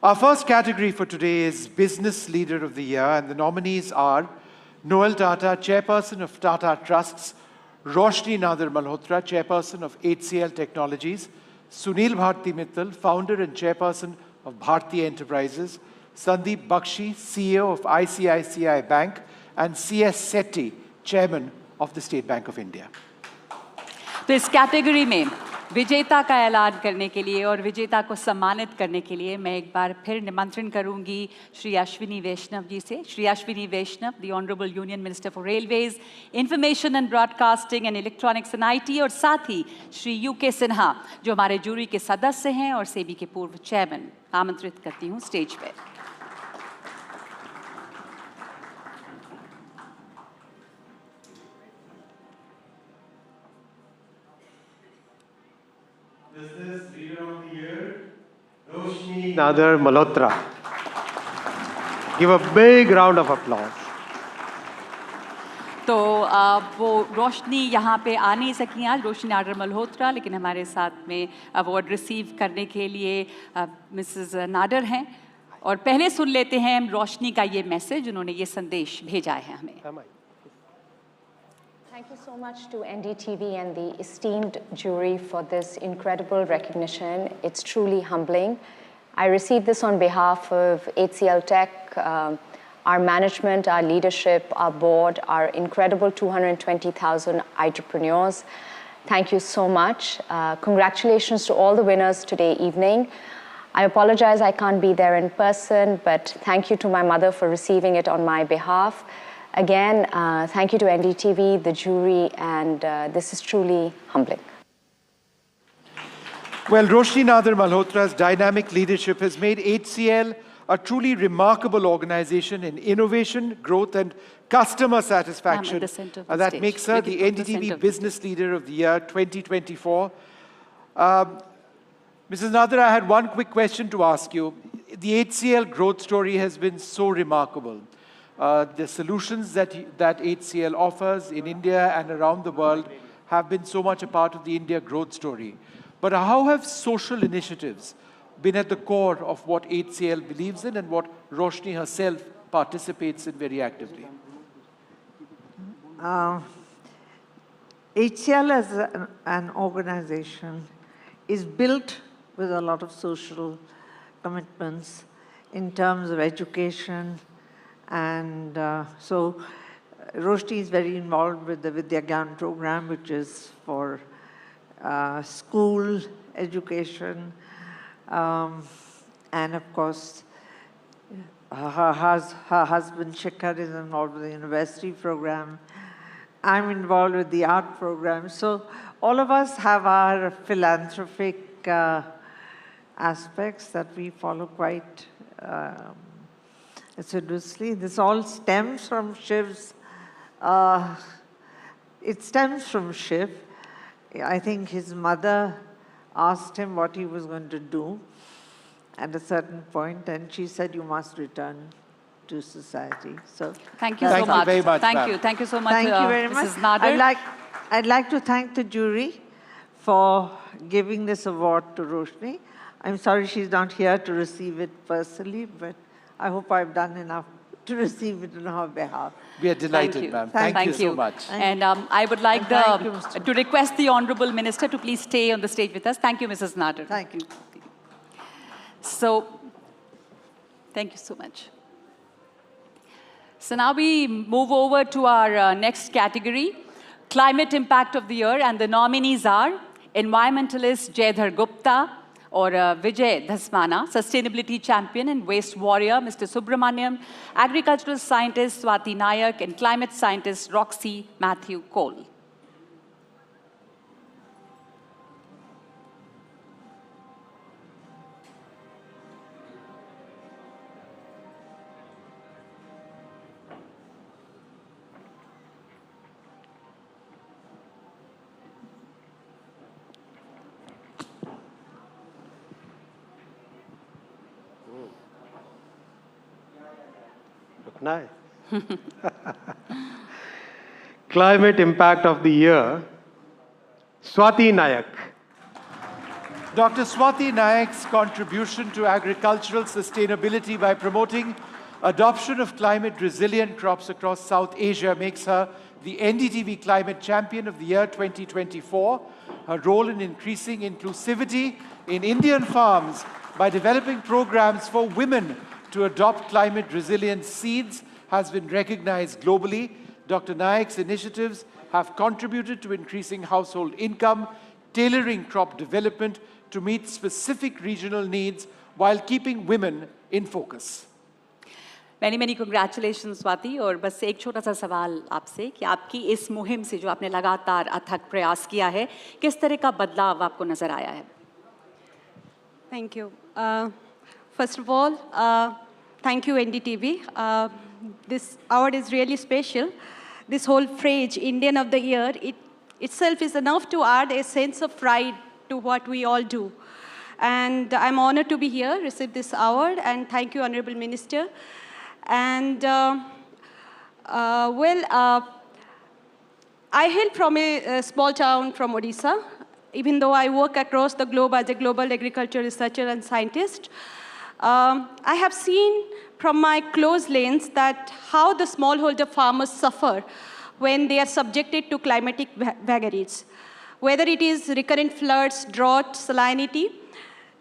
Our first category for today is Business Leader of the Year, and the nominees are Noel Tata, Chairperson of Tata Trusts; Roshni Nader Malhotra, Chairperson of HCL Technologies; Sunil Bharti Mittal, Founder and Chairperson of Bharti Enterprises; Sandeep Bakshi, CEO of ICICI Bank; and C.S. Sethi, Chairman of the State Bank of India. तो इस category में विजेता का ऐलान करने के लिए और विजेता को सम्मानित करने के लिए मैं एक बार फिर निमंत्रण करूंगी श्री अश्विनी वैष्णव जी से। Shri Ashwini Vaishnaw, the honourable union minister for railways, information and broadcasting and electronics and IT, और साथ ही श्री UK सिन्हा जो हमारे जूरी के सदस्य हैं और सेबी के पूर्व चेयरमैन, आमंत्रित करती हूँ स्टेज पर। Business Leader of the Year, Roshni Nader Malhotra. Give a big round of applause. तो वो रोशनी यहाँ पे आ नहीं सकी आज, रोशनी नाडर मल्होत्रा, लेकिन हमारे साथ में अवार्ड रिसीव करने के लिए मिसेस नाडर हैं। और पहले सुन लेते हैं हम रोशनी का ये मैसेज, उन्होंने ये संदेश भेजा है हमें। Thank you so much to NDTV and the esteemed jury for this incredible recognition. It's truly humbling. I received this on behalf of HCL Tech, our management, our leadership, our board, our incredible 220,000 entrepreneurs. Thank you so much. Congratulations to all the winners today evening. I apologize I can't be there in person, but thank you to my mother for receiving it on my behalf. Again, thank you to NDTV, the jury, and this is truly humbling. Well, Roshni Nader Malhotra's dynamic leadership has made HCL a truly remarkable organization in innovation, growth, and customer satisfaction. That makes her the NDTV Business Leader of the Year 2024. Mrs. Nader, I had one quick question to ask you. The HCL growth story has been so remarkable. The solutions that HCL offers in India and around the world have been so much a part of the India growth story. But how have social initiatives been at the core of what HCL believes in and what Roshni herself participates in very actively? HCL as an organization is built with a lot of social commitments in terms of education. And so Roshni is very involved with the Vidya Gyan program, which is for school education. And of course, her husband Shikhar is involved with the university program. I'm involved with the art program. So all of us have our philanthropic aspects that we follow quite assiduously. This all stems from Shiv's, it stems from Shiv. I think his mother asked him what he was going to do at a certain point, and she said, you must return to society. So thank you so much. Very much. Thank you. Thank you so much. Thank you very much. Mrs. Nader. I'd like to thank the jury for giving this award to Roshni. I'm sorry she's not here to receive it personally, but I hope I've done enough to receive it on her behalf. We are delighted, ma'am. Thank you so much. And I would like to request the Honorable Minister to please stay on the stage with us. Thank you, Mrs. Nader. Thank you. So, thank you so much. So now we move over to our next category, Climate Impact of the Year, and the nominees are Environmentalist Jaydhar Gupta, or Vijay Dhasmana, Sustainability Champion and Waste Warrior, Mr. Subramaniam, Agricultural Scientist Swati Nayak, and Climate Scientist Roxy Matthew Cole. Climate Impact of the Year, Swati Nayak. Dr. Swati Nayak's contribution to agricultural sustainability by promoting adoption of climate-resilient crops across South Asia makes her the NDTV Climate Champion of the Year 2024. Her role in increasing inclusivity in Indian farms by developing programs for women to adopt climate-resilient seeds has been recognized globally. Dr. Nayak's initiatives have contributed to increasing household income, tailoring crop development to meet specific regional needs while keeping women in focus. Many congratulations, Swati. और बस एक छोटा सा सवाल आपसे कि आपकी इस मुहिम से जो आपने लगातार अथक प्रयास किया है, किस तरह का बदलाव आपको नजर आया है? Thank you. First of all, thank you NDTV. This award is really special. This whole phrase, Indian of the Year, it itself is enough to add a sense of pride to what we all do. And I'm honored to be here, receive this award, and thank you, Honorable Minister. And I hail from a small town from Odisha. Even though I work across the globe as a global agriculture researcher and scientist, I have seen from my close lens that how the smallholder farmers suffer when they are subjected to climatic vagaries. Whether it is recurrent floods, drought, salinity,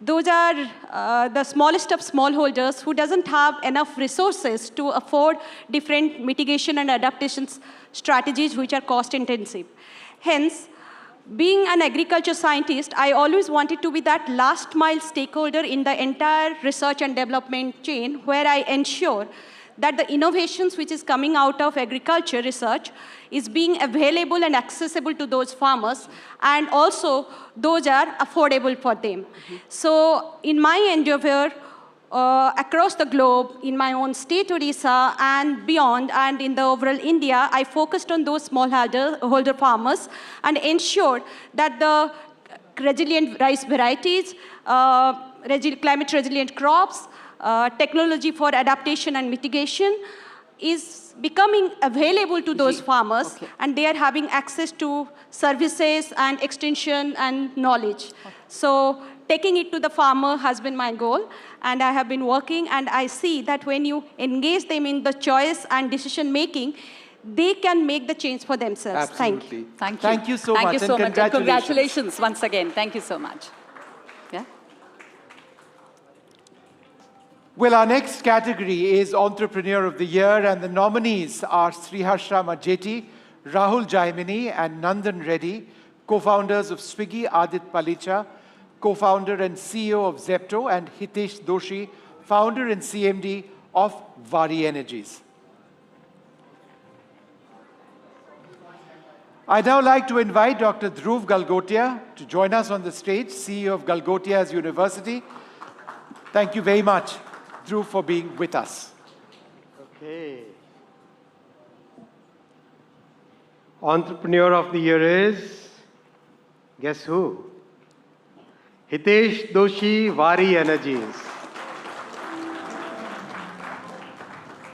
Those are the smallest of smallholders who doesn't have enough resources to afford different mitigation and adaptation strategies which are cost intensive. Hence, being an agriculture scientist, I always wanted to be that last mile stakeholder in the entire research and development chain, where I ensure that the innovations which is coming out of agriculture research is being available and accessible to those farmers, and also those are affordable for them. So in my endeavor, across the globe, in my own state, Odisha, and beyond, and in the overall India, I focused on those smallholder farmers and ensured that the resilient rice varieties, climate resilient crops, technology for adaptation and mitigation is becoming available to those farmers, and they are having access to services and extension and knowledge. So taking it to the farmer has been my goal, and I have been working, and I see that when you engage them in the choice and decision making, they can make the change for themselves. Absolutely. Thank you. Thank you so Thank much. you so and much. And congratulations once again. Thank you so much. Yeah. Well, our next category is Entrepreneur of the Year, and the nominees are Sriharsha Majeti, Rahul Jaimini, and Nandan Reddy, co-founders of Swiggy, Adit Palicha, co-founder and CEO of Zepto, and Hitesh Doshi, founder and CMD of Vari Energies. I'd now like to invite Dr. Dhruv Galgotia to join us on the stage, CEO of Galgotia's University. Thank you very much, Dhruv, for being with us. Okay. Entrepreneur of the Year is, guess who? Hitesh Doshi, Vari Energies.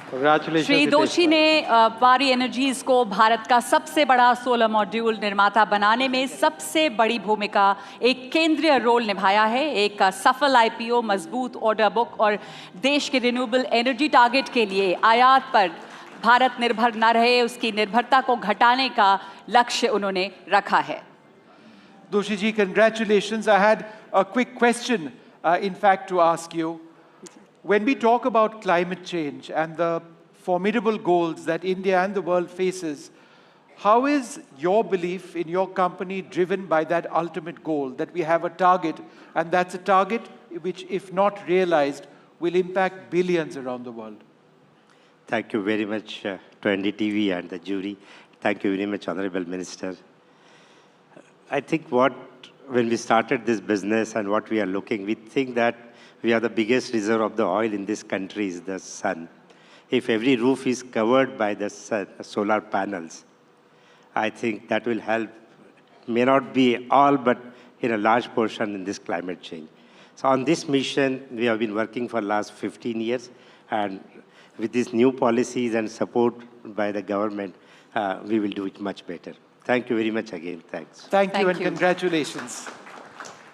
Congratulations. Shri दोषी ने वारी energies को भारत का सबसे बड़ा solar module निर्माता बनाने में सबसे बड़ी भूमिका, एक केंद्रीय रोल निभाया है। एक सफल आईपीओ, मजबूत ऑर्डर बुक और देश के रिन्यूएबल एनर्जी टारगेट के लिए आयात पर भारत निर्भर न रहे, उसकी निर्भरता को घटाने का लक्ष्य उन्होंने रखा है। Doshi ji, congratulations. I had a quick question, in fact, to ask you. When we talk about climate change and the formidable goals that India and the world faces, how is your belief in your company driven by that ultimate goal, that we have a target, and that's a target which, if not realized, will impact billions around the world? Thank you very much to NDTV and the jury. Thank you very much, Honorable Minister. I think when we started this business and what we are looking, we think that we are the biggest reserve of the oil in this country is the sun. If every roof is covered by the sun, solar panels, I think that will help, may not be all, but in a large portion in this climate change. So on this mission, we have been working for the last 15 years, and with these new policies and support by the government, we will do it much better. Thank you very much again. Thanks. Thank you and congratulations.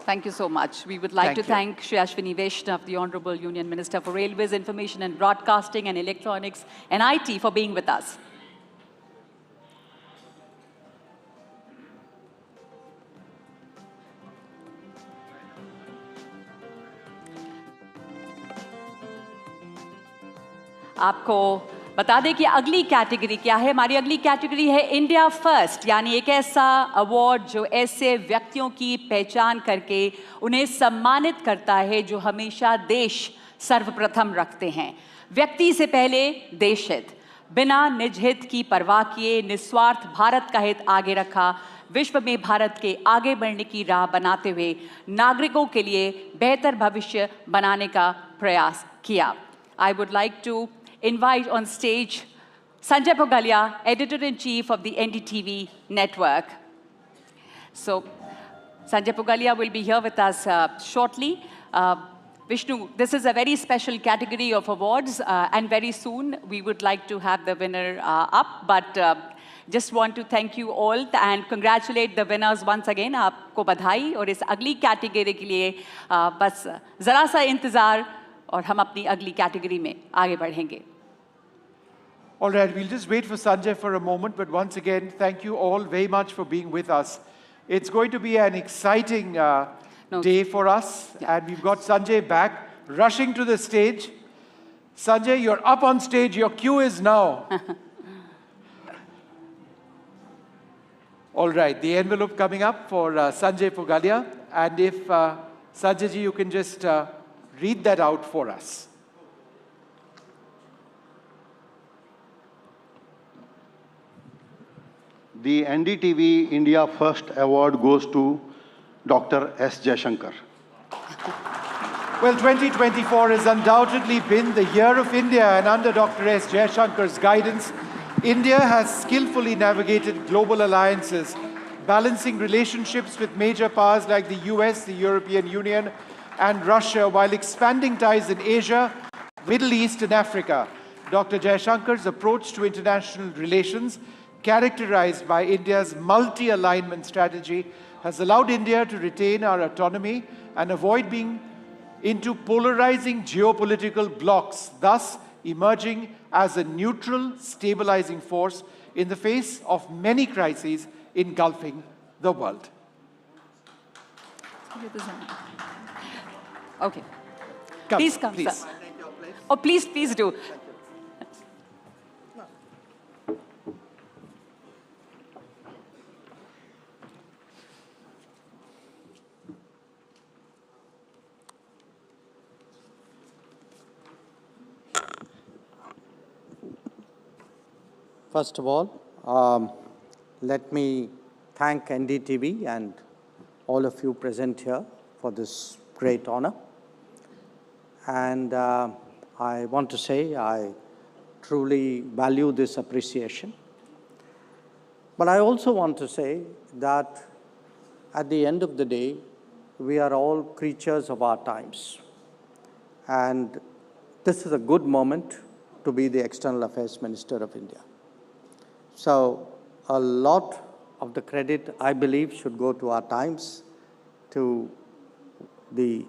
Thank you so much. We would like to thank Shri Ashwini Vaishnav, the Honorable Union Minister for Railways, Information and Broadcasting and Electronics and IT for being with us. आपको बता दें कि अगली category क्या है। हमारी अगली category है इंडिया फर्स्ट, यानी एक ऐसा अवार्ड जो ऐसे व्यक्तियों की पहचान करके उन्हें सम्मानित करता है जो हमेशा देश सर्वप्रथम रखते हैं। व्यक्ति से पहले देश हित, बिना निज हित की परवाह किए निस्वार्थ भारत का हित आगे रखा, विश्व में भारत के आगे बढ़ने की राह बनाते हुए नागरिकों के लिए बेहतर भविष्य बनाने का प्रयास किया। I would like to invite on stage Sanjay Pogalia, Editor-in-Chief of the NDTV network. So, Sanjay Pogalia will be here with us shortly. Vishnu, this is a very special category of awards, and very soon we would like to have the winner up, but just want to thank you all and congratulate the winners once again. आपको बधाई और इस अगली category के लिए बस ज़रा सा इंतज़ार और हम अपनी अगली कैटेगरी में आगे बढ़ेंगे। All right, we'll just wait for Sanjay for a moment, but once again, thank you all very much for being with us. It's going to be an exciting day for us. And we've got Sanjay back, rushing to the stage. Sanjay, you're up on stage. Your cue is now. All right, the envelope coming up for Sanjay Pugalia. And if Sanjay ji, you can just read that out for us. The NDTV India First Award goes to Dr. S. Jaishankar. Well, 2024 has undoubtedly been the year of India, and under Dr. S. Jaishankar's guidance, India has skillfully navigated global alliances, balancing relationships with major powers like the US, the European Union, and Russia, while expanding ties in Asia, Middle East, and Africa. Dr. Jaishankar's approach to international relations, characterized by India's multi-alignment strategy, has allowed India to retain our autonomy and avoid being into polarizing geopolitical blocs, thus emerging as a neutral, stabilizing force in the face of many crises engulfing the world. Okay. Come, please come, please. Sir. Oh, please, please do. First of all, let me thank NDTV and all of you present here for this great honor. And I want to say I truly value this appreciation. But I also want to say that at the end of the day, we are all creatures of our times. And this is a good moment to be the External Affairs Minister of India. So a lot of the credit, I believe, should go to our times, to the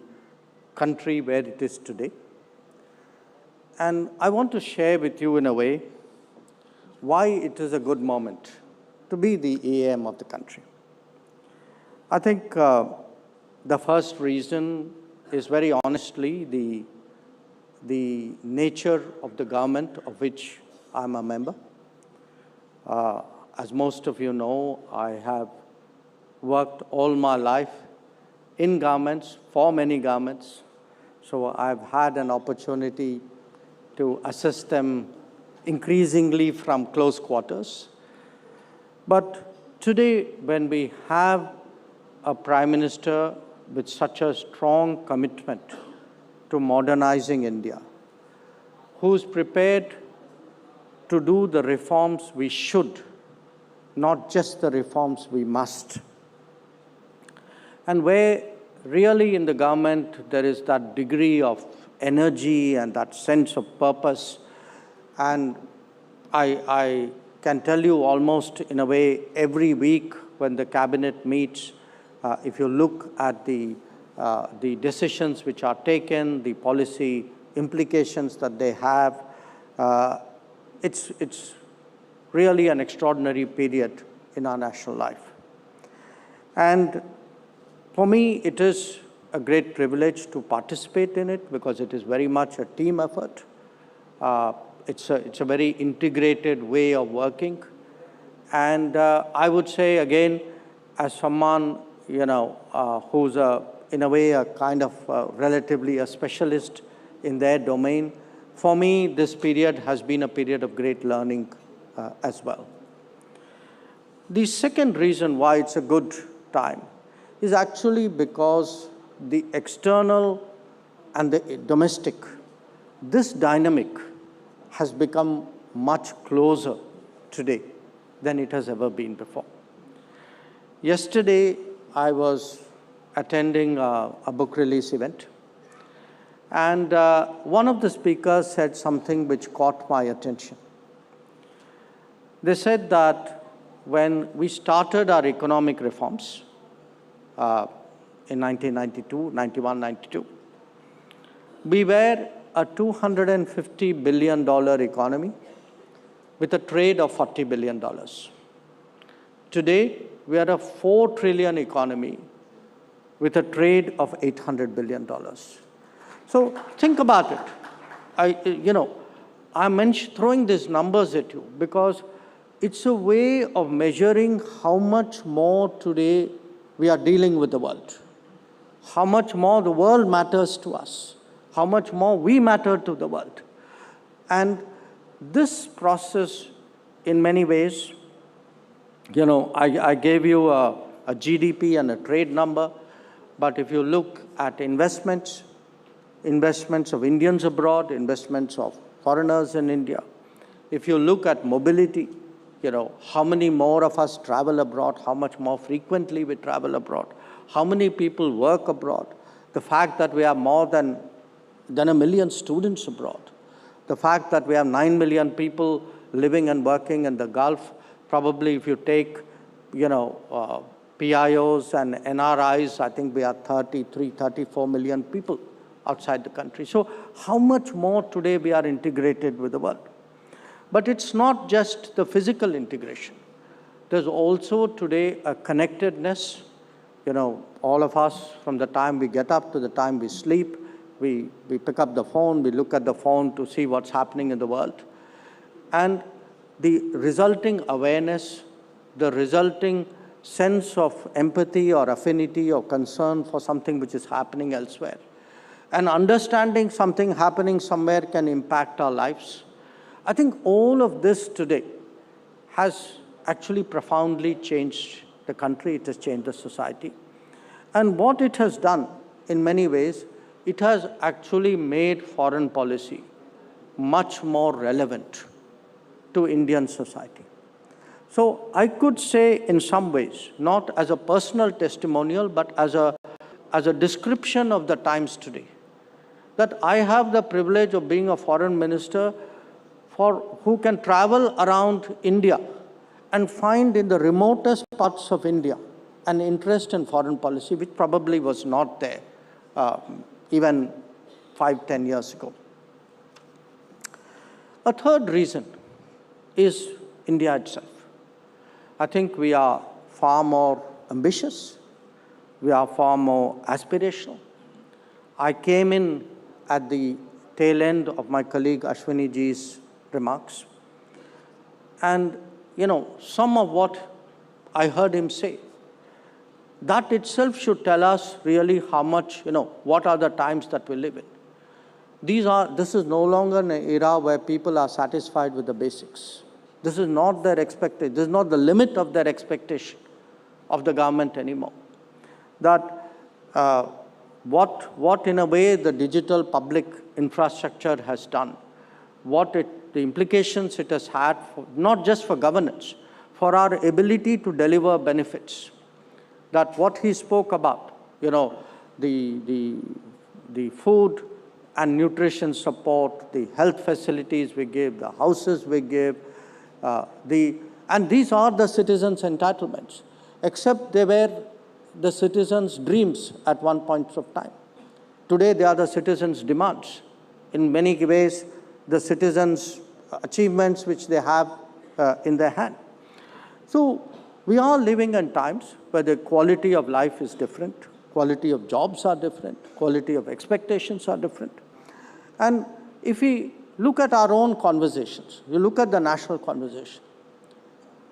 country where it is today. And I want to share with you in a way why it is a good moment to be the EAM of the country. I think the first reason is very honestly the nature of the government of which I'm a member. As most of you know, I have worked all my life in governments, for many governments. So I've had an opportunity to assess them increasingly from close quarters. But today, when we have a Prime Minister with such a strong commitment to modernizing India, who's prepared to do the reforms we should, not just the reforms we must. And where really in the government there is that degree of energy and that sense of purpose. And I can tell you almost in a way every week when the cabinet meets, if you look at the decisions which are taken, the policy implications that they have, it's really an extraordinary period in our national life. And for me, it is a great privilege to participate in it because it is very much a team effort. It's a very integrated way of working. And I would say again, as someone, who's in a way a kind of relatively a specialist in their domain, for me, this period has been a period of great learning as well. The second reason why it's a good time is actually because the external and the domestic, this dynamic has become much closer today than it has ever been before. Yesterday, I was attending a book release event, and one of the speakers said something which caught my attention. They said that when we started our economic reforms in 1992, 91, 92, we were a $250 billion economy with a trade of $40 billion. Today, we are a $4 trillion economy with a trade of $800 billion. So think about it. I'm throwing these numbers at you because it's a way of measuring how much more today we are dealing with the world, how much more the world matters to us, how much more we matter to the world. And this process, in many ways, I gave you a GDP and a trade number, but if you look at investments of Indians abroad, investments of foreigners in India, if you look at mobility, how many more of us travel abroad, how much more frequently we travel abroad, how many people work abroad, the fact that we have more than 1 million students abroad, the fact that we have 9 million people living and working in the Gulf. Probably if you take, PIOs and NRIs, I think we are 33, 34 million people outside the country. So how much more today we are integrated with the world? But it's not just the physical integration. There's also today a connectedness. All of us, from the time we get up to the time we sleep, we pick up the phone, we look at the phone to see what's happening in the world. And the resulting awareness, the resulting sense of empathy or affinity or concern for something which is happening elsewhere, and understanding something happening somewhere can impact our lives. I think all of this today has actually profoundly changed the country, it has changed the society. And what it has done, in many ways, it has actually made foreign policy much more relevant to Indian society. So I could say in some ways, not as a personal testimonial, but as a description of the times today, that I have the privilege of being a foreign minister who can travel around India and find in the remotest parts of India an interest in foreign policy, which probably was not there even 5-10 years ago. A third reason is India itself. I think we are far more ambitious. We are far more aspirational. I came in at the tail end of my colleague Ashwini ji's remarks. And, some of what I heard him say, that itself should tell us really how much, what are the times that we live in. This is no longer an era where people are satisfied with the basics. This is not their expectation. This is not the limit of their expectation of the government anymore. That what in a way the digital public infrastructure has done, the implications it has had, not just for governance, for our ability to deliver benefits. That what he spoke about, the food and nutrition support, the health facilities we give, the houses we give, and these are the citizens' entitlements, except they were the citizens' dreams at one point of time. Today, they are the citizens' demands. In many ways, the citizens' achievements which they have in their hand. So we are living in times where the quality of life is different, quality of jobs are different, quality of expectations are different. And if we look at our own conversations, you look at the national conversation,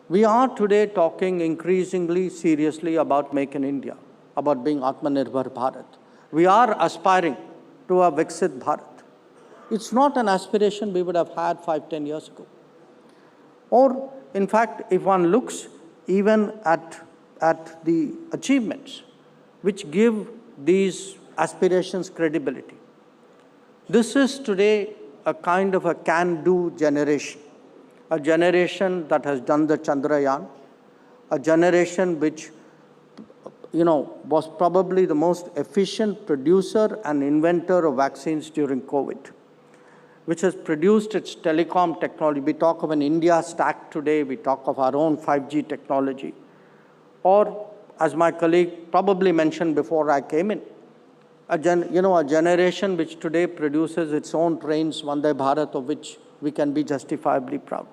we are today talking increasingly seriously about Make in India, about being Atmanirbhar Bharat. We are aspiring to a Viksit Bharat. It's not an aspiration we would have had 5-10 years ago. Or, in fact, if one looks even at the achievements which give these aspirations credibility, this is today a kind of a can-do generation, a generation that has done the Chandrayaan, a generation which, was probably the most efficient producer and inventor of vaccines during COVID, which has produced its telecom technology. We talk of an India stack today, we talk of our own 5G technology. Or, as my colleague probably mentioned before I came in, a generation which today produces its own trains, Vande Bharat, of which we can be justifiably proud.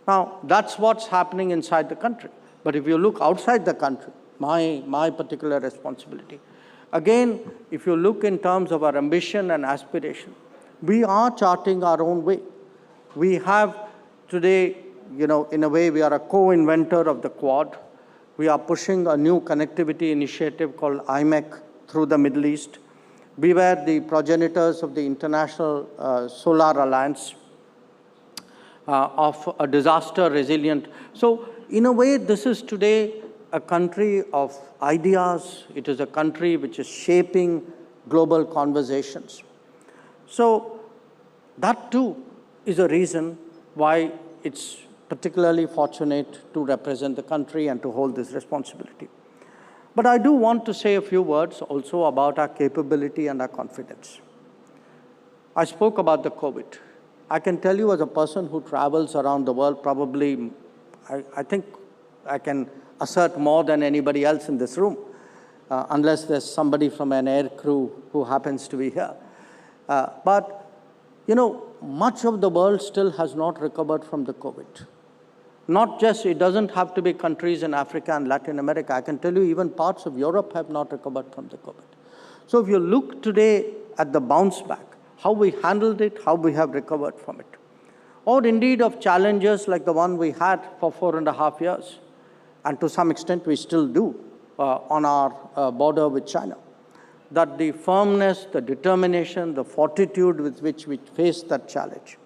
Now, that's what's happening inside the country. But if you look outside the country, my particular responsibility. Again, if you look in terms of our ambition and aspiration, we are charting our own way. We have today, in a way, we are a co-inventor of the Quad. We are pushing a new connectivity initiative called IMEC through the Middle East. We were the progenitors of the International Solar Alliance, of a disaster resilient. So in a way, this is today a country of ideas. It is a country which is shaping global conversations. So that too is a reason why it's particularly fortunate to represent the country and to hold this responsibility. But I do want to say a few words also about our capability and our confidence. I spoke about the COVID. I can tell you as a person who travels around the world, probably, I think I can assert more than anybody else in this room, unless there's somebody from an air crew who happens to be here. But, much of the world still has not recovered from the COVID. Not just, it doesn't have to be countries in Africa and Latin America. I can tell you even parts of Europe have not recovered from the COVID. So if you look today at the bounce back, how we handled it, how we have recovered from it, or indeed of challenges like the one we had for 4.5 years, and to some extent we still do on our border with China, that the firmness, the determination, the fortitude with which we face that challenge.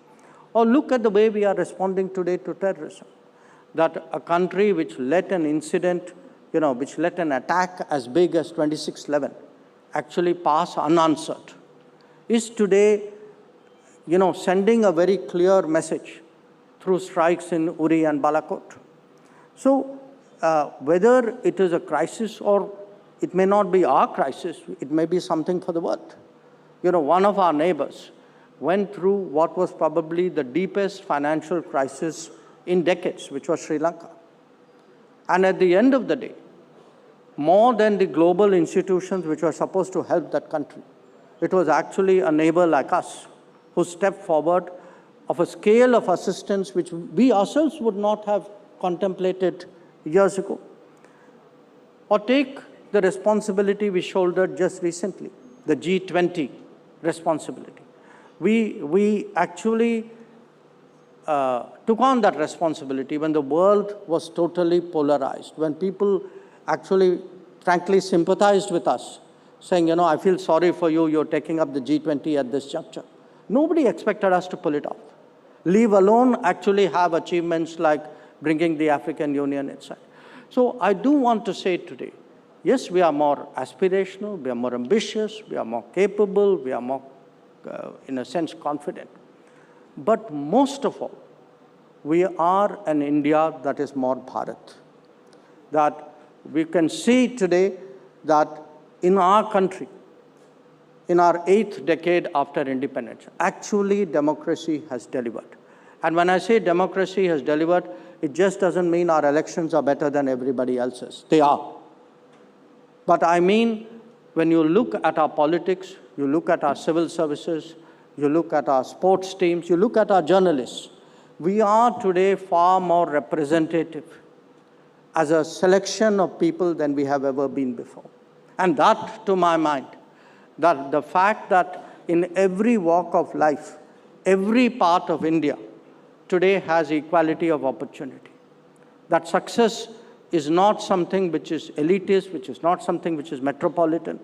Or look at the way we are responding today to terrorism, that a country which let an incident, which let an attack as big as 26/11 actually pass unanswered, is today, sending a very clear message through strikes in Uri and Balakot. So whether it is a crisis or it may not be our crisis, it may be something for the world. One of our neighbors went through what was probably the deepest financial crisis in decades, which was Sri Lanka. And at the end of the day, more than the global institutions which were supposed to help that country, it was actually a neighbor like us who stepped forward of a scale of assistance which we ourselves would not have contemplated years ago. Or take the responsibility we shouldered just recently, the G20 responsibility. We actually took on that responsibility when the world was totally polarized, when people actually, frankly, sympathized with us, saying, I feel sorry for you, you're taking up the G20 at this juncture. Nobody expected us to pull it off, leave alone actually have achievements like bringing the African Union inside. So I do want to say today, yes, we are more aspirational, we are more ambitious, we are more capable, we are more, in a sense, confident. But most of all, we are an India that is more Bharat. That we can see today that in our country, in our 8th decade after independence, actually democracy has delivered. And when I say democracy has delivered, it just doesn't mean our elections are better than everybody else's. They are. But I mean, when you look at our politics, you look at our civil services, you look at our sports teams, you look at our journalists, we are today far more representative as a selection of people than we have ever been before. And that, to my mind, that the fact that in every walk of life, every part of India today has equality of opportunity. That success is not something which is elitist, which is not something which is metropolitan.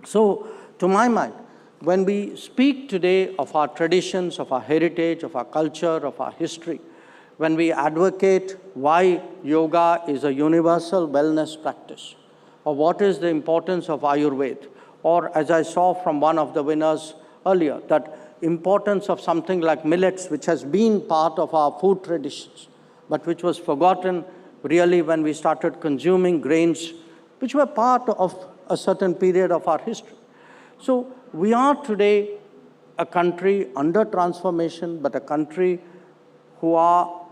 So, to my mind, when we speak today of our traditions, of our heritage, of our culture, of our history, when we advocate why yoga is a universal wellness practice, or what is the importance of Ayurveda, or as I saw from one of the winners earlier, that importance of something like millets, which has been part of our food traditions, but which was forgotten really when we started consuming grains, which were part of a certain period of our history. So we are today a country under transformation, but a country who are,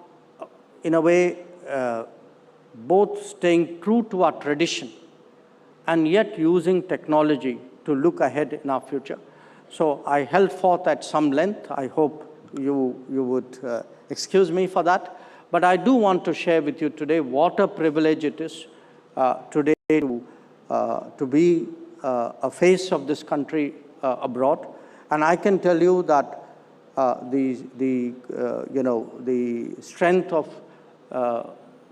in a way, both staying true to our tradition and yet using technology to look ahead in our future. So I held forth at some length. I hope you would excuse me for that. But I do want to share with you today what a privilege it is today to be a face of this country abroad. And I can tell you that the strength of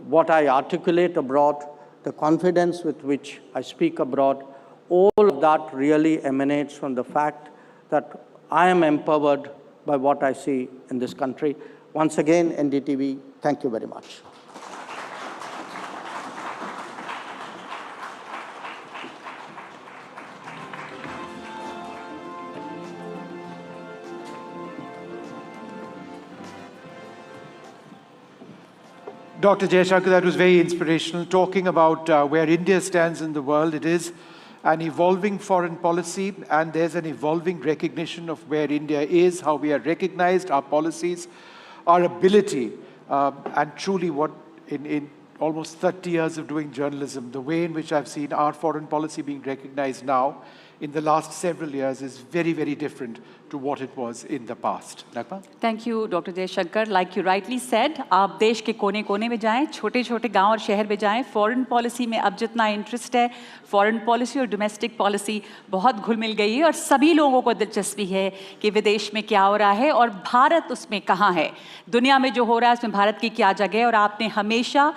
what I articulate abroad, the confidence with which I speak abroad, all of that really emanates from the fact that I am empowered by what I see in this country. Once again, NDTV, thank you very much. Dr. Jayashankar, that was very inspirational, talking about where India stands in the world. It is an evolving foreign policy, and there's an evolving recognition of where India is, how we are recognized, our policies, our ability, and truly what in almost 30 years of doing journalism, the way in which I've seen our foreign policy being recognized now in the last several years is very, very different to what it was in the past. Nagma? Thank you, Dr. Jayashankar. Like you rightly said, आप देश के कोने-कोने में जाएं, छोटे-छोटे गांव और शहर में जाएं, फॉरेन पॉलिसी में अब जितना इंटरेस्ट है, फॉरेन पॉलिसी और डोमेस्टिक पॉलिसी बहुत घुल-मिल गई है और सभी लोगों को दिलचस्पी है कि विदेश में क्या हो रहा है और भारत उसमें कहाँ है। दुनिया में जो हो रहा है उसमें भारत की क्या जगह है और आपने हमेशा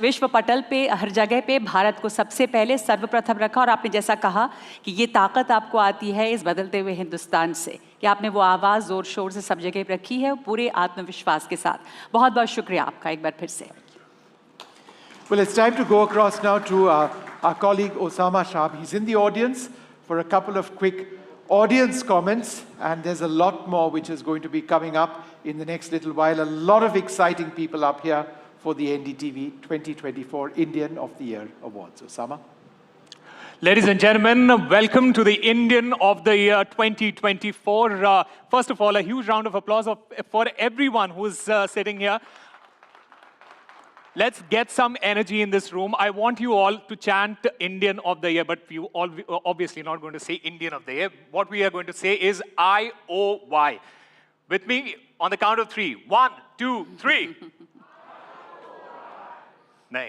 विश्व पटल पे हर जगह पे भारत को सबसे पहले सर्वप्रथम रखा और आपने जैसा कहा कि ये ताकत आपको आती है इस बदलते हुए हिंदुस्तान से कि आपने वो आवाज़ ज़ोर शोर से सब जगह पे रखी है पूरे आत्मविश्वास के साथ। बहुत बहुत शुक्रिया आपका एक बार फिर से। Well, it's time to go across now to our colleague Osama Shab. He's in the audience for a couple of quick audience comments, and there's a lot more which is going to be coming up in the next little while. A lot of exciting people up here for the NDTV 2024 Indian of the Year Awards. Osama? Ladies and gentlemen, welcome to the Indian of the Year 2024. First of all, a huge round of applause for everyone who's sitting here. Let's get some energy in this room. I want you all to chant Indian of the Year, but you all obviously not going to say Indian of the Year. What we are going to say is IOY. With me on the count of three. 1, 2, 3. No.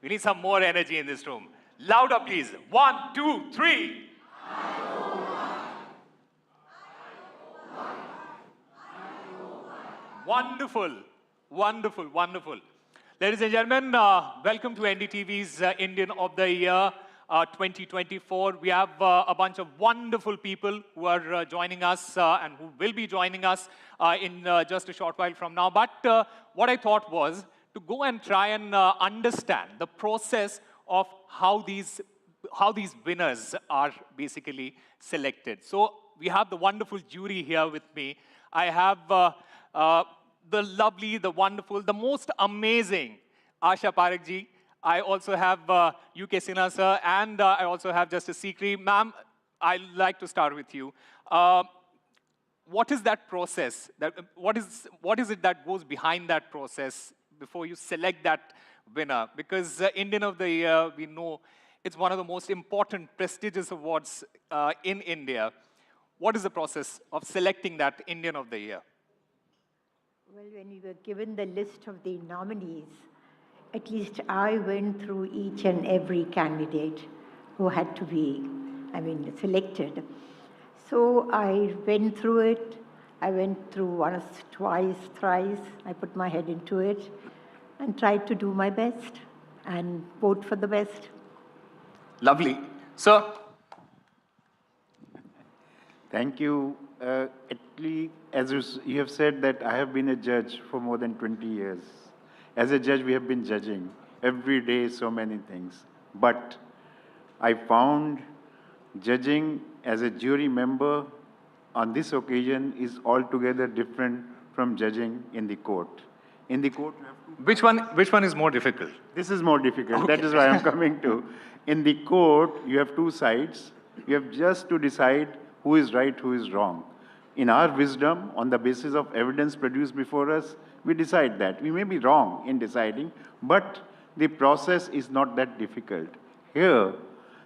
We need some more energy in this room. Louder, please. 1, 2, 3. Wonderful, wonderful, wonderful. Ladies and gentlemen, welcome to NDTV's Indian of the Year 2024. We have a bunch of wonderful people who are joining us and who will be joining us in just a short while from now. But what I thought was to go and try and understand the process of how these winners are basically selected. So we have the wonderful jury here with me. I have the lovely, the wonderful, the most amazing Asha Parekh ji. I also have UK Sinha sir, and I also have Justice Sikri. Ma'am, I'd like to start with you. What is that process? What is it that goes behind that process before you select that winner? Because Indian of the Year, we know it's one of the most important, prestigious awards in India. What is the process of selecting that Indian of the Year? Well, when we were given the list of the nominees, at least I went through each and every candidate who had to be, selected. So I went through it. I went through once, twice, thrice. I put my head into it and tried to do my best and vote for the best. Lovely. Sir? Thank you. Actually, as you have said that I have been a judge for more than 20 years. As a judge, we have been judging every day so many things. But I found judging as a jury member on this occasion is altogether different from judging in the court. In the court, you have to... Which one is more difficult? This is more difficult. Okay. That is why I'm coming to. In the court, you have two sides. You have just to decide who is right, who is wrong. In our wisdom, on the basis of evidence produced before us, we decide that. We may be wrong in deciding, but the process is not that difficult. Here,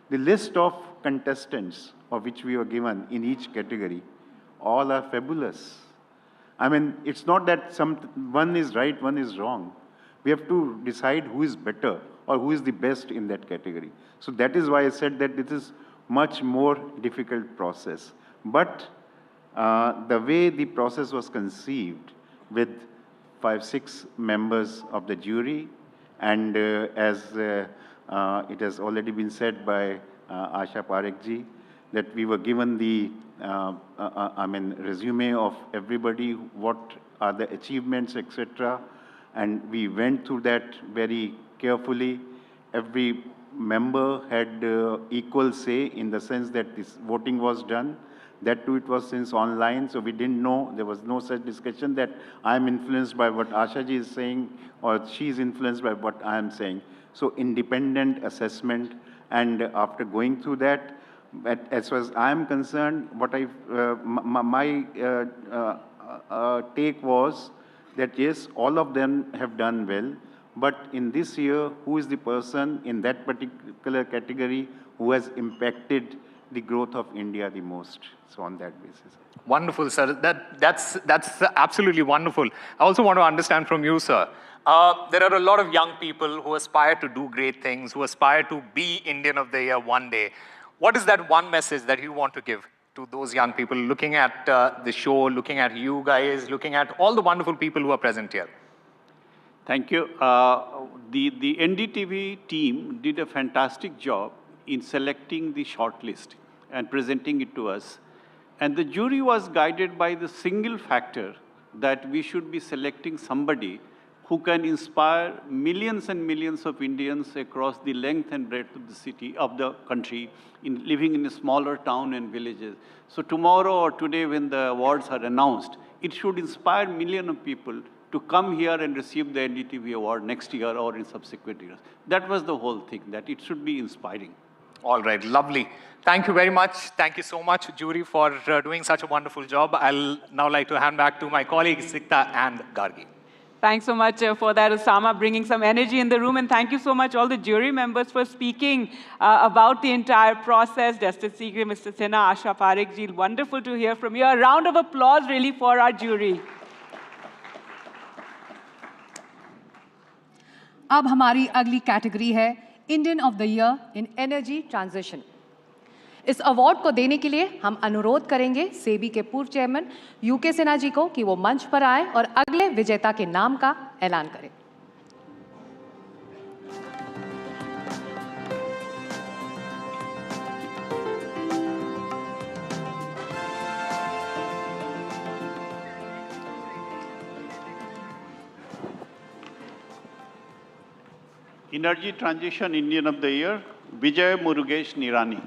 the list of contestants of which we were given in each category, all are fabulous. It's not that one is right, one is wrong. We have to decide who is better or who is the best in that category. So that is why I said that this is much more difficult process. But the way the process was conceived with 5-6 members of the jury, and as it has already been said by Asha Parekh ji, that we were given the resume of everybody, what are the achievements, etc. And we went through that very carefully. Every member had equal say in the sense that this voting was done. That too, it was since online, so we didn't know, there was no such discussion that I'm influenced by what Asha ji is saying or she's influenced by what I am saying. So independent assessment, and after going through that, as far as I'm concerned, what my take was that yes, all of them have done well, but in this year, who is the person in that particular category who has impacted the growth of India the most? So on that basis. Wonderful, sir. That's absolutely wonderful. I also want to understand from you, sir. There are a lot of young people who aspire to do great things, who aspire to be Indian of the Year one day. What is that one message that you want to give to those young people looking at the show, looking at you guys, looking at all the wonderful people who are present here? Thank you. The NDTV team did a fantastic job in selecting the shortlist and presenting it to us. And the jury was guided by the single factor that we should be selecting somebody who can inspire millions and millions of Indians across the length and breadth of the city, of the country, living in a smaller town and villages. So tomorrow or today when the awards are announced, it should inspire millions of people to come here and receive the NDTV award next year or in subsequent years. That was the whole thing, that it should be inspiring. All right, lovely. Thank you very much. Thank you so much, jury, for doing such a wonderful job. I'll now like to hand back to my colleagues, Sikta and Gargi. Thanks so much for that, Osama, bringing some energy in the room. And thank you so much, all the jury members, for speaking about the entire process. Justice Sikri, Mr. Sinha, Asha Parekh ji, wonderful to hear from you. A round of applause, really, for our jury. अब हमारी अगली category है Indian of the year in energy transition. इस award को देने के लिए हम अनुरोध करेंगे सेबी के पूर्व चेयरमैन यूके सिन्हा जी को कि वो मंच पर आए और अगले विजेता के नाम का ऐलान करें। Energy Transition Indian of the Year, Vijay Murugesh Nirani.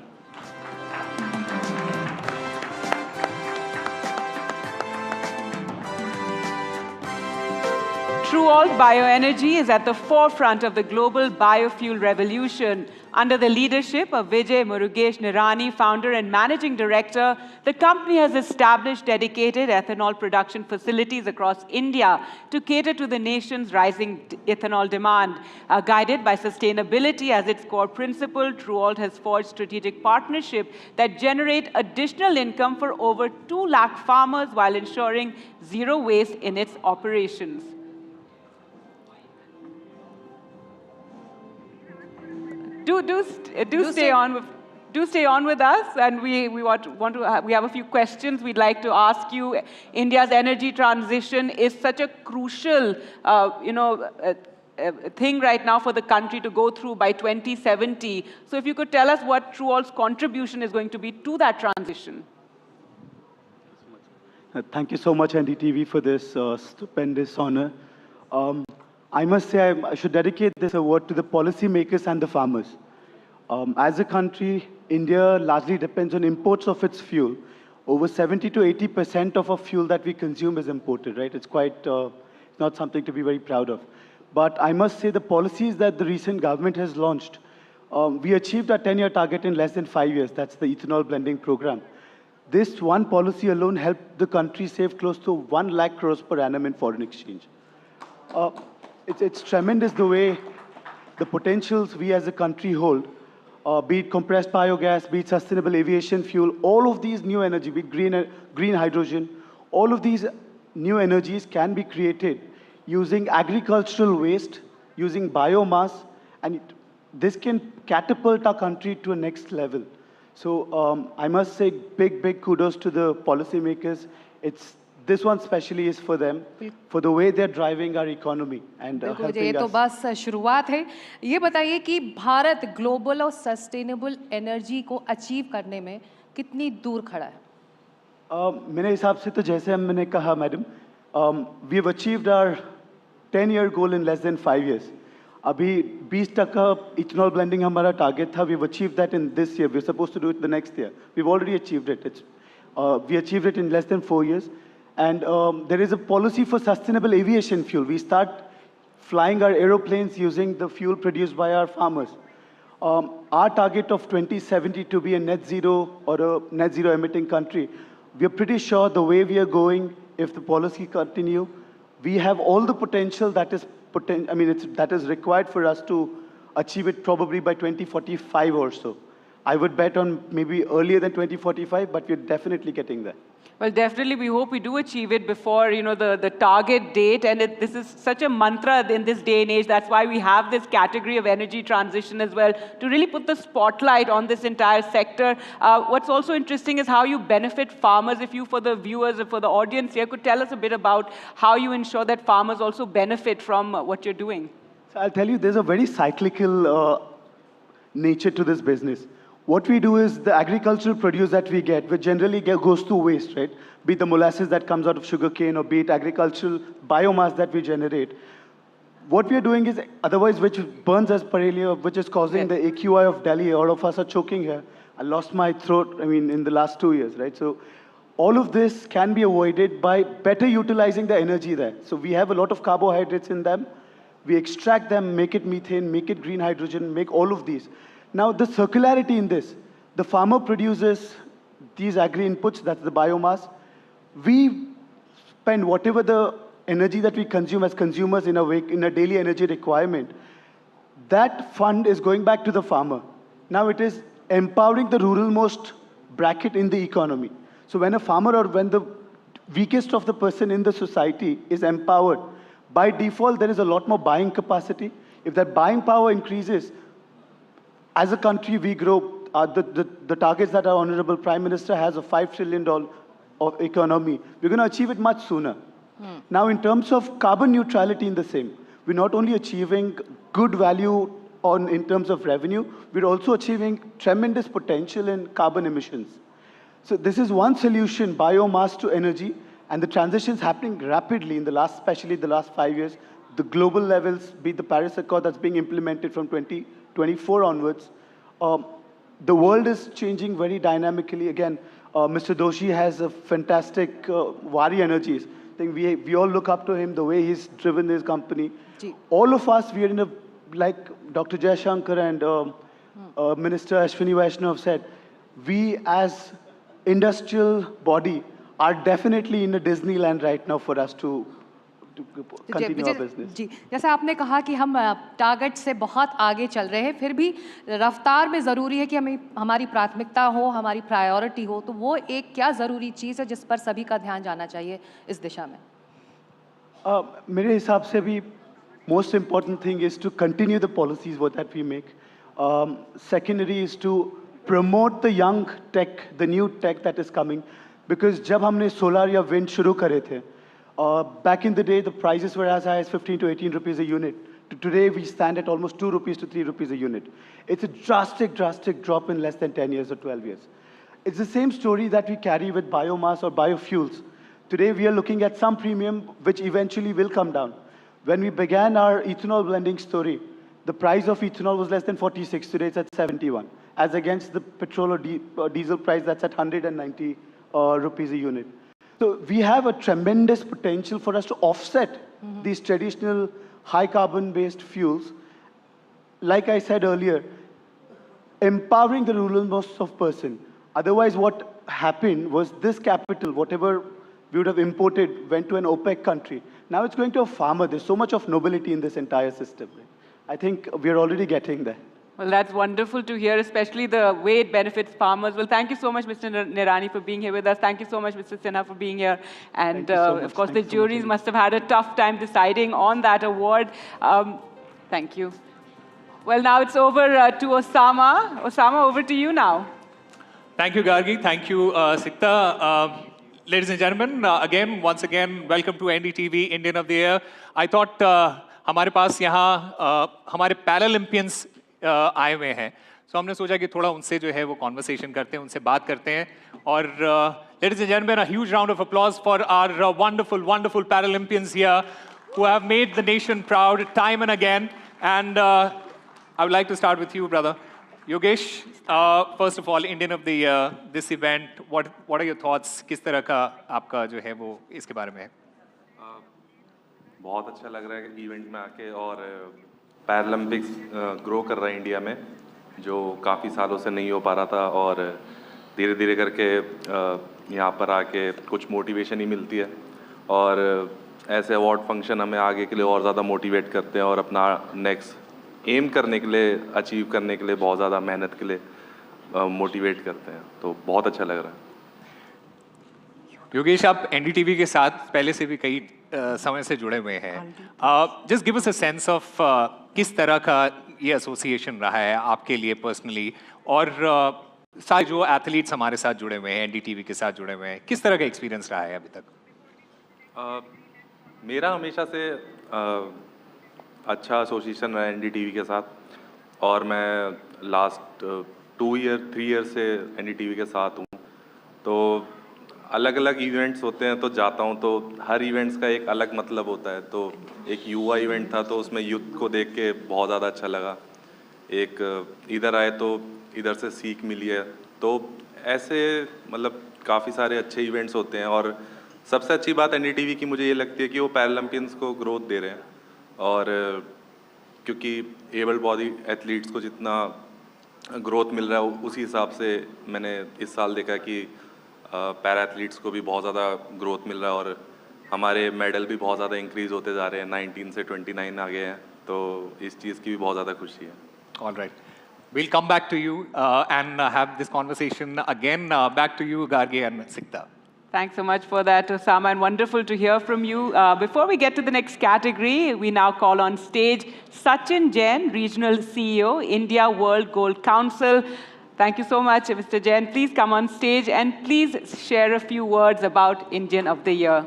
TrueAlt Bioenergy is at the forefront of the global biofuel revolution. Under the leadership of Vijay Murugesh Nirani, founder and managing director, the company has established dedicated ethanol production facilities across India to cater to the nation's rising ethanol demand. Guided by sustainability as its core principle, TrueAlt has forged strategic partnerships that generate additional income for over 2 lakh farmers while ensuring zero waste in its operations. Do stay on with us, and we have a few questions we'd like to ask you. India's energy transition is such a crucial thing right now for the country to go through by 2070. So if you could tell us what TrueAlt's contribution is going to be to that transition. Thank you so much, NDTV, for this stupendous honor. I must say I should dedicate this award to the policymakers and the farmers. As a country, India largely depends on imports of its fuel. Over 70 to 80% of our fuel that we consume is imported, right? It's quite not something to be very proud of. But I must say the policies that the recent government has launched, we achieved our 10-year target in less than 5 years. That's the ethanol blending program. This one policy alone helped the country save close to 1 lakh crores per annum in foreign exchange. It's tremendous the way the potentials we as a country hold, be it compressed biogas, be it sustainable aviation fuel, all of these new energy, be it green hydrogen, all of these new energies can be created using agricultural waste, using biomass, and this can catapult our country to a next level. So I must say big kudos to the policymakers. This one especially is for them, for the way they're driving our economy and helping ये तो us. बस शुरुआत है। ये बताइए कि Bharat global और sustainable energy को अचीव करने में कितनी दूर खड़ा है? मेरे हिसाब से तो जैसे मैंने कहा madam, we have achieved our 10-year goal in less than 5 years. अभी 20% ethanol blending हमारा target था. We've achieved that in this year. We're supposed to do it the next year. We've already achieved it. We achieved it in less than 4 years. And there is a policy for sustainable aviation fuel. We start flying our aeroplanes using the fuel produced by our farmers. Our target of 2070 to be a net zero or a net zero emitting country, we are pretty sure the way we are going, if the policy continue, we have all the potential that is that is required for us to achieve it probably by 2045 or so. I would bet on maybe earlier than 2045, but we're definitely getting there. Well, definitely, we hope we do achieve it before, the target date. And this is such a mantra in this day and age. That's why we have this category of energy transition as well, to really put the spotlight on this entire sector. What's also interesting is how you benefit farmers. If you, for the viewers, or for the audience here, could tell us a bit about how you ensure that farmers also benefit from what you're doing. So I'll tell you, there's a very cyclical nature to this business. What we do is the agricultural produce that we get, which generally goes to waste, right? Be it the molasses that comes out of sugarcane, or be it agricultural biomass that we generate. What we are doing is, otherwise, which burns as per earlier, which is causing the AQI of Delhi. All of us are choking here. I lost my throat, in the last 2 years, right? So all of this can be avoided by better utilizing the energy there. So we have a lot of carbohydrates in them. We extract them, make it methane, make it green hydrogen, make all of these. Now, the circularity in this, the farmer produces these agri inputs, that's the biomass. We spend whatever the energy that we consume as consumers in a daily energy requirement. That fund is going back to the farmer. Now it is empowering the ruralmost bracket in the economy. So when a farmer, or when the weakest of the person in the society is empowered, by default there is a lot more buying capacity. If that buying power increases, as a country, we grow. The targets that our Honorable Prime Minister has of $5 trillion of economy, we're going to achieve it much sooner. Now, in terms of carbon neutrality in the same, we're not only achieving good value in terms of revenue, we're also achieving tremendous potential in carbon emissions. So this is one solution, biomass to energy, and the transition is happening rapidly especially the last 5 years. The global levels, be it the Paris Accord that's being implemented from 2024 onwards, the world is changing very dynamically. Again, Mr. Doshi has a fantastic Wari Energies. I think we all look up to him, the way he's driven his company. All of us, we are like Dr. Jaishankar and Minister Ashwini Vaishnav said, we as industrial body are definitely in a Disneyland right now for us to continue our business. जी, जैसे आपने कहा कि हम target से बहुत आगे चल रहे हैं, फिर भी रफ्तार में ज़रूरी है कि हमारी प्राथमिकता हो, हमारी प्रायोरिटी हो, तो वो एक क्या ज़रूरी चीज़ है जिस पर सभी का ध्यान जाना चाहिए इस दिशा में? मेरे हिसाब से भी most important thing is to continue the policies that we make. Secondary is to promote the young tech, the new tech that is coming, because जब हमने solar या wind शुरू करे थे, back in the day, the prices were as high as 15 to 18 rupees a unit. Today, we stand at almost 2 rupees to 3 rupees a unit. It's a drastic drop in less than 10 years or 12 years. It's the same story that we carry with biomass or biofuels. Today, we are looking at some premium, which eventually will come down. When we began our ethanol blending story, the price of ethanol was less than 46. Today, it's at 71, as against the petrol or diesel price that's at 190 rupees a unit. So we have a tremendous potential for us to offset these traditional high carbon-based fuels. Like I said earlier, empowering the ruralmost of person. Otherwise, what happened was this capital, whatever we would have imported, went to an OPEC country. Now it's going to a farmer. There's so much of nobility in this entire system. I think we're already getting there. Well, that's wonderful to hear, especially the way it benefits farmers. Well, thank you so much, Mr. Nirani, for being here with us. Thank you so much, Mr. Sinha, for being here. And of course, the juries must have had a tough time deciding on that award. Thank you. Well, now it's over to Osama. Osama, over to you now. Thank you, Gargi. Thank you, Sikta. Ladies and gentlemen, once again, welcome to NDTV Indian of the Year. I thought हमारे पास यहाँ हमारे Paralympians आए हुए हैं, so हमने सोचा कि थोड़ा उनसे जो है वो conversation करते हैं, उनसे बात करते हैं. और ladies and gentlemen, a huge round of applause for our wonderful, wonderful Paralympians here who have made the nation proud time and again. And I would like to start with you, brother. Yogesh, first of all, Indian of the Year, this event, what are your thoughts? किस तरह का आपका जो है वो इसके बारे में है? बहुत अच्छा लग रहा है इवेंट में आके और पैरालंपिक्स ग्रो कर रहा है इंडिया में, जो काफ़ी सालों से नहीं हो पा रहा था और धीरे धीरे करके यहाँ पर आके कुछ मोटिवेशन ही मिलती है और ऐसे अवार्ड फंक्शन हमें आगे के लिए और ज़्यादा मोटिवेट करते हैं और अपना नेक्स्ट एम करने के लिए, अचीव करने के लिए बहुत ज़्यादा मेहनत के लिए मोटिवेट करते हैं, तो बहुत अच्छा लग रहा है. योगेश, आप एनडीटीवी के साथ पहले से भी कई समय से जुड़े हुए हैं. Just give us a sense of किस तरह का ये एसोसिएशन रहा है आपके लिए पर्सनली, और सारे जो एथलीट्स हमारे साथ जुड़े हुए हैं, एनडीटीवी के साथ जुड़े हुए हैं, किस तरह का एक्सपीरियंस रहा है अभी तक? मेरा हमेशा से अच्छा एसोसिएशन रहा है एनडीटीवी के साथ, और मैं लास्ट 3 ईयर से एनडीटीवी के साथ हूँ. तो अलग अलग इवेंट्स होते हैं तो जाता हूँ, तो हर इवेंट्स का एक अलग मतलब होता है. तो एक युवा इवेंट था तो उसमें यूथ को देख के बहुत ज़्यादा अच्छा लगा. एक इधर आए तो इधर से सीख मिली है. तो ऐसे मतलब काफ़ी सारे अच्छे इवेंट्स होते हैं, और सबसे अच्छी बात एनडीटीवी की मुझे ये लगती है कि वो पैरालंपियंस को ग्रोथ दे रहे हैं. और क्योंकि एबल बॉडी एथलीट्स को जितना ग्रोथ मिल रहा है उसी हिसाब से मैंने इस साल देखा कि पैरा एथलीट्स को भी बहुत ज़्यादा ग्रोथ मिल रहा है, और हमारे मेडल भी बहुत ज़्यादा इंक्रीज़ होते जा रहे हैं. 19 से 29 आ गए हैं, तो इस चीज़ की भी बहुत ज़्यादा खुशी है. All right. We'll come back to you and have this conversation again. Back to you, Gargi and Sikta. Thanks so much for that, Osama, and wonderful to hear from you. Before we get to the next category, we now call on stage Sachin Jain, Regional CEO, India World Gold Council. Thank you so much, Mr. Jain. Please come on stage and please share a few words about Indian of the Year.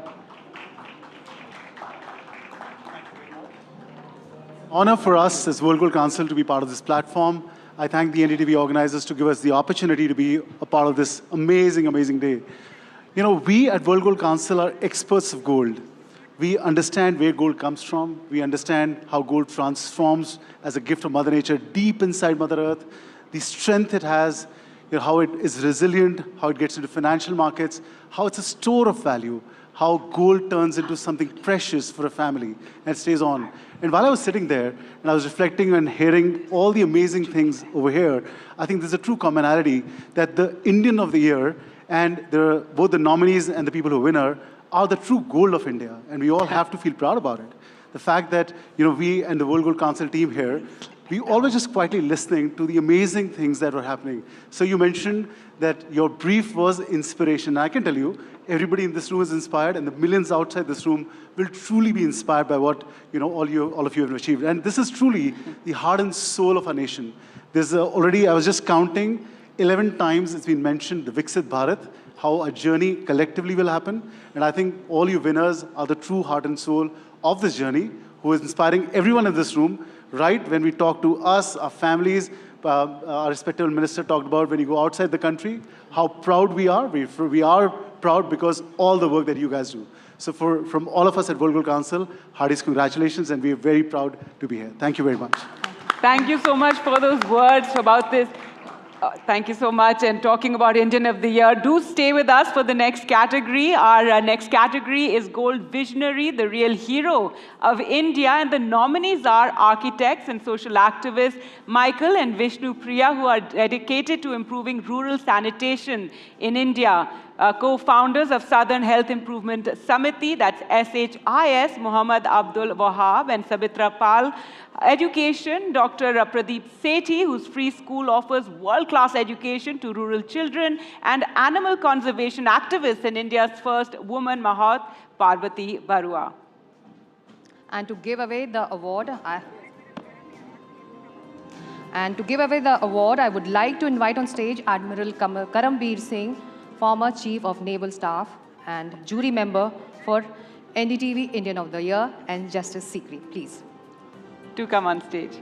Honor for us as World Gold Council to be part of this platform. I thank the NDTV organizers to give us the opportunity to be a part of this amazing, amazing day. You know, we at World Gold Council are experts of gold. We understand where gold comes from. We understand how gold transforms as a gift of Mother Nature deep inside Mother Earth, the strength it has, you know, how it is resilient, how it gets into financial markets, how it's a store of value, how gold turns into something precious for a family and stays on. And while I was sitting there and I was reflecting and hearing all the amazing things over here, I think there's a true commonality that the Indian of the Year and both the nominees and the people who win are the true gold of India, and we all have to feel proud about it. The fact that, you know, we and the World Gold Council team here, we always just quietly listening to the amazing things that were happening. So you mentioned that your brief was inspiration. I can tell you, everybody in this room is inspired, and the millions outside this room will truly be inspired by what, you know, all of you have achieved. And this is truly the heart and soul of our nation. There's already, I was just counting, 11 times it's been mentioned, the Viksit Bharat, how a journey collectively will happen. And I think all you winners are the true heart and soul of this journey, who is inspiring everyone in this room. Right when we talk to us, our families, our respective minister talked about when you go outside the country, how proud we are. We are proud because all the work that you guys do. So from all of us at World Gold Council, heartiest congratulations, and we are very proud to be here. Thank you very much. Thank you so much for those words about this. Thank you so much. And talking about Indian of the Year, do stay with us for the next category. Our next category is Gold Visionary, the real hero of India. And the nominees are architects and social activists Michael and Vishnu Priya, who are dedicated to improving rural sanitation in India. co-founders of Southern Health Improvement Samiti, that's SHIS, Muhammad Abdul Wahab and Sabitra Pal. Education, Dr. Pradeep Sethi, whose free school offers world-class education to rural children, and animal conservation activist and India's first woman Mahat, Parvati Barua. And to give away the award, I would like to invite on stage Admiral Karambir Singh, former Chief of Naval Staff and jury member for NDTV Indian of the Year, and Justice Sikri, please. To come on stage.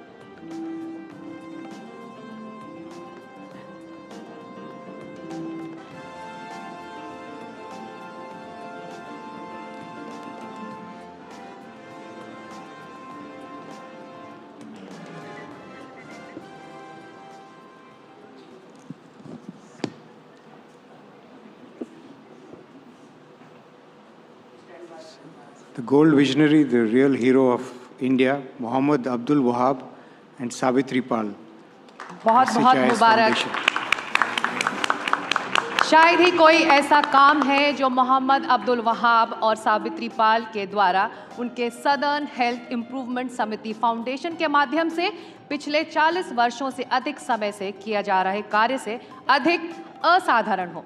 The gold visionary, the real hero of India, Muhammad Abdul Wahab and Savitri Pal. बहुत बहुत मुबारक। शायद ही कोई ऐसा काम है जो मोहम्मद अब्दुल वहाब और सावित्री पाल के द्वारा उनके सदर्न हेल्थ इम्प्रूवमेंट समिति फाउंडेशन के माध्यम से पिछले 40 वर्षों से अधिक समय से किया जा रहे कार्य से अधिक असाधारण हो।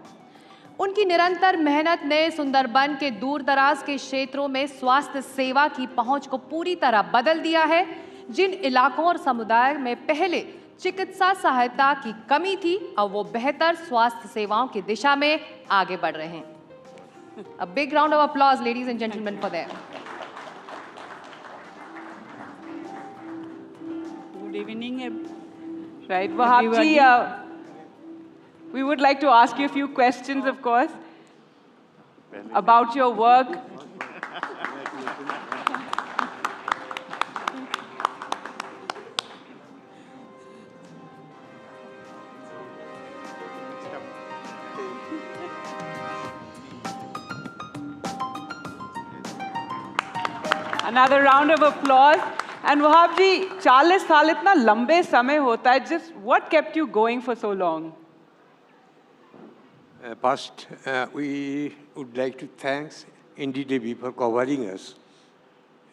उनकी निरंतर मेहनत ने सुंदरबन के दूर दराज के क्षेत्रों में स्वास्थ्य सेवा की पहुंच को पूरी तरह बदल दिया है। जिन इलाकों और समुदाय में पहले चिकित्सा सहायता की कमी थी, अब वो बेहतर स्वास्थ्य सेवाओं की दिशा में आगे बढ़ रहे हैं। A big round of applause, ladies and gentlemen, for them. Good evening. Right, Wahabji, we would like to ask you a few questions, of course, about your work. Another round of applause. And Wahab ji, 40 साल इतना लंबे समय होता है, just what kept you going for so long? First, we would like to thank NDTV for covering us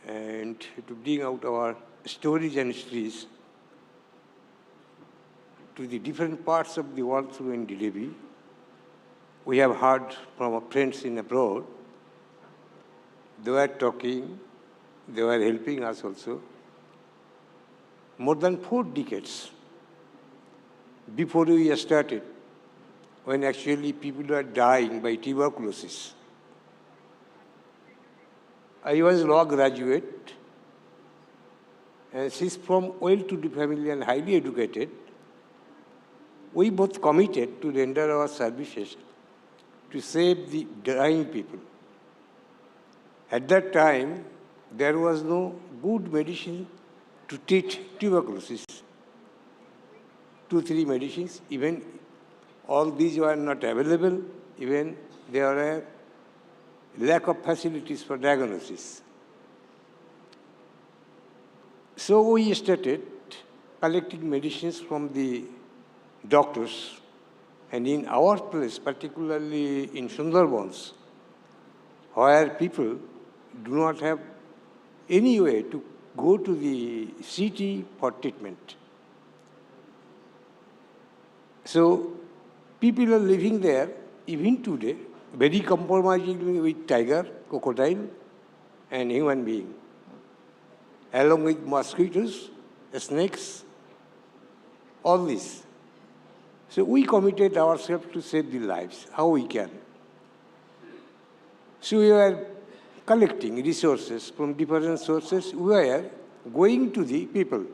and to bring out our stories and histories to the different parts of the world through NDTV. We have heard from our friends in abroad. They were talking, they were helping us also. More than 4 decades before we started, when actually people were dying by tuberculosis. I was a law graduate, and she's from well-to-do family and highly educated. We both committed to render our services to save the dying people. At that time, there was no good medicine to treat tuberculosis. 2, 3 medicines, even all these were not available, even there were lack of facilities for diagnosis. So we started collecting medicines from the doctors, and in our place, particularly in Sundarbans, where people do not have any way to go to the city for treatment. So people are living there, even today, very compromising with tiger, crocodile, and human being, along with mosquitoes, snakes, all this. So we committed ourselves to save the lives, how we can. So we were collecting resources from different sources. We were going to the people.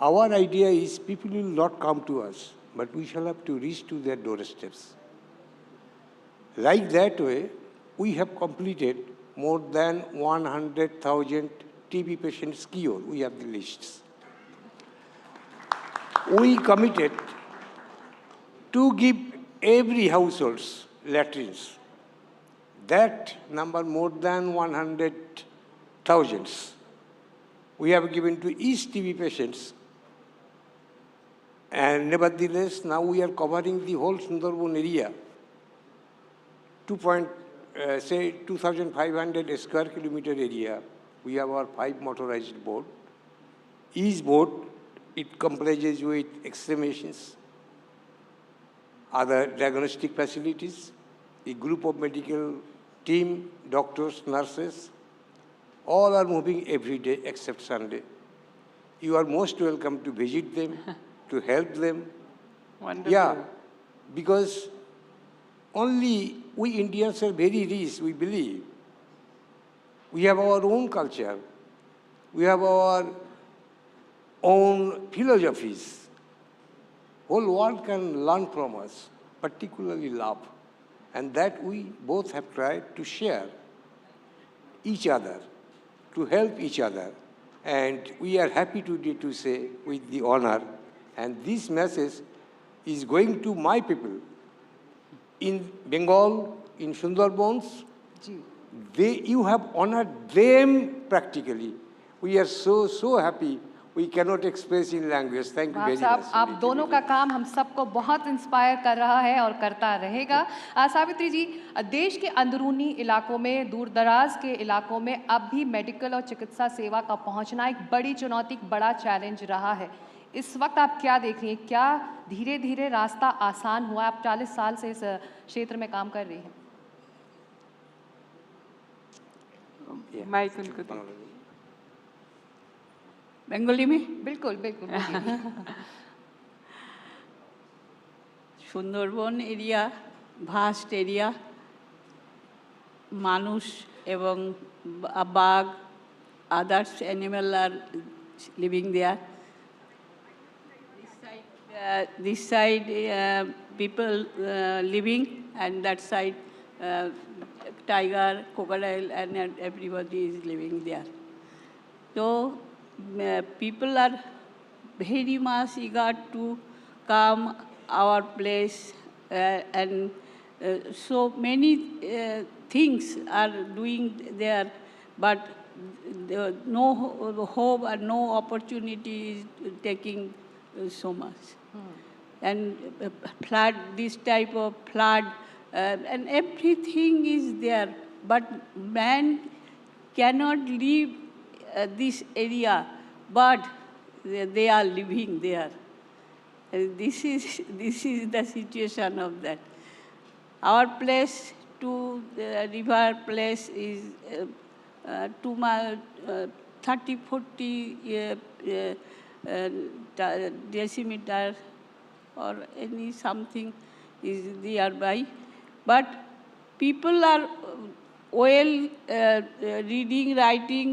Our idea is people will not come to us, but we shall have to reach to their doorsteps. Like that way, we have completed more than 100,000 TB patients cured. We have the lists. We committed to give every household latrines. That number more than 100,000. We have given to each TB patients. And nevertheless, now we are covering the whole Sundarban area. 2,500 square kilometer area, we have our 5 motorized boat. Each boat, it comprises with examinations, other diagnostic facilities, a group of medical team, doctors, nurses, all are moving every day except Sunday. You are most welcome to visit them, to help them. Wonderful. Yeah, because only we Indians are very rich, we believe. We have our own culture. We have our own philosophies. Whole world can learn from us, particularly love. And that we both have tried to share each other, to help each other. And we are happy today to say with the honor, and this message is going to my people in Bengal, in Sundarbans. You have honored them practically. We are so happy. We cannot express in language. Thank you very साहब much. आप दोनों का काम हम सबको बहुत inspire कर रहा है और करता रहेगा। सावित्री जी, देश के अंदरूनी इलाकों में, दूर दराज के इलाकों में अब भी मेडिकल और चिकित्सा सेवा का पहुंचना एक बड़ी चुनौती, बड़ा चैलेंज रहा है। इस वक्त आप क्या देख रही हैं? क्या धीरे धीरे रास्ता आसान हुआ? आप 40 साल से इस क्षेत्र में काम कर रही हैं। माइक उनको दो। बेंगली में? बिल्कुल बिल्कुल। সুন্দরবন এরিয়া, ভাস্ট এরিয়া, মানুষ এবং বাঘ, others animal are living there. This side people living, and that side tiger, crocodile, and everybody is living there. So people are very much eager to come our place, and so many things are doing there, but no hope and no opportunity is taking so much. And flood, this type of flood, and everything is there, but man cannot leave this area, but they are living there. This is the situation of that. Our place to the river place is 30-40 decimeter or any something is nearby, but people are well reading, writing,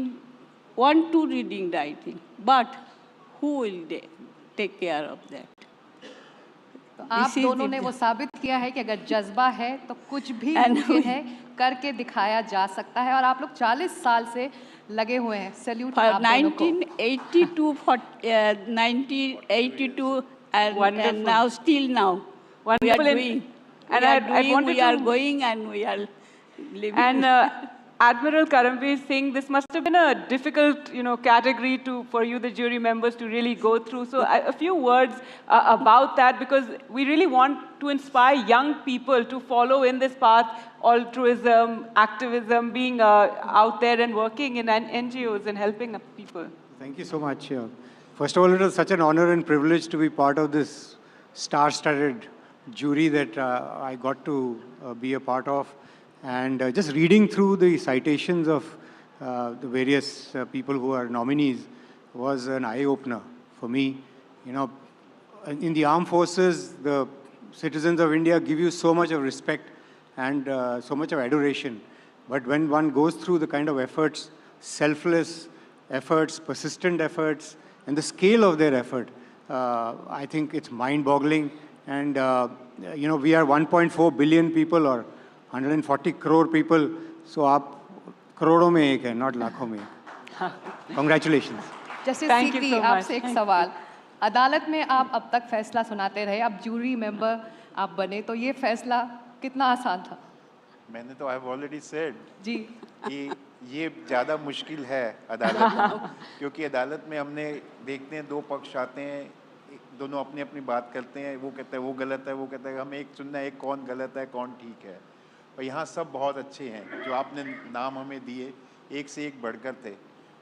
want to reading, writing, but who will take care of that? तो आप दोनों ने वो साबित किया है कि अगर जज्बा है तो कुछ भी मुमकिन है, करके दिखाया जा सकता है। और आप लोग 40 साल से लगे हुए हैं। सैल्यूट आप दोनों को। 1982 and now still now we are doing. And we are going and we are living. And Admiral Karamveer Singh, this must have been a difficult, category for you, the jury members, to really go through. So a few words about that, because we really want to inspire young people to follow in this path, altruism, activism, being out there and working in NGOs and helping people. Thank you so much. First of all, it was such an honor and privilege to be part of this star-studded jury that I got to be a part of. And just reading through the citations of the various people who are nominees was an eye-opener for me. In the armed forces, the citizens of India give you so much of respect and so much of adoration. But when one goes through the kind of efforts, selfless efforts, persistent efforts, and the scale of their effort, I think it's mind-boggling. And, we are 1.4 billion people, or 140 crore people, so आप करोड़ों में एक है, not लाखों में। Congratulations. Justice Sikri, आपसे एक सवाल। अदालत में आप अब तक फैसला सुनाते रहे, अब जूरी मेंबर आप बने, तो ये फैसला कितना आसान था? मैंने तो I have already said जी कि ये ज़्यादा मुश्किल है अदालत में, क्योंकि अदालत में हमने देखते हैं दो पक्ष आते हैं, दोनों अपनी बात करते हैं, वो कहता है वो गलत है, वो कहता है हमें एक सुनना है, कौन गलत है कौन ठीक है। और यहाँ सब बहुत अच्छे हैं। जो आपने नाम हमें दिए एक से एक बढ़कर थे,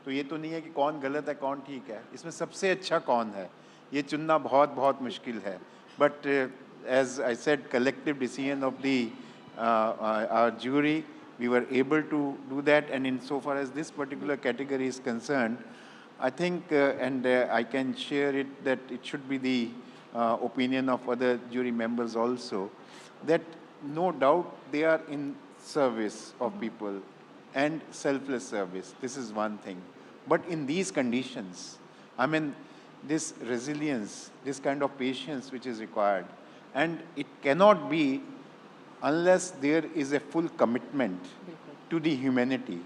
तो ये तो नहीं है कि कौन गलत है कौन ठीक है, इसमें सबसे अच्छा कौन है ये चुनना बहुत बहुत मुश्किल है। But as I said, collective decision of the our jury, we were able to do that, and in so far as this particular category is concerned, I think, and I can share it, that it should be the opinion of other jury members also, that no doubt they are in service of people and selfless service. This is one thing. But in these conditions, I mean, this resilience, this kind of patience which is required, and it cannot be unless there is a full commitment to the humanity.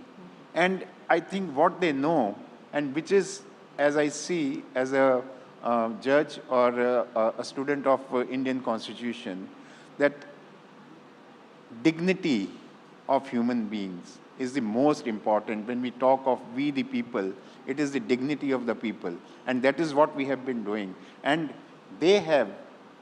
And I think what they know, and which is, as I see, as a judge or a student of Indian Constitution, that dignity of human beings is the most important. When we talk of we the people, it is the dignity of the people. And that is what we have been doing. And they have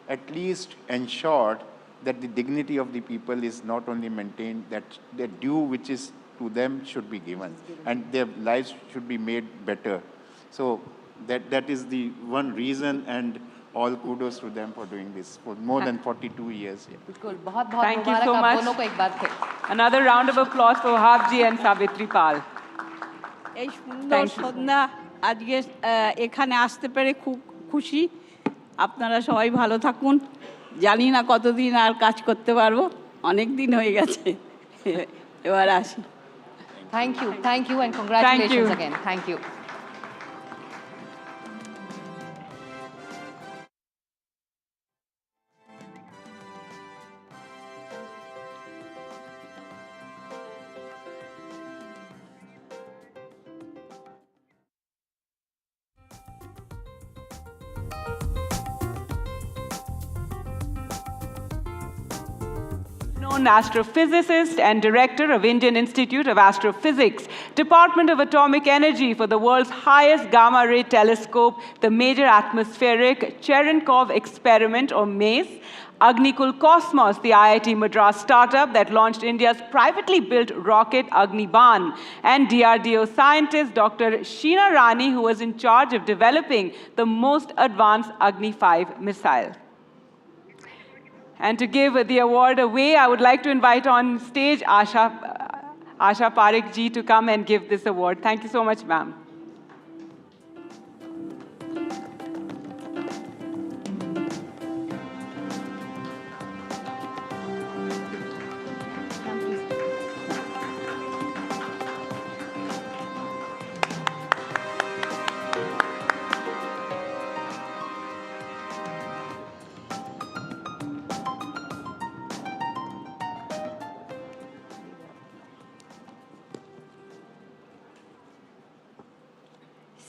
at least ensured that the dignity of the people is not only maintained, that the due which is to them should be given, and their lives should be made better. So that is the one reason, and all kudos to them for doing this for more than 42 years. बिल्कुल, बहुत-बहुत Thank you Mubarak so आप much. दोनों को एक बार फिर। Another round of applause for Habji and Savitri Pal. এই সুন্দর সন্ধ্যা আজকে এখানে আসতে পেরে খুব খুশি। আপনারা সবাই ভালো থাকুন। জানি না কতদিন আর কাজ করতে পারবো, অনেক দিন হয়ে গেছে। এবার আসি। Thank you and congratulations again. Thank you. Known astrophysicist and director of Indian Institute of Astrophysics, Department of Atomic Energy for the world's highest gamma-ray telescope, the Major Atmospheric Cherenkov Experiment, or MACE, Agnikul Cosmos, the IIT Madras startup that launched India's privately built rocket Agniban, and DRDO scientist Dr. Sheena Rani, who was in charge of developing the most advanced Agni 5 missile. And to give the award away, I would like to invite on stage Asha Parekh ji to come and give this award. Thank you so much, ma'am.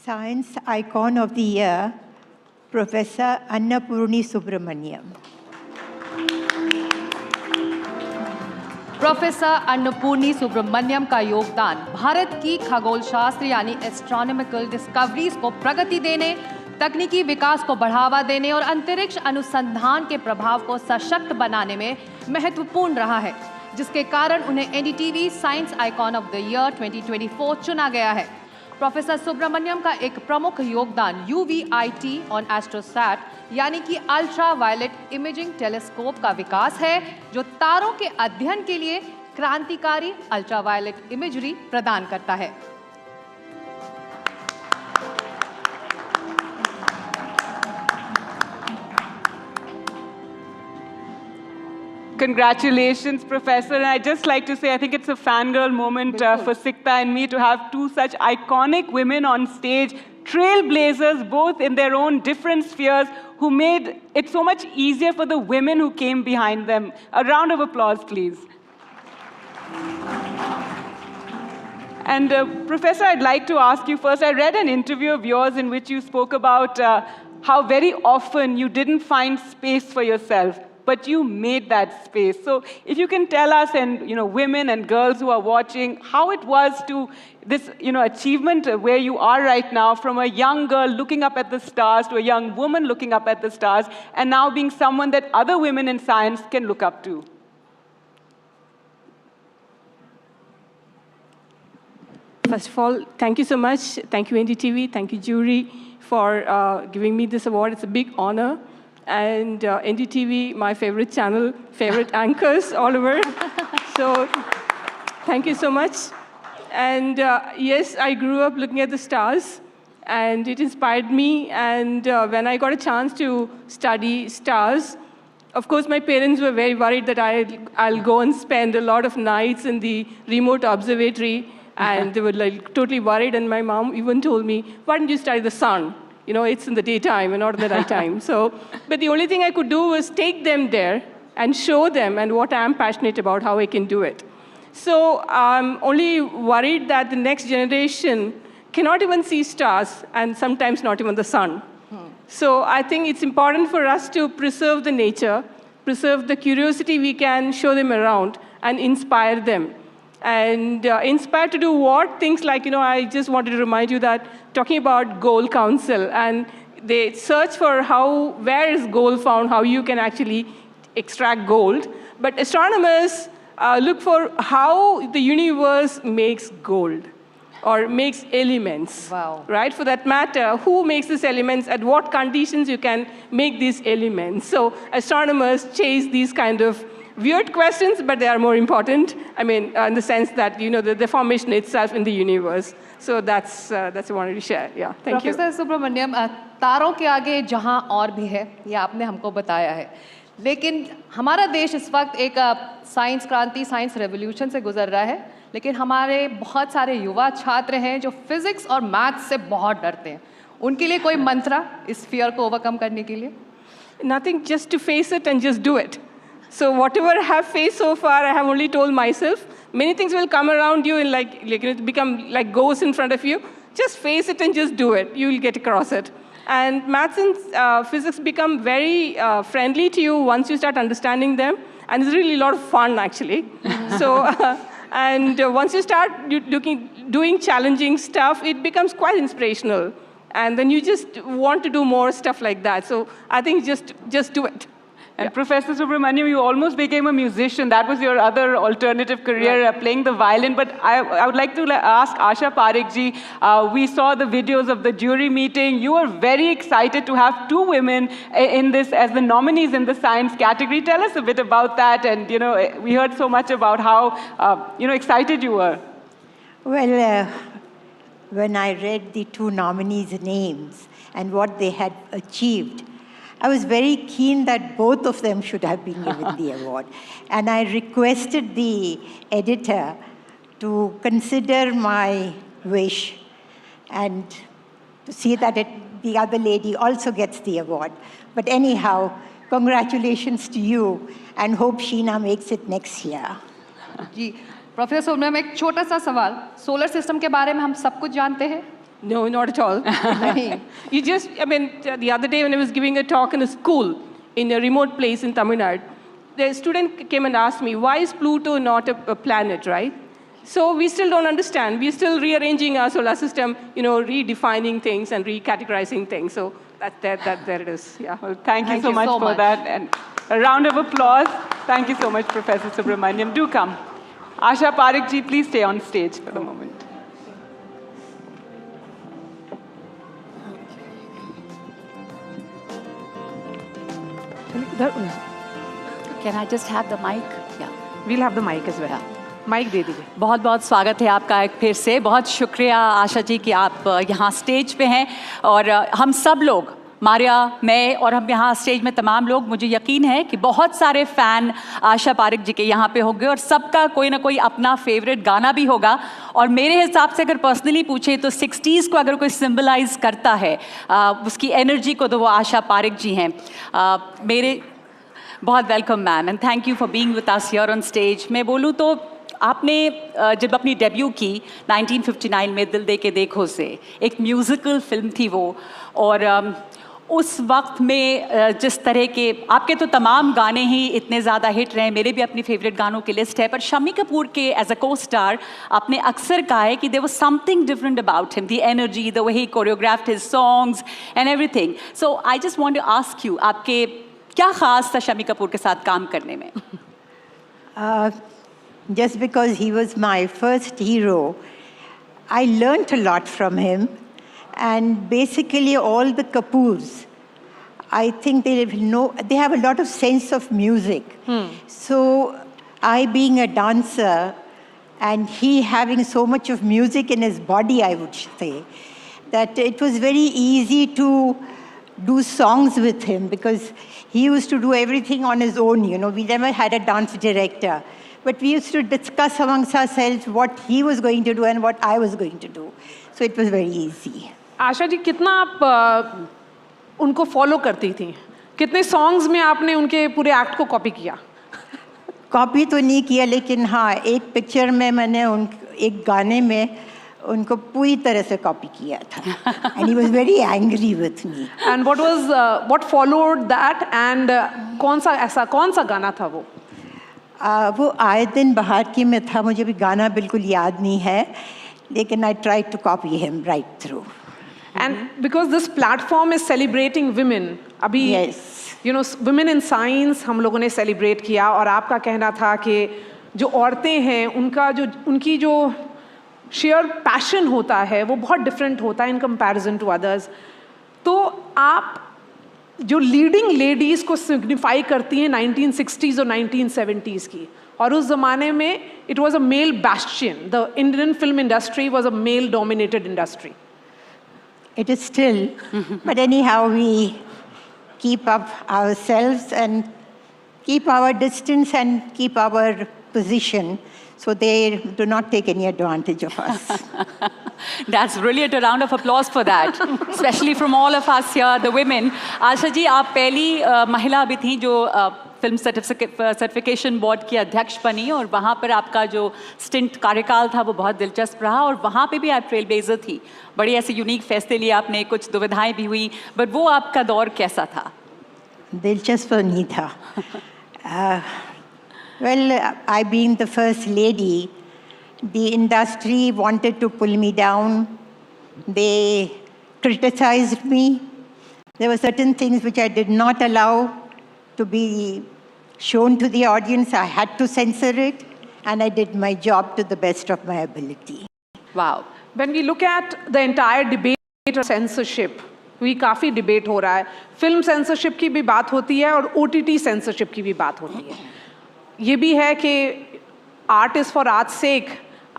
Science Icon of the Year, Professor Annapurni Subramaniam. प्रोफेसर अन्नपूर्णी सुब्रमण्यम का योगदान भारत की खगोल शास्त्र यानी astronomical discoveries को प्रगति देने, तकनीकी विकास को बढ़ावा देने और अंतरिक्ष अनुसंधान के प्रभाव को सशक्त बनाने में महत्वपूर्ण रहा है, जिसके कारण उन्हें NDTV science icon of the year 2024 चुना गया है। प्रोफेसर सुब्रमण्यम का एक प्रमुख योगदान UVIT ऑन एस्ट्रोसैट यानी कि अल्ट्रा वायलेट इमेजिंग टेलीस्कोप का विकास है, जो तारों के अध्ययन के लिए क्रांतिकारी अल्ट्रा वायलेट इमेजरी प्रदान करता है। Congratulations, Professor. And I'd just like to say, I think it's a fangirl moment for Sikta and me to have two such iconic women on stage, trailblazers, both in their own different spheres, who made it so much easier for the women who came behind them. A round of applause, please. And Professor, I'd like to ask you first, I read an interview of yours in which you spoke about how very often you didn't find space for yourself, but you made that space. So if you can tell us, and women and girls who are watching, how it was to this achievement where you are right now, from a young girl looking up at the stars to a young woman looking up at the stars, and now being someone that other women in science can look up to. First of all, thank you so much. Thank you, NDTV. Thank you, jury, for giving me this award. It's a big honor. And NDTV, my favorite channel, favorite anchors all over. So thank you so much. And yes, I grew up looking at the stars, and it inspired me. And when I got a chance to study stars, of course, my parents were very worried that I'll go and spend a lot of nights in the remote observatory, and they were like totally worried. And my mom even told me, "Why don't you study the sun? You know, it's in the daytime and not in the nighttime." So, but the only thing I could do was take them there and show them and what I'm passionate about, how I can do it. So I'm only worried that the next generation cannot even see stars and sometimes not even the sun. So I think it's important for us to preserve the nature, preserve the curiosity we can show them around, and inspire them. And inspire to do what? Things like, I just wanted to remind you that talking about Gold Council, and they search for where is gold found, how you can actually extract gold. But astronomers look for how the universe makes gold or makes elements, right? For that matter, who makes these elements, at what conditions you can make these elements. So astronomers chase these kind of weird questions, but they are more important. I mean, in the sense that, the formation itself in the universe. So that's what I wanted to share. Yeah, thank you. Professor Subramaniam, तारों के आगे जहाँ और भी है, ये आपने हमको बताया है. लेकिन हमारा देश इस वक्त एक साइंस क्रांति, साइंस रेवोल्यूशन से गुजर रहा है. लेकिन हमारे बहुत सारे युवा छात्र हैं जो फिजिक्स और मैथ्स से बहुत डरते हैं. उनके लिए कोई मंत्र इस फियर को ओवरकम करने के लिए? Nothing, just to face it and just do it. So whatever I have faced so far, I have only told myself. Many things will come around you and it become like ghosts in front of you. Just face it and just do it. You will get across it. And maths and physics become very friendly to you once you start understanding them. And it's really a lot of fun, actually. So, and once you start doing challenging stuff, it becomes quite inspirational. And then you just want to do more stuff like that. So I think just do it. And Professor Subramaniam, you almost became a musician. That was your other alternative career, playing the violin. But I would like to ask Asha Parekh ji, we saw the videos of the jury meeting. You were very excited to have two women in this as the nominees in the science category. Tell us a bit about that. And, we heard so much about how, excited you were. Well, when I read the two nominees' names and what they had achieved, I was very keen that both of them should have been given the award. And I requested the editor to consider my wish and to see that the other lady also gets the award. But anyhow, congratulations to you, and hope Sheena makes it next year. जी, professor Subramaniam, एक छोटा सा सवाल. Solar system के बारे में हम सब कुछ जानते हैं? No, not at all. The other day when I was giving a talk in a school in a remote place in Tamil Nadu, the student came and asked me, why is Pluto not a planet, right? So we still don't understand. We're still rearranging our solar system, redefining things and recategorizing things. So there it is. Yeah. Well, thank you so much for that. And a round of applause. Thank you so much, Professor Subramaniam. Do come. Asha Parekh ji, please stay on stage for the moment. Can I just have the mic? Yeah. We'll have the mic as well. Mic दे दीजिए. बहुत बहुत स्वागत है आपका एक फिर से. बहुत शुक्रिया आशा जी कि आप यहाँ स्टेज पे हैं. और हम सब लोग, मारिया, मैं और हम यहाँ स्टेज में तमाम लोग, मुझे यकीन है कि बहुत सारे फ़ैन आशा पारेख जी के यहाँ पे होंगे और सबका कोई ना कोई अपना फेवरेट गाना भी होगा. और मेरे हिसाब से अगर पर्सनली पूछे तो 60s को अगर कोई सिंबलाइज करता है, उसकी एनर्जी को, तो वो आशा पारेख जी हैं. मेरे बहुत welcome ma'am, and thank you for being with us here on stage. मैं बोलूँ तो आपने जब अपनी डेब्यू की 1959 में दिल दे के देखो से, एक म्यूज़िकल फिल्म थी वो. और उस वक्त में जिस तरह के आपके तो तमाम गाने ही इतने ज़्यादा हिट रहे, मेरे भी अपनी फेवरेट गानों की लिस्ट है. पर शम्मी कपूर के एज अ को स्टार आपने अक्सर कहा है कि there was something different about him, the energy, the way he choreographed his songs and everything. So I just want to ask you, आपके क्या ख़ास था शम्मी कपूर के साथ काम करने में? Just because he was my first hero, I learnt a lot from him. And basically all the Kapoors, I think they have a lot of sense of music. So I being a dancer and he having so much of music in his body, I would say, that it was very easy to do songs with him because he used to do everything on his own. You know, we never had a dance director. But we used to discuss amongst ourselves what he was going to do and what I was going to do. So it was very easy. Asha ji, कितना आप उनको follow करती थी? कितने songs में आपने उनके पूरे एक्ट को कॉपी किया? कॉपी तो नहीं किया, लेकिन हाँ, एक पिक्चर में मैंने एक गाने में उनको पूरी तरह से कॉपी किया था. And he was very angry with me. And what followed that? And कौन सा गाना था वो? वो आए दिन बाहर की में था, मुझे भी गाना बिल्कुल याद नहीं है, लेकिन I tried to copy him right through. And because this platform is celebrating women, अभी yes. You know, women in science हम लोगों ने celebrate किया, और आपका कहना था कि जो औरतें हैं उनकी जो sheer passion होता है वो बहुत different होता है in comparison to others. तो आप जो leading ladies को signify करती हैं 1960s और 1970s की, और उस ज़माने में it was a male bastion. The Indian film industry was a male dominated industry. It is still, but anyhow we keep up ourselves and keep our distance and keep our position so they do not take any advantage of us. That's brilliant. A round of applause for that, especially from all of us here, the women. Asha ji, आप पहली महिला अभी थी जो film certification board की अध्यक्ष बनी, और वहाँ पर आपका जो स्टिंट कार्यकाल था वो बहुत दिलचस्प रहा, और वहाँ पे भी आप ट्रेल ब्लेजर थी. बड़ी ऐसे यूनिक फैसले लिए आपने, कुछ दुविधाएं भी हुई, बट वो आपका दौर कैसा था? दिलचस्प नहीं था. Well, I being the first lady, the industry wanted to pull me down. They criticized me. There were certain things which I did not allow to be shown to the audience. I had to censor it, and I did my job to the best of my ability. Wow. When we look at the entire debate of censorship, we काफ़ी debate हो रहा है. Film censorship की भी बात होती है और OTT censorship की भी बात होती है. ये भी है कि art is for art's sake.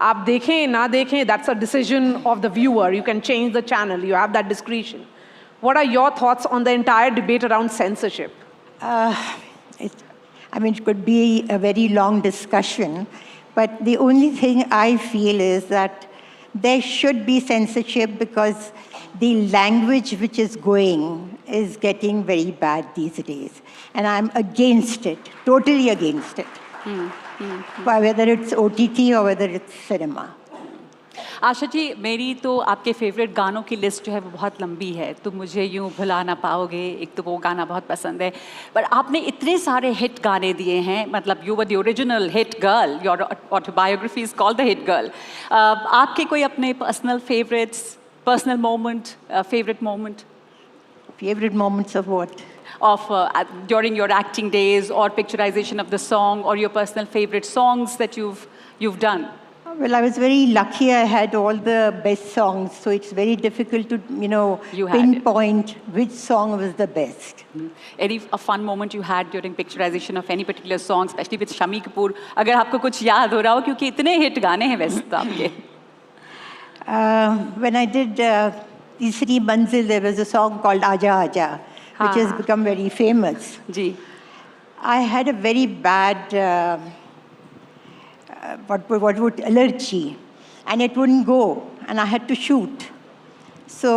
आप देखें ना देखें, that's a decision of the viewer. You can change the channel. You have that discretion. What are your thoughts on the entire debate around censorship? It could be a very long discussion, but the only thing I feel is that there should be censorship because the language which is going is getting very bad these days. And I'm against it, totally against it. Whether it's OTT or whether it's cinema. Asha ji, मेरी तो आपके favourite गानों की list जो है वो बहुत लंबी है. तुम मुझे यूं भुला ना पाओगे, एक तो वो गाना बहुत पसंद है. पर आपने इतने सारे हिट गाने दिए हैं, मतलब you were the original hit girl. Your autobiography is called the hit girl. आपके कोई अपने personal favourites, personal moment, favourite moment? Favorite moments of what? Of during your acting days or picturization of the song, or your personal favorite songs that you've done? Well, I was very lucky. I had all the best songs, so it's very difficult to, pinpoint which song was the best. Any a fun moment you had during picturization of any particular song, especially with Shami Kapoor? अगर आपको कुछ याद हो रहा हो, क्योंकि इतने hit गाने हैं वैसे तो आपके. When I did Tisri Manzil, there was a song called Aja Aja, which has become very famous. Ji. I had a very bad allergy, and it wouldn't go, and I had to shoot. So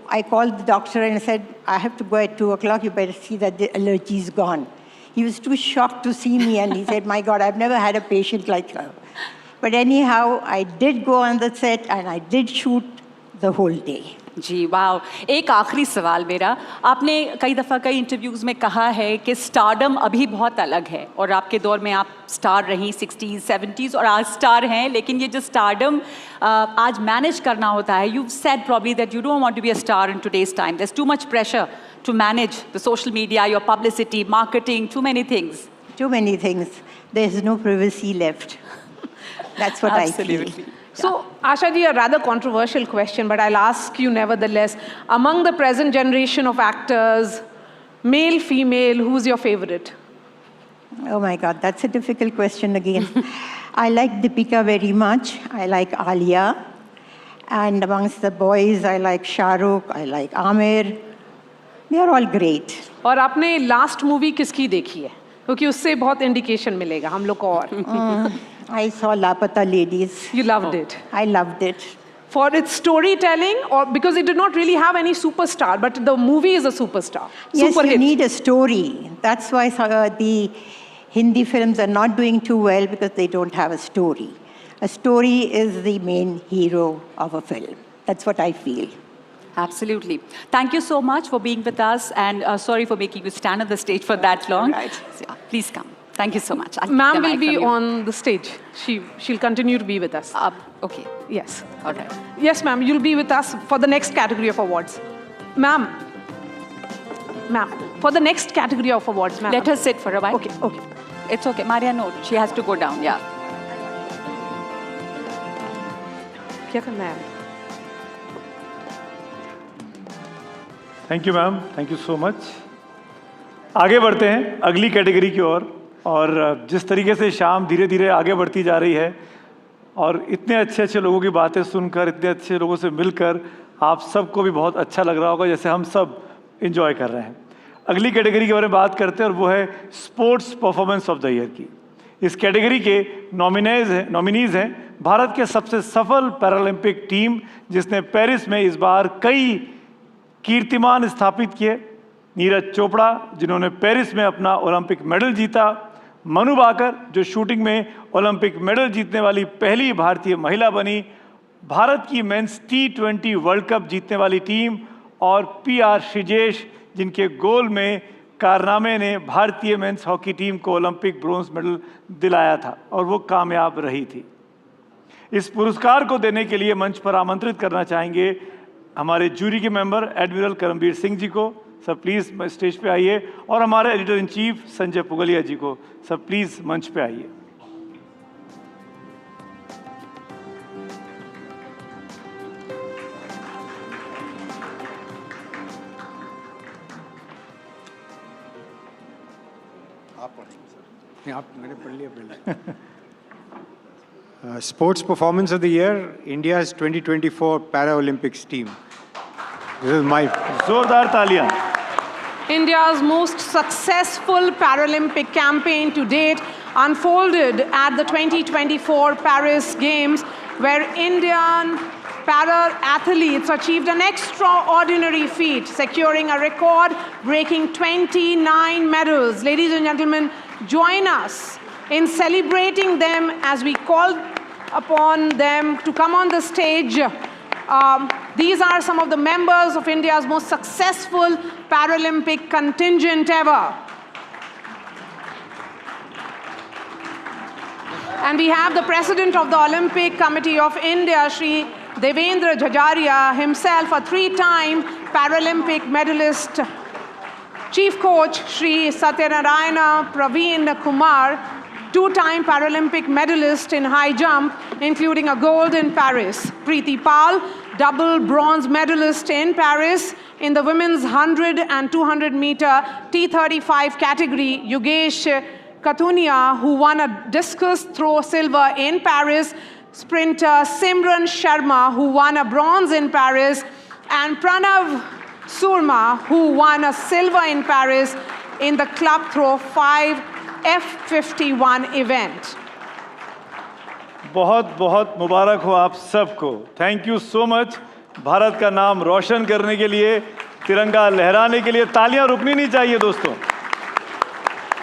I called the doctor and I said, I have to go at 2 o'clock, you better see that the allergy is gone. He was too shocked to see me, and he said, my God, I've never had a patient like her. But anyhow, I did go on the set, and I did shoot the whole day. जी, वाह. एक आखिरी सवाल मेरा. आपने कई दफ़ा कई interviews में कहा है कि स्टारडम अभी बहुत अलग है, और आपके दौर में आप स्टार रहीं 60s, 70s, और आज स्टार हैं, लेकिन ये जो स्टारडम आज मैनेज करना होता है, you've said probably that you don't want to be a star in today's time. There's too much pressure to manage the social media, your publicity, marketing, too many things. Too many things. There's no privacy left. That's what I feel. So, Asha ji, a rather controversial question, but I'll ask you nevertheless. Among the present generation of actors, male, female, who's your favorite? Oh my God, that's a difficult question again. I like Deepika very much. I like Alia. And amongst the boys, I like Shah Rukh, I like Amir. They are all great. और आपने last movie किसकी देखी है? क्योंकि उससे बहुत indication मिलेगा हम लोग को और. I saw Lapata Ladies. You loved it. I loved it. For its storytelling, or because it did not really have any superstar, but the movie is a superstar. Yes, Super you hit. need a story. That's why the Hindi films are not doing too well, because they don't have a story. A story is the main hero of a film. That's what I feel. Absolutely. Thank you so much for being with us, and sorry for making you stand on the stage for that long. Right. So, please come. Thank you so much. Ma'am will be on the stage. She'll continue to be with us. Okay. Yes. All right. Yes, ma'am. You'll be with us for the next category of awards. Ma'am, for the next category of awards, ma'am. Let her sit for a while. Okay, okay. It's okay. Maria, no, she has to go down. Yeah. क्या करना है? Thank you ma'am, thank you so much. आगे बढ़ते हैं अगली category की ओर, और जिस तरीके से शाम धीरे धीरे आगे बढ़ती जा रही है और इतने अच्छे अच्छे लोगों की बातें सुनकर, इतने अच्छे लोगों से मिलकर आप सबको भी बहुत अच्छा लग रहा होगा, जैसे हम सब एंजॉय कर रहे हैं। अगली कैटेगरी के बारे में बात करते हैं और वो है sports performance of the year की। इस कैटेगरी के नॉमिनीज हैं भारत के सबसे सफल पैरालंपिक टीम, जिसने पेरिस में इस बार कई कीर्तिमान स्थापित किए। नीरज चोपड़ा, जिन्होंने पेरिस में अपना ओलंपिक मेडल जीता, मनु भाकर, जो शूटिंग में ओलंपिक मेडल जीतने वाली पहली भारतीय महिला बनी, भारत की मेंस T20 वर्ल्ड कप जीतने वाली टीम, और PR श्रीजेश, जिनके गोल में कारनामे ने भारतीय मेंस हॉकी टीम को ओलंपिक ब्रोंज मेडल दिलाया था और वो कामयाब रही थी। इस पुरस्कार को देने के लिए मंच पर आमंत्रित करना चाहेंगे हमारे जूरी के मेंबर एडमिरल करमबीर सिंह जी को। सब प्लीज़ स्टेज पे आइए, और हमारे editor in chief Sanjay Puglia ji को। सब प्लीज़ मंच पे आइए। Sports Performance of the Year, India's 2024 Paralympics team. This is my... जोरदार तालियां। India's most successful Paralympic campaign to date unfolded at the 2024 Paris Games, where Indian para-athletes achieved an extraordinary feat, securing a record-breaking 29 medals. Ladies and gentlemen, join us in celebrating them as we call upon them to come on the stage. These are some of the members of India's most successful Paralympic contingent ever. And we have the President of the Olympic Committee of India, Shri Devendra Jajaria, himself a three-time Paralympic medalist. Chief Coach, Shri Satyanarayana Praveen Kumar, two-time Paralympic medalist in high jump, including a gold in Paris. Preeti Pal, double bronze medalist in Paris in the women's 100 and 200 meter T35 category. Yogesh Katunia, who won a discus throw silver in Paris. Sprinter Simran Sharma, who won a bronze in Paris. And Pranav Surma, who won a silver in Paris in the club throw 5 F51 event. बहुत बहुत मुबारक हो आप सबको। Thank you so much. Bharat का नाम रोशन करने के लिए, तिरंगा लहराने के लिए तालियां रुकनी नहीं चाहिए दोस्तों।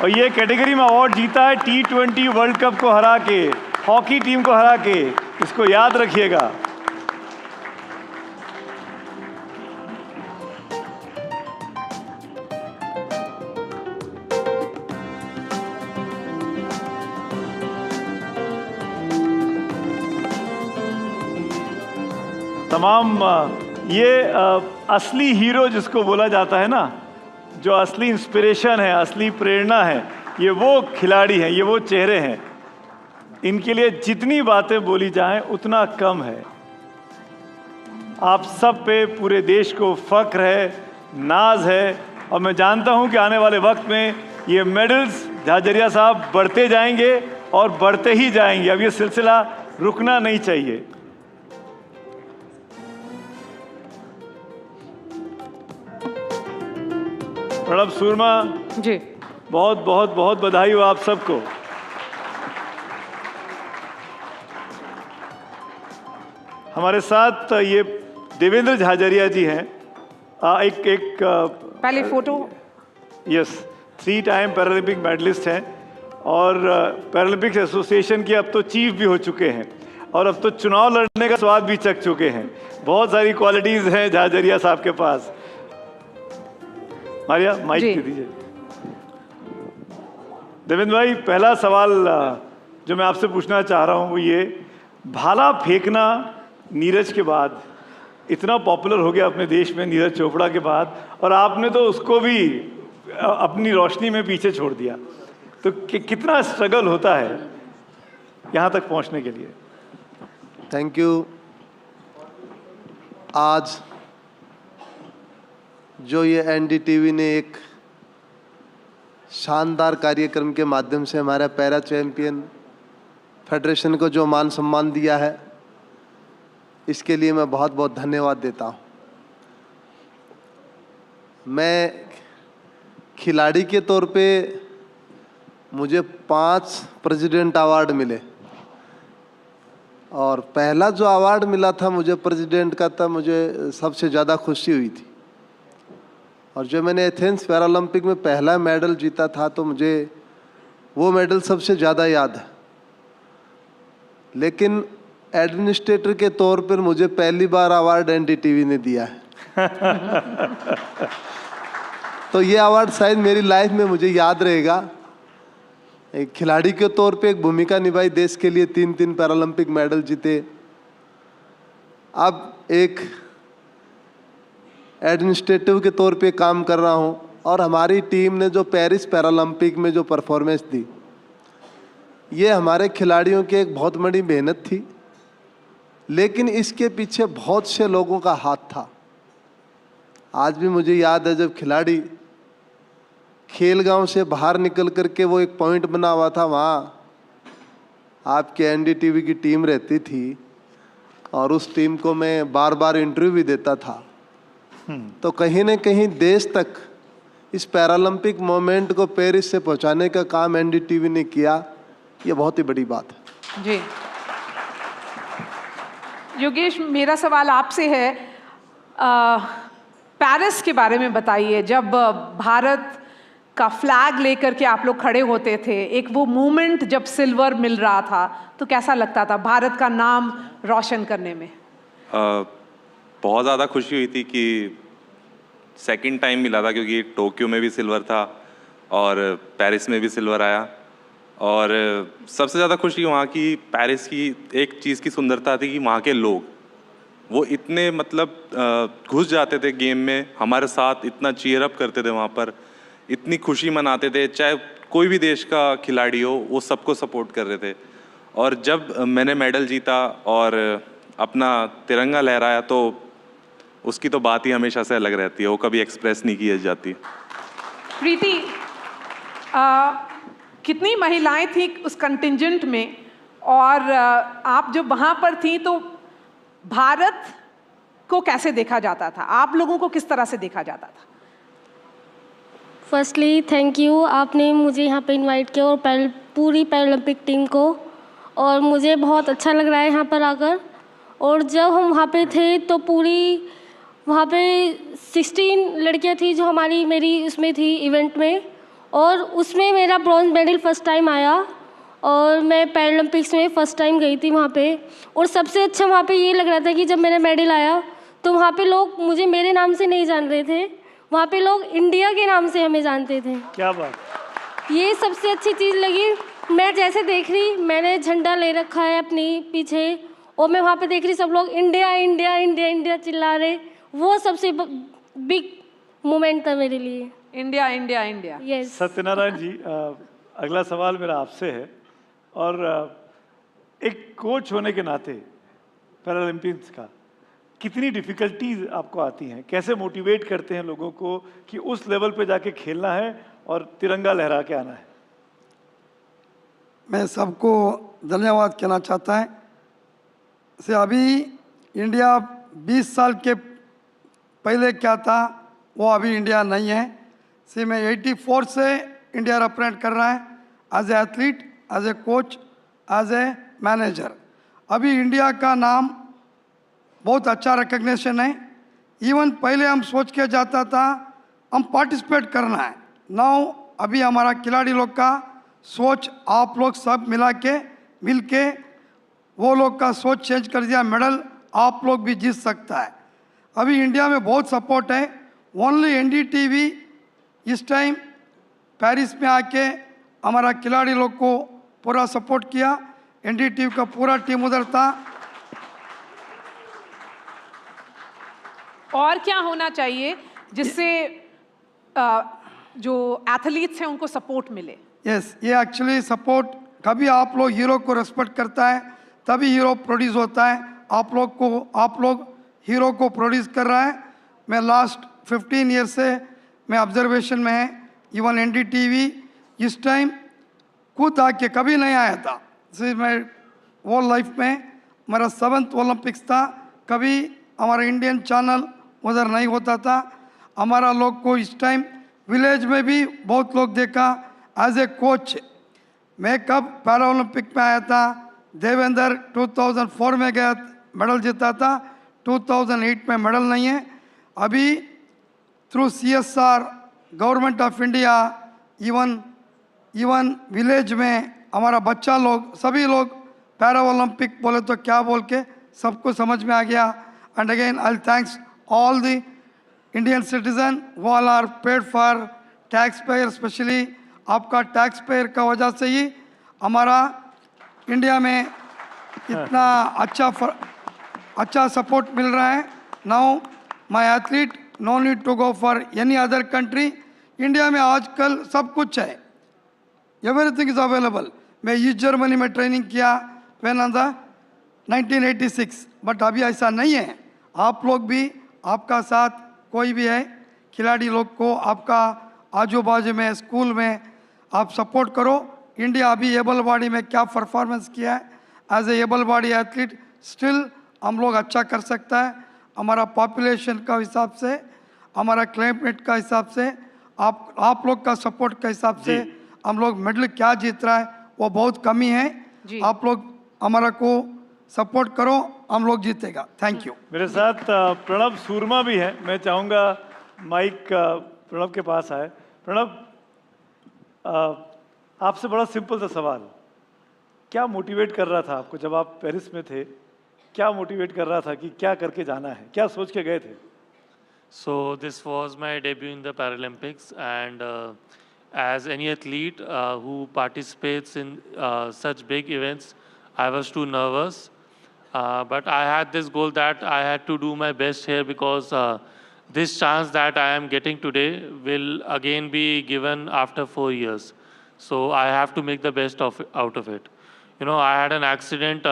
और ये कैटेगरी में अवार्ड जीता है T20 वर्ल्ड कप को हरा के, हॉकी टीम को हरा के, इसको याद रखिएगा। तमाम ये असली हीरो जिसको बोला जाता है ना, जो असली इंस्पिरेशन है, असली प्रेरणा है, ये वो खिलाड़ी हैं, ये वो चेहरे हैं। इनके लिए जितनी बातें बोली जाएं उतना कम है। आप सब पे पूरे देश को फख्र है, नाज है, और मैं जानता हूं कि आने वाले वक्त में ये मेडल्स झाझरिया साहब बढ़ते जाएंगे और बढ़ते ही जाएंगे। अब ये सिलसिला रुकना नहीं चाहिए। प्रणब सूरमा जी, बहुत बहुत बहुत बधाई हो आप सबको। हमारे साथ ये देवेंद्र झाझरिया जी हैं, एक पहले photo. Yes, 3 time Paralympic medallist हैं और पैरालंपिक्स एसोसिएशन के अब तो चीफ भी हो चुके हैं और अब तो चुनाव लड़ने का स्वाद भी चख चुके हैं। बहुत सारी क्वालिटीज हैं झाझरिया साहब के पास। मारिया माइक दे दीजिए। देवेंद्र भाई, पहला सवाल जो मैं आपसे पूछना चाह रहा हूं वो ये, भाला फेंकना नीरज के बाद इतना पॉपुलर हो गया अपने देश में, नीरज चोपड़ा के बाद, और आपने तो उसको भी अपनी रोशनी में पीछे छोड़ दिया। तो कितना स्ट्रगल होता है यहाँ तक पहुँचने के लिए? Thank you. आज जो ये एनडीटीवी ने एक शानदार कार्यक्रम के माध्यम से हमारे पैरा चैंपियन फेडरेशन को जो मान सम्मान दिया है, इसके लिए मैं बहुत बहुत धन्यवाद देता हूँ। मैं खिलाड़ी के तौर पे मुझे 5 प्रेसिडेंट अवार्ड मिले और पहला जो अवार्ड मिला था मुझे प्रेसिडेंट का, तब मुझे सबसे ज़्यादा खुशी हुई थी। और जो मैंने एथेंस पैरालंपिक में पहला मेडल जीता था तो मुझे वो मेडल सबसे ज़्यादा याद है। लेकिन एडमिनिस्ट्रेटर के तौर पर मुझे पहली बार अवार्ड एनडीटीवी ने दिया है। तो ये अवार्ड शायद मेरी लाइफ में मुझे याद रहेगा। एक खिलाड़ी के तौर पे एक भूमिका निभाई, देश के लिए 3 पैरालंपिक मेडल जीते। अब एक एडमिनिस्ट्रेटिव के तौर पे काम कर रहा हूँ और हमारी टीम ने जो पेरिस पैरालंपिक में जो परफॉर्मेंस दी, ये हमारे खिलाड़ियों की एक बहुत बड़ी मेहनत थी, लेकिन इसके पीछे बहुत से लोगों का हाथ था। आज भी मुझे याद है जब खिलाड़ी खेलगांव से बाहर निकल करके वो एक पॉइंट बना हुआ था, वहाँ आपके एनडीटीवी की टीम रहती थी और उस टीम को मैं बार बार इंटरव्यू भी देता था। तो कहीं न कहीं देश तक इस पैरालंपिक मोमेंट को पेरिस से पहुंचाने का काम एनडीटीवी ने किया, ये बहुत ही बड़ी बात है। जी योगेश, मेरा सवाल आपसे है, पेरिस के बारे में बताइए। जब भारत का फ्लैग लेकर के आप लोग खड़े होते थे, एक वो मोमेंट जब सिल्वर मिल रहा था, तो कैसा लगता था भारत का नाम रोशन करने में? बहुत ज़्यादा खुशी हुई थी कि सेकंड टाइम मिला था, क्योंकि टोक्यो में भी सिल्वर था और पेरिस में भी सिल्वर आया। और सबसे ज़्यादा खुशी वहाँ की पेरिस की एक चीज़ की सुंदरता थी कि वहाँ के लोग वो इतने मतलब घुस जाते थे गेम में, हमारे साथ इतना चीयर अप करते थे, वहाँ पर इतनी खुशी मनाते थे, चाहे कोई भी देश का खिलाड़ी हो वो सबको सपोर्ट कर रहे थे। और जब मैंने मेडल जीता और अपना तिरंगा लहराया तो उसकी तो बात ही हमेशा से अलग रहती है, वो कभी एक्सप्रेस नहीं की जाती। प्रीति, कितनी महिलाएं थी उस कंटिंजेंट में, और आप जब वहाँ पर थी तो भारत को कैसे देखा जाता था, आप लोगों को किस तरह से देखा जाता था? फर्स्टली थैंक यू, आपने मुझे यहाँ पे इनवाइट किया और पूरी पैरालंपिक टीम को, और मुझे बहुत अच्छा लग रहा है यहाँ पर आकर। और जब हम वहाँ पे थे तो पूरी वहाँ पे 16 लड़कियाँ थी जो मेरी उसमें थी इवेंट में, और उसमें मेरा ब्रॉन्ज मेडल फर्स्ट टाइम आया और मैं पैरालंपिक्स में फ़र्स्ट टाइम गई थी वहाँ पे। और सबसे अच्छा वहाँ पे ये लग रहा था कि जब मेरा मेडल आया तो वहाँ पे लोग मुझे मेरे नाम से नहीं जान रहे थे, वहाँ पे लोग इंडिया के नाम से हमें जानते थे। क्या बात, ये सबसे अच्छी चीज़ लगी। मैं जैसे देख रही, मैंने झंडा ले रखा है अपनी पीछे और मैं वहाँ पे देख रही सब लोग इंडिया इंडिया इंडिया इंडिया चिल्ला रहे, वो सबसे बिग मोमेंट था मेरे लिए। India India India. Yes. Satyanarayan ji, अगला सवाल मेरा आपसे है और एक कोच होने के नाते पैरालंपिक्स का कितनी डिफिकल्टीज आपको आती हैं? कैसे मोटिवेट करते हैं लोगों को कि उस लेवल पे जाके खेलना है और तिरंगा लहरा के आना है? मैं सबको धन्यवाद कहना चाहता है। से अभी इंडिया 20 साल के पहले क्या था वो अभी इंडिया नहीं है। से मैं 84 से इंडिया रिप्रेजेंट कर रहा है as a athlete, as a coach, as a manager. अभी इंडिया का नाम बहुत अच्छा रिकग्निशन है। इवन पहले हम सोच के जाता था हम पार्टिसिपेट करना है। नाउ अभी हमारा खिलाड़ी लोग का सोच आप लोग सब मिल के वो लोग का सोच चेंज कर दिया। मेडल आप लोग भी जीत सकता है। अभी इंडिया में बहुत सपोर्ट है। ओनली एनडीटीवी इस टाइम पेरिस में आके हमारा खिलाड़ी लोग को पूरा सपोर्ट किया। एनडीटीवी का पूरा टीम उधर था। और क्या होना चाहिए जिससे जो एथलीट्स हैं उनको सपोर्ट मिले? यस, ये एक्चुअली सपोर्ट कभी आप लोग हीरो को रिस्पेक्ट करता है तभी हीरो प्रोड्यूस होता है। आप लोग हीरो को प्रोड्यूस कर रहा है। मैं लास्ट 15 ईयर से मैं ऑब्जर्वेशन में है। इवन एनडीटीवी इस टाइम खुद आके कभी नहीं आया था। सिर्फ मैं वो लाइफ में मेरा 7th ओलंपिक्स था। कभी हमारा इंडियन चैनल उधर नहीं होता था। हमारा लोग को इस टाइम विलेज में भी बहुत लोग देखा। एज ए कोच मैं कब पैरा ओलंपिक में आया था, देवेंद्र 2004 में गया, मेडल जीता था। 2008 में मेडल नहीं है। अभी through CSR, government of India, even village में हमारा बच्चा लोग सभी लोग पैरा ओलंपिक बोले तो क्या बोल के सबको समझ में आ गया। And again I thanks all the Indian citizen who all are paid for taxpayer, especially आपका taxpayer का वजह से ही हमारा इंडिया में इतना अच्छा सपोर्ट मिल रहा है। Now my athlete no need to go for any other country. India में आजकल सब कुछ है, everything is available. मैं ईस्ट जर्मनी में ट्रेनिंग किया when on the 1986, बट अभी ऐसा नहीं है। आप लोग भी आपका साथ कोई भी है खिलाड़ी लोग को आपका आजू बाजू में स्कूल में आप सपोर्ट करो। इंडिया अभी एबल बॉडी में क्या परफॉर्मेंस किया है as a able body athlete, still हम लोग अच्छा कर सकता है। हमारा पॉपुलेशन का हिसाब से, हमारा क्लाइमेट का हिसाब से, आप लोग का सपोर्ट के हिसाब से हम लोग मेडल क्या जीत रहा है वो बहुत कमी है। आप लोग हमारा को सपोर्ट करो, हम लोग जीतेगा। Thank you. मेरे साथ प्रणब सूरमा भी है। मैं चाहूँगा माइक प्रणब के पास आए। प्रणब, आपसे बड़ा सिंपल सा सवाल, क्या मोटिवेट कर रहा था आपको जब आप पेरिस में थे? क्या मोटिवेट कर रहा था कि क्या करके जाना है, क्या सोच के गए थे? So this was my debut in the Paralympics, and as any athlete who participates in such big events, I was too nervous. But I had this goal that I had to do my best here because this chance that I am getting today will again be given after 4 years. So I have to make the best out of it. You know, I had an accident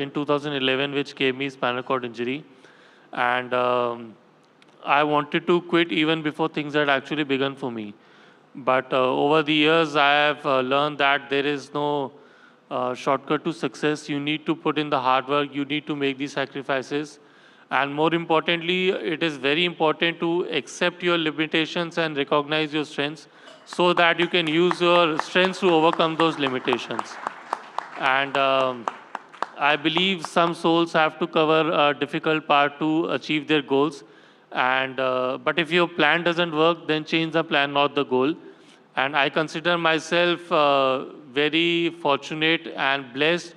in 2011 which gave me spinal cord injury, and I wanted to quit even before things had actually begun for me. But over the years, I have learned that there is no shortcut to success. You need to put in the hard work. You need to make these sacrifices. And more importantly, it is very important to accept your limitations and recognize your strengths so that you can use your strengths to overcome those limitations. And I believe some souls have to cover a difficult part to achieve their goals. And but if your plan doesn't work, then change the plan, not the goal. And I consider myself very fortunate and blessed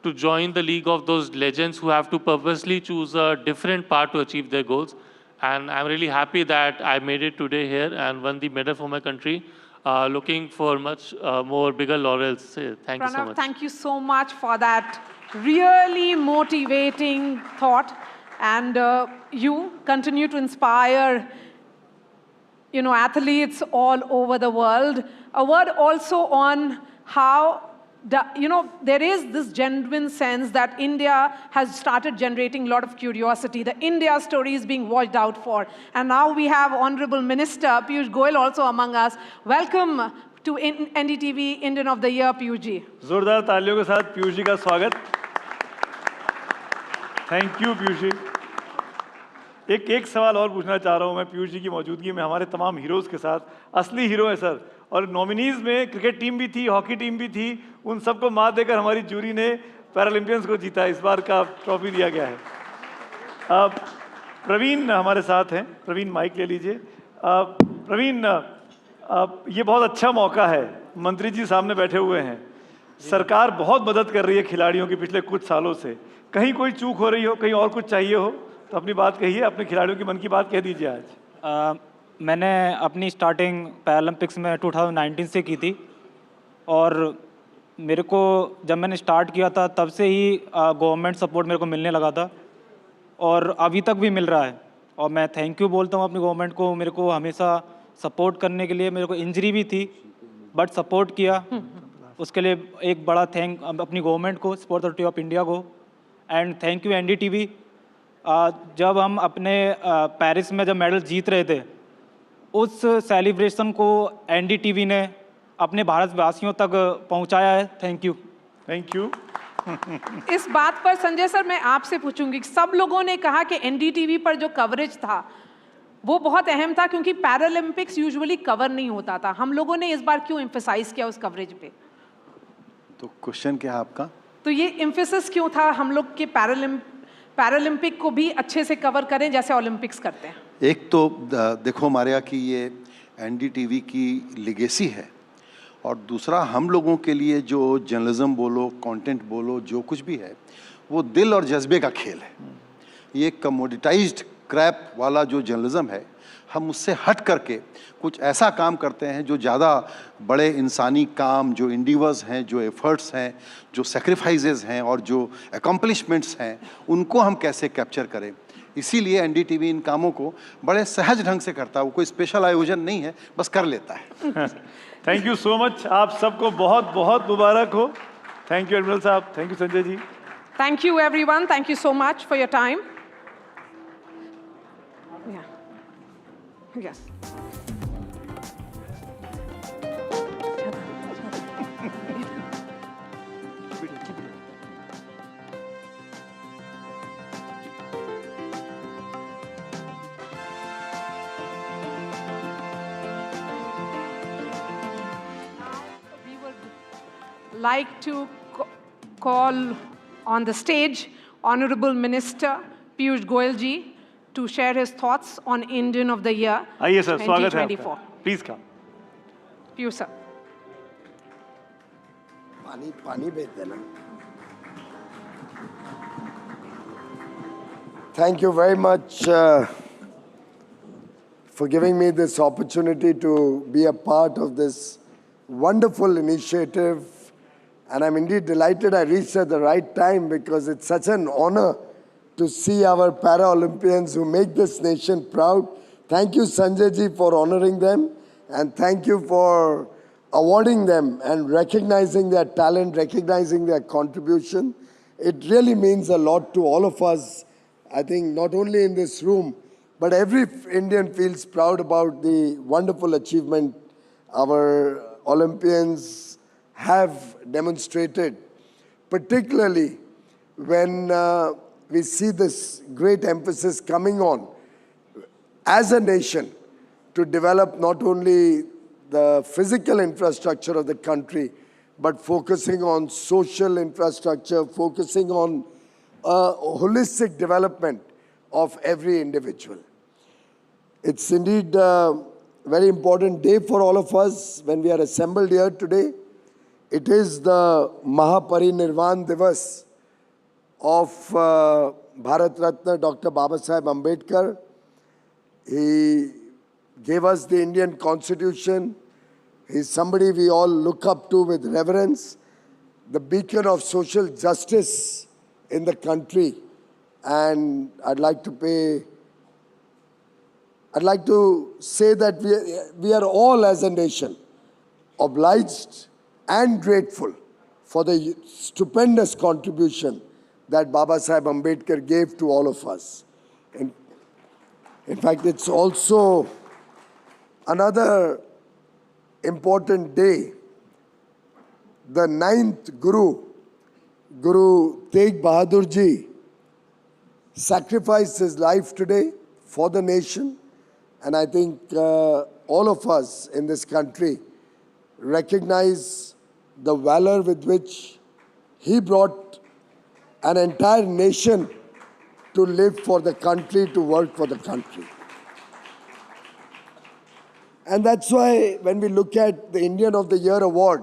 to join the league of those legends who have to purposely choose a different path to achieve their goals. And I'm really happy that I made it today here and won the medal for my country. Looking for much more bigger laurels. Thank you so much. Thank you so much for that really motivating thought. And you continue to inspire, you know, athletes all over the world. A word also on how there is this genuine sense that India has started generating a lot of curiosity. The India story is being watched out for. And now we have Honorable Minister Piyush Goyal also among us. Welcome to NDTV Indian of the Year, Piyush ji. जोरदार तालियों के साथ पीयूष जी का स्वागत. Thank you Piyush ji. एक सवाल और पूछना चाह रहा हूँ मैं पीयूष जी की मौजूदगी में हमारे तमाम हीरोज़ के साथ. असली हीरो हैं सर, और नॉमिनीज़ में क्रिकेट टीम भी थी, हॉकी टीम भी थी. उन सबको मात देकर हमारी जूरी ने पैरालंपियंस को जीता. इस बार का ट्रॉफी दिया गया है. अब प्रवीण हमारे साथ हैं. प्रवीण माइक ले लीजिए. प्रवीण, ये बहुत अच्छा मौका है. मंत्री जी सामने बैठे हुए हैं. सरकार बहुत मदद कर रही है खिलाड़ियों की पिछले कुछ सालों से. कहीं कोई चूक हो रही हो, कहीं और कुछ चाहिए हो तो अपनी बात कहिए. अपने खिलाड़ियों की मन की बात कह दीजिए आज. मैंने अपनी स्टार्टिंग पैरालंपिक्स में 2019 से की थी, और मेरे को जब मैंने स्टार्ट किया था तब से ही गवर्नमेंट सपोर्ट मेरे को मिलने लगा था, और अभी तक भी मिल रहा है. और मैं थैंक यू बोलता हूँ अपनी गवर्नमेंट को, मेरे को हमेशा सपोर्ट करने के लिए. मेरे को इंजरी भी थी बट सपोर्ट किया, उसके लिए एक बड़ा थैंक अपनी गवर्नमेंट को, स्पोर्ट्स अथॉरिटी ऑफ इंडिया को. And thank you NDTV. जब हम अपने पेरिस में जब मेडल जीत रहे थे, उस सेलिब्रेशन को NDTV ने अपने भारतवासियों तक पहुंचाया है. Thank you. Thank you. इस बात पर संजय सर मैं आपसे पूछूंगी. सब लोगों ने कहा कि NDTV पर जो कवरेज था वो बहुत अहम था, क्योंकि पैरालंपिक्स यूजुअली कवर नहीं होता था. हम लोगों ने इस बार क्यों एम्फेसाइज किया उस कवरेज पे? तो क्वेश्चन क्या है आपका? तो ये एम्फेसिस क्यों था हम लोग के पैरालंपिक को भी अच्छे से कवर करें जैसे ओलंपिक्स करते हैं? एक तो देखो मारिया कि ये NDTV की लिगेसी है, और दूसरा हम लोगों के लिए जो जर्नलिज्म बोलो, कंटेंट बोलो, जो कुछ भी है वो दिल और जज्बे का खेल है. ये कमोडिटाइज्ड क्रैप वाला जो जर्नलिज्म है, हम उससे हट करके कुछ ऐसा काम करते हैं जो ज़्यादा बड़े इंसानी काम, जो इंडिवर्स हैं, जो एफर्ट्स हैं, जो सेक्रीफाइसेस हैं और जो अकम्पलिशमेंट्स हैं, उनको हम कैसे कैप्चर करें. इसीलिए NDTV इन कामों को बड़े सहज ढंग से करता है. वो कोई स्पेशल आयोजन नहीं है, बस कर लेता है. Thank you so much. आप सबको बहुत बहुत मुबारक हो. थैंक यू एडमिरल साहब. Thank you Sanjay ji. Thank you everyone. Thank you so much for your time. Yes. We would like to call on the stage Honorable Minister Piyush Goyal ji to share his thoughts on Indian of the Year आइए sir, स्वागत है 2024. आपका. Please come. Piyush sir. पानी भेज देना. Thank you very much for giving me this opportunity to be a part of this wonderful initiative. And I'm indeed delighted I reached at the right time, because it's such an honor to see our Paralympians who make this nation proud. Thank you, Sanjay ji, for honoring them, and thank you for awarding them and recognizing their talent, recognizing their contribution. It really means a lot to all of us. I think not only in this room, but every Indian feels proud about the wonderful achievement our Olympians have demonstrated, particularly when we see this great emphasis coming on as a nation to develop not only the physical infrastructure of the country, but focusing on social infrastructure, focusing on holistic development of every individual. It's indeed a very important day for all of us when we are assembled here today. It is the Mahaparinirvan Divas of Bharat Ratna Dr. Babasaheb Ambedkar. He gave us the Indian Constitution. He's somebody we all look up to with reverence, the beacon of social justice in the country. And I'd like to say that we are all as a nation obliged and grateful for the stupendous contribution that Baba Saheb Ambedkar gave to all of us. And in fact, it's also another important day. The 9th Guru, Guru Tegh Bahadur Ji, sacrificed his life today for the nation. And I think all of us in this country recognize the valor with which he brought an entire nation to live for the country, to work for the country. And that's why when we look at the Indian of the Year award,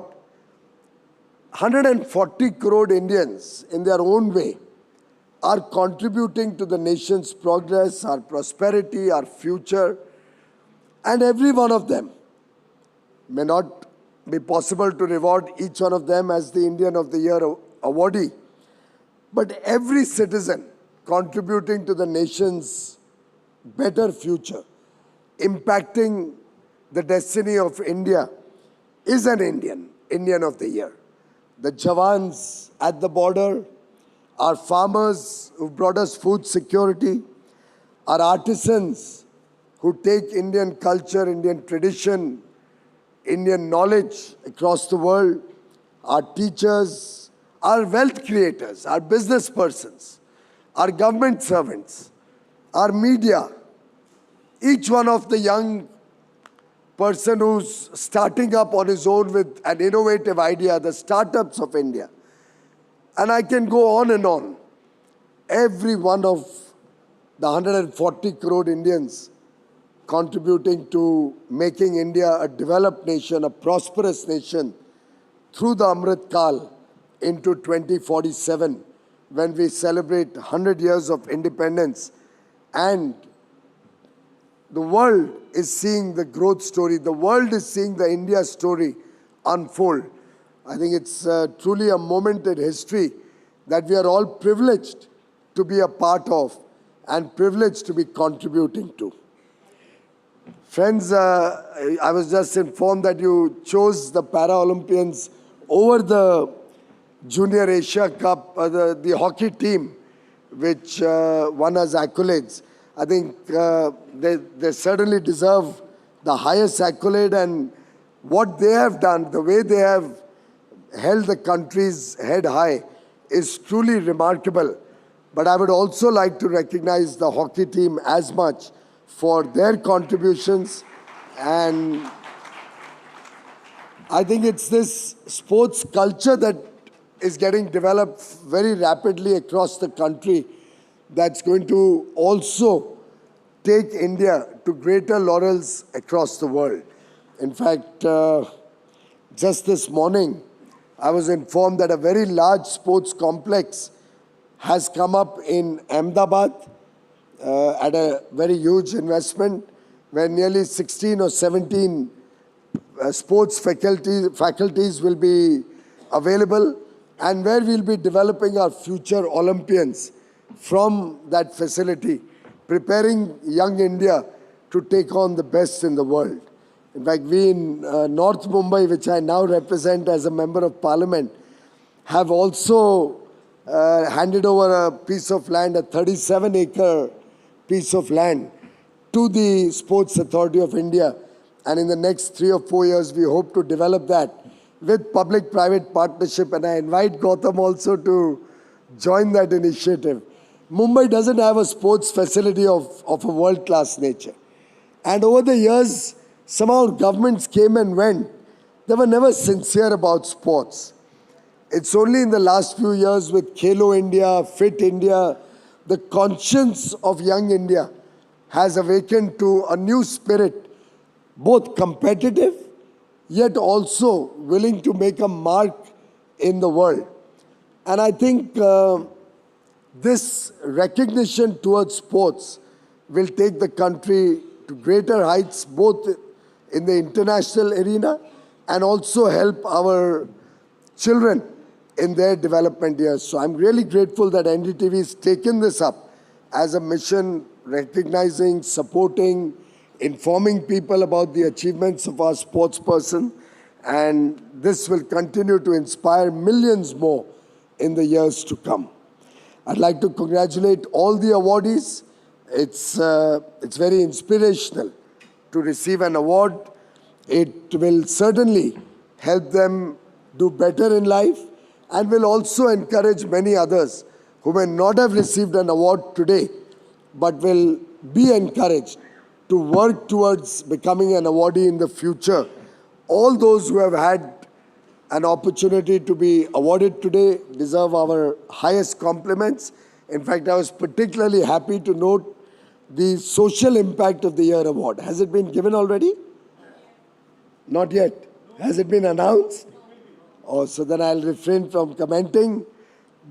140 crore Indians in their own way are contributing to the nation's progress, our prosperity, our future. And every one of them may not be possible to reward each one of them as the Indian of the Year awardee, but every citizen contributing to the nation's better future, impacting the destiny of India, is an Indian of the Year. The Jawans at the border, our farmers who brought us food security, our artisans who take Indian culture, Indian tradition, Indian knowledge across the world, our teachers, our wealth creators, our business persons, our government servants, our media, each one of the young person who's starting up on his own with an innovative idea, the startups of India. And I can go on and on. Every one of the 140 crore Indians contributing to making India a developed nation, a prosperous nation through the Amrit Kal into 2047, when we celebrate 100 years of independence. And the world is seeing the growth story. The world is seeing the India story unfold. I think it's truly a moment in history that we are all privileged to be a part of and privileged to be contributing to. Friends, I was just informed that you chose the Paralympians over the Junior Asia Cup, the hockey team, which won us accolades. I think they certainly deserve the highest accolade, and what they have done, the way they have held the country's head high, is truly remarkable. But I would also like to recognize the hockey team as much for their contributions. And I think it's this sports culture that is getting developed very rapidly across the country that's going to also take India to greater laurels across the world. In fact, just this morning, I was informed that a very large sports complex has come up in Ahmedabad at a very huge investment, where nearly 16 or 17 sports faculties will be available, and where we'll be developing our future Olympians from that facility, preparing young India to take on the best in the world. In fact, we in North Mumbai, which I now represent as a Member of Parliament, have also handed over a piece of land, a 37-acre piece of land, to the Sports Authority of India. And in the next 3 or 4 years, we hope to develop that with public-private partnership. And I invite Gautam also to join that initiative. Mumbai doesn't have a sports facility of a world-class nature. And over the years, somehow governments came and went. They were never sincere about sports. It's only in the last few years with Khelo India, Fit India, the conscience of young India has awakened to a new spirit, both competitive, yet also willing to make a mark in the world. And I think this recognition towards sports will take the country to greater heights, both in the international arena and also help our children in their development years. So I'm really grateful that NDTV has taken this up as a mission, recognizing, supporting, informing people about the achievements of our sports person. and this will continue to inspire millions more in the years to come. I'd like to congratulate all the awardees. It's very inspirational to receive an award. It will certainly help them do better in life and will also encourage many others who may not have received an award today but will be encouraged to work towards becoming an awardee in the future. All those who have had an opportunity to be awarded today deserve our highest compliments. In fact, I was particularly happy to note the Social Impact of the Year award. Has it been given already? Not yet. Has it been announced? Oh, so then I'll refrain from commenting.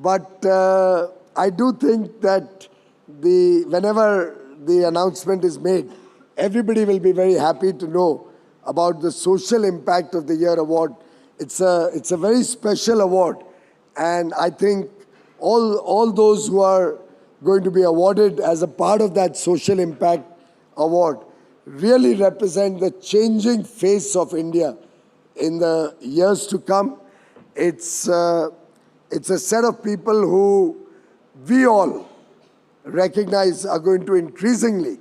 But I do think that whenever the announcement is made, everybody will be very happy to know about the Social Impact of the Year award. It's a very special award, and I think all those who are going to be awarded as a part of that Social Impact award really represent the changing face of India in the years to come. It's a set of people who we all recognize are going to increasingly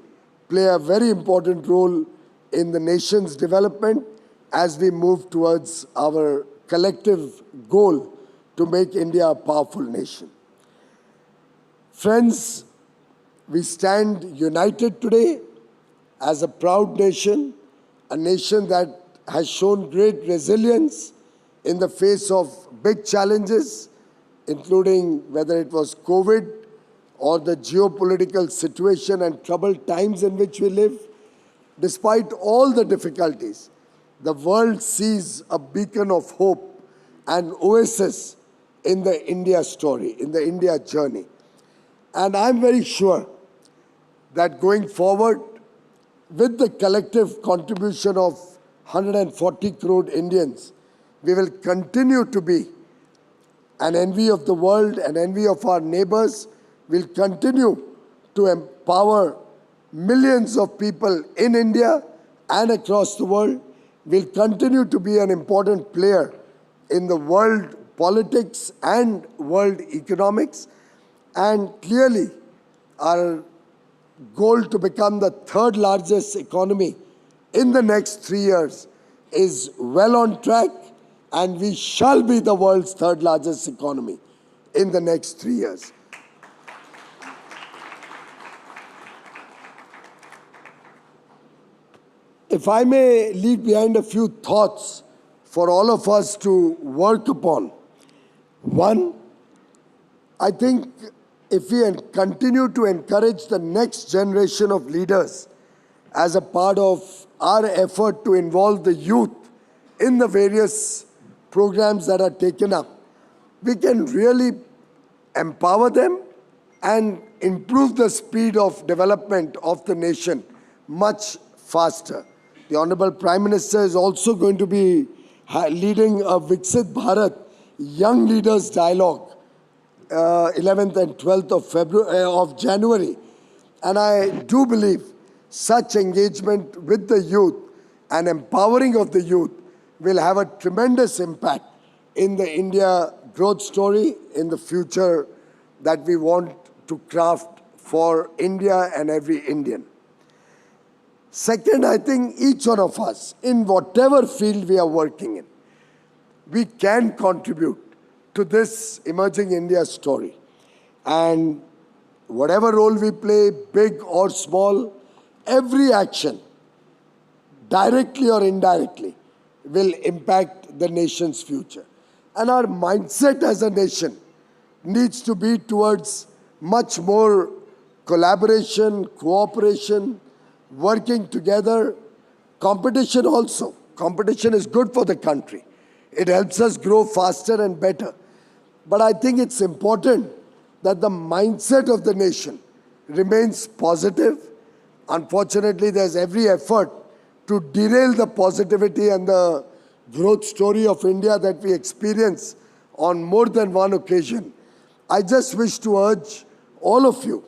play a very important role in the nation's development as we move towards our collective goal to make India a powerful nation. Friends, we stand united today as a proud nation, a nation that has shown great resilience in the face of big challenges, including whether it was COVID or the geopolitical situation and troubled times in which we live. Despite all the difficulties, the world sees a beacon of hope and oasis in the India story, in the India journey. And I'm very sure that going forward, with the collective contribution of 140 crore Indians, we will continue to be an envy of the world, an envy of our neighbors. We'll continue to empower millions of people in India and across the world. Will continue to be an important player in the world politics and world economics. And clearly, our goal to become the third largest economy in the next 3 years is well on track, and we shall be the world's third largest economy in the next 3 years. If I may leave behind a few thoughts for all of us to work upon. One, I think if we continue to encourage the next generation of leaders as a part of our effort to involve the youth in the various programs that are taken up, we can really empower them and improve the speed of development of the nation much faster. The Honorable Prime Minister is also going to be leading a Viksit Bharat Young Leaders Dialogue, 11th and 12th of January. And I do believe such engagement with the youth and empowering of the youth will have a tremendous impact in the India growth story, in the future that we want to craft for India and every Indian. Second, I think each one of us, in whatever field we are working in, we can contribute to this emerging India story. And whatever role we play, big or small, every action, directly or indirectly, will impact the nation's future. And our mindset as a nation needs to be towards much more collaboration, cooperation, working together, competition also. Competition is good for the country. It helps us grow faster and better. But I think it's important that the mindset of the nation remains positive. Unfortunately, there's every effort to derail the positivity and the growth story of India that we experience on more than one occasion. I just wish to urge all of you,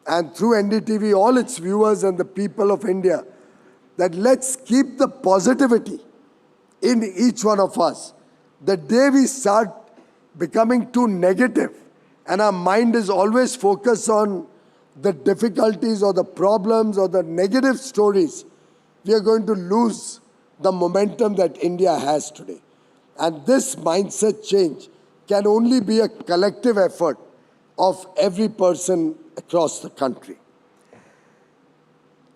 and through NDTV, all its viewers and the people of India, that let's keep the positivity in each one of us. The day we start becoming too negative and our mind is always focused on the difficulties or the problems or the negative stories, we are going to lose the momentum that India has today. And this mindset change can only be a collective effort of every person across the country.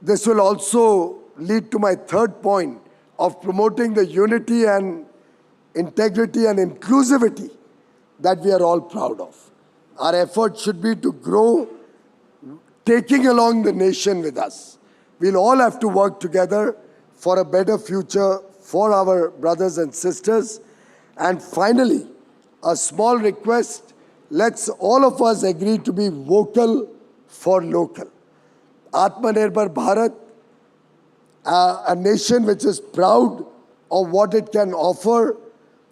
This will also lead to my third point of promoting the unity and integrity and inclusivity that we are all proud of. Our effort should be to grow, taking along the nation with us. We'll all have to work together for a better future for our brothers and sisters. And finally, a small request, let's all of us agree to be vocal for local. Atmanirbhar Bharat, a nation which is proud of what it can offer,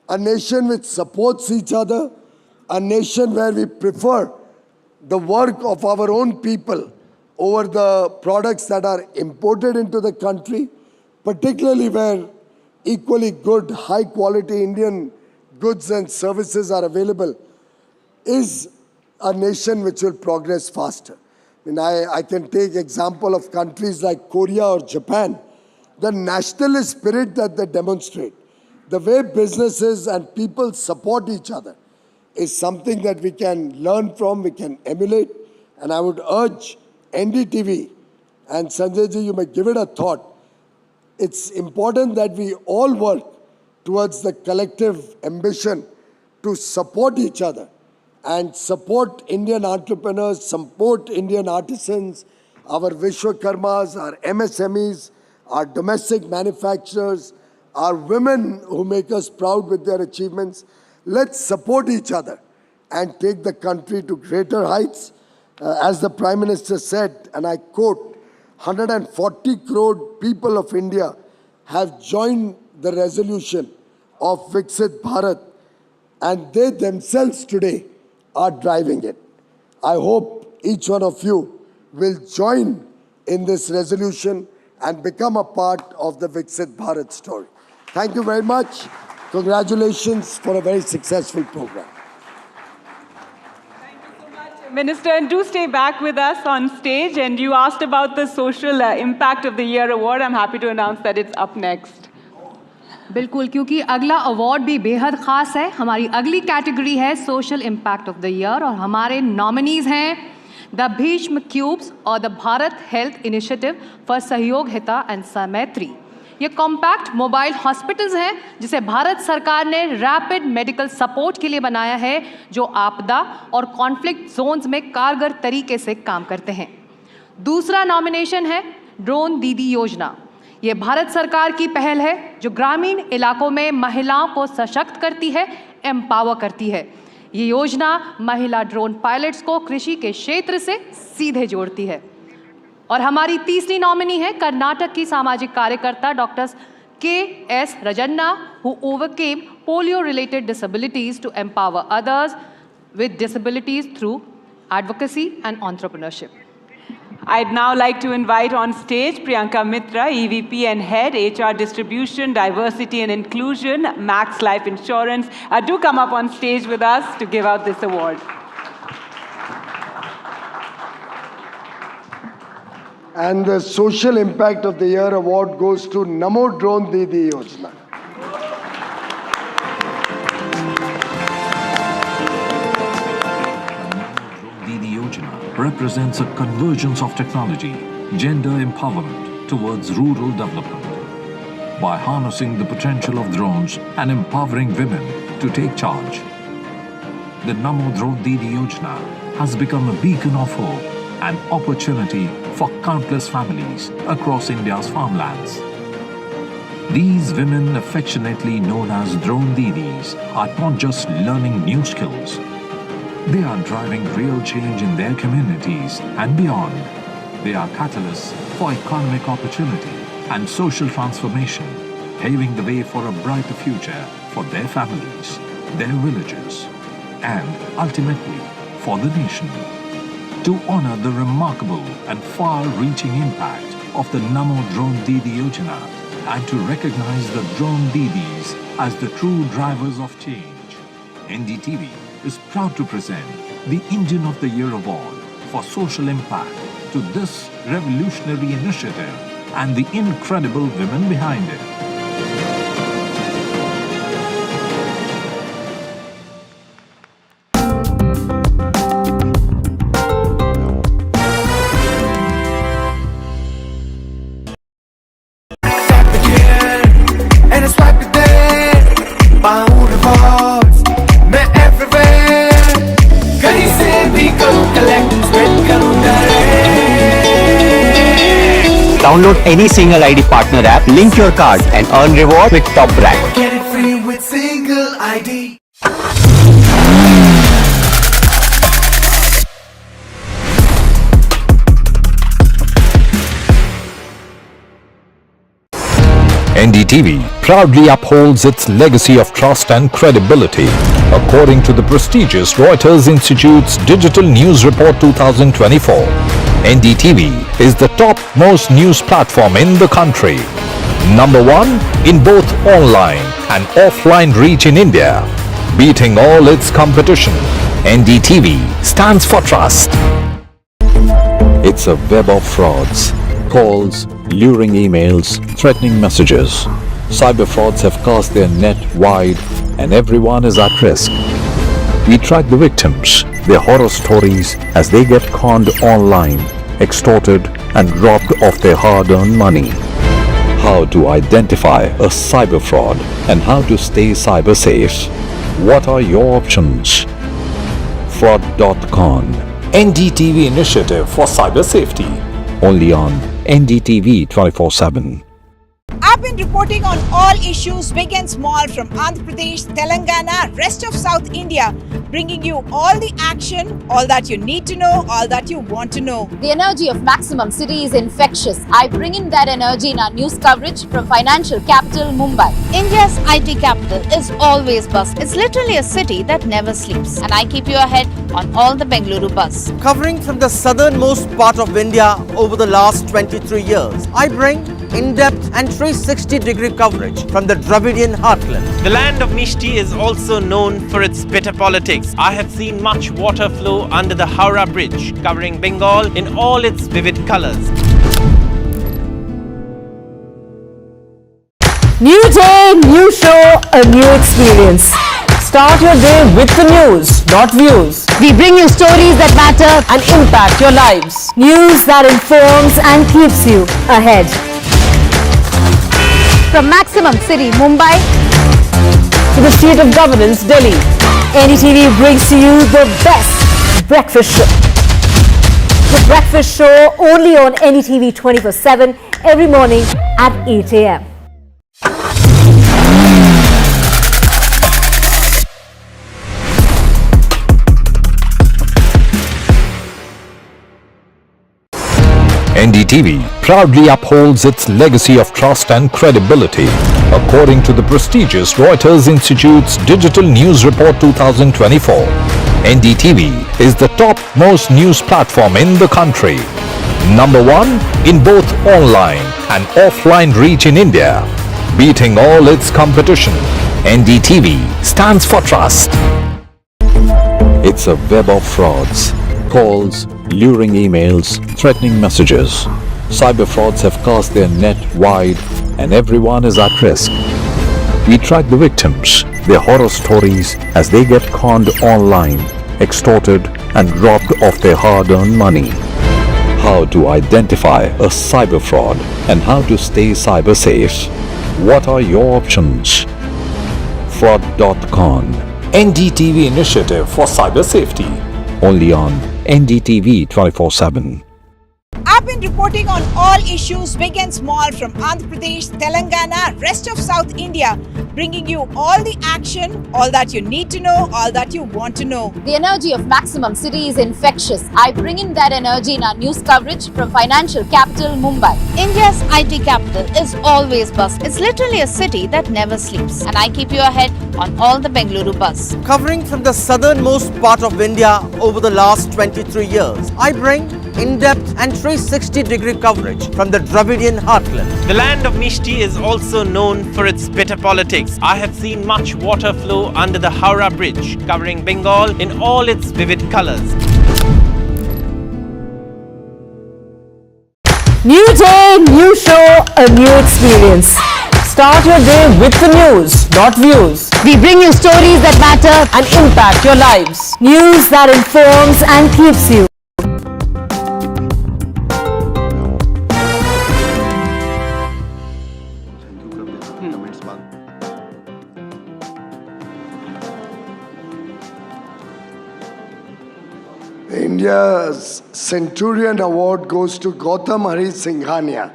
a nation which supports each other, a nation where we prefer the work of our own people over the products that are imported into the country, particularly where equally good, high-quality Indian goods and services are available, is a nation which will progress faster. I can take example of countries like Korea or Japan. The nationalist spirit that they demonstrate, the way businesses and people support each other, is something that we can learn from, we can emulate. And I would urge NDTV, and Sanjay ji, you may give it a thought. It's important that we all work towards the collective ambition to support each other and support Indian entrepreneurs, support Indian artisans, our Vishwakarmas, our MSMEs, our domestic manufacturers, our women who make us proud with their achievements. Let's support each other and take the country to greater heights. As the Prime Minister said, and I quote, 140 crore people of India have joined the resolution of Viksit Bharat, and they themselves today are driving it. I hope each one of you will join in this resolution and become a part of the Viksit Bharat story. Thank you very much. Congratulations for a very successful program. Minister, and do stay back with us on stage. And you asked about the Social Impact of the Year award. I'm happy to announce that it's up next. बिल्कुल, क्योंकि अगला award भी बेहद ख़ास है. हमारी अगली category है social impact of the year और हमारे नॉमिनीज़ हैं द भीष्म क्यूब्स और the Bharat health initiative for सहयोग हिता एंड समैत्री. ये कॉम्पैक्ट मोबाइल हॉस्पिटल्स हैं जिसे भारत सरकार ने रैपिड मेडिकल सपोर्ट के लिए बनाया है, जो आपदा और कॉन्फ्लिक्ट जोन्स में कारगर तरीके से काम करते हैं. दूसरा नॉमिनेशन है ड्रोन दीदी योजना. ये भारत सरकार की पहल है जो ग्रामीण इलाकों में महिलाओं को सशक्त करती है, एम्पावर करती है. ये योजना महिला ड्रोन पायलट्स को कृषि के क्षेत्र से सीधे जोड़ती है. और हमारी तीसरी नॉमिनी है कर्नाटक की सामाजिक कार्यकर्ता doctor K S. Rajanna, who overcame polio related disabilities to empower others with disabilities through advocacy and entrepreneurship. I'd now like to invite on stage Priyanka Mitra, EVP and Head, HR Distribution, Diversity and Inclusion, Max Life Insurance. Do come up on stage with us to give out this award. And the Social Impact of the Year award goes to Namo Drone Didi Yojana. Represents a convergence of technology, gender empowerment towards rural development. By harnessing the potential of drones and empowering women to take charge, the Namo Drone Didi Yojana has become a beacon of hope and opportunity for countless families across India's farmlands. These women, affectionately known as Drone Didis, are not just learning new skills. They are driving real change in their communities and beyond. They are catalysts for economic opportunity and social transformation, paving the way for a brighter future for their families, their villages, and ultimately for the nation. To honor the remarkable and far-reaching impact of the Namo Drone Didi Yojana, and to recognize the drone Didis as the true drivers of change. NDTV is proud to present the Indian of the Year Award for social impact to this revolutionary initiative and the incredible women behind it. Download any single ID partner app, link your card and earn reward with top brand. Get it free with single ID. NDTV proudly upholds its legacy of trust and credibility. According to the prestigious Reuters Institute's Digital News Report 2024, NDTV is the top-most news platform in the country. Number 1 in both online and offline reach in India. Beating all its competition, NDTV stands for trust. It's a web of frauds, calls, luring emails, threatening messages. Cyber frauds have cast their net wide and everyone is at risk. We track the victims, their horror stories as they get conned online, extorted and robbed of their hard-earned money. How to identify a cyber fraud and how to stay cyber safe. What are your options? Fraud.con, NDTV initiative for cyber safety. Only on NDTV 24/7. I've been reporting on all issues big and small from Andhra Pradesh, Telangana, rest of South India, bringing you all the action, all that you need to know, all that you want to know. The energy of Maximum City is infectious. I bring in that energy in our news coverage from financial capital Mumbai. India's IT capital is always buzz. It's literally a city that never sleeps. And I keep you ahead on all the Bengaluru buzz. Covering from the southernmost part of India over the last 23 years, I bring in-depth and 360-degree coverage from the Dravidian heartland. The land of Mishti is also known for its bitter politics. I have seen much water flow under the Howrah Bridge, covering Bengal in all its vivid colors. New day, new show, a new experience. Start your day with the news, not views. We bring you stories that matter and impact your lives. News that informs and keeps you ahead. From Maximum City, Mumbai, to the state of governance, Delhi, NDTV brings to you the best breakfast show. The breakfast show only on NDTV 24/7 every morning at 8 a.m. NDTV proudly upholds its legacy of trust and credibility. According to the prestigious Reuters Institute's Digital News Report 2024, NDTV is the top-most news platform in the country. Number 1 in both online and offline reach in India. Beating all its competition, NDTV stands for trust. It's a web of frauds, calls, luring emails, threatening messages. Cyber frauds have cast their net wide and everyone is at risk. We track the victims, their horror stories as they get conned online, extorted and robbed of their hard-earned money. How to identify a cyber fraud and how to stay cyber safe. What are your options? Fraud.con, NDTV initiative for cyber safety. Only on NDTV 24/7. I've been reporting on all issues big and small from Andhra Pradesh, Telangana, rest of South India, bringing you all the action, all that you need to know, all that you want to know. The energy of Maximum City is infectious. I bring in that energy in our news coverage from financial capital Mumbai. India's IT capital is always buzz. It's literally a city that never sleeps. And I keep you ahead on all the Bengaluru buzz. Covering from the southernmost part of India over the last 23 years, I bring in-depth and 360-degree coverage from the Dravidian heartland. The land of Mishti is also known for its bitter politics. I have seen much water flow under the Howrah Bridge, covering Bengal in all its vivid colors. New day, new show, a new experience. Start your day with the news, not views. We bring you stories that matter and impact your lives. News that informs and keeps you. India's Centurion Award goes to Gautam Hari Singhania.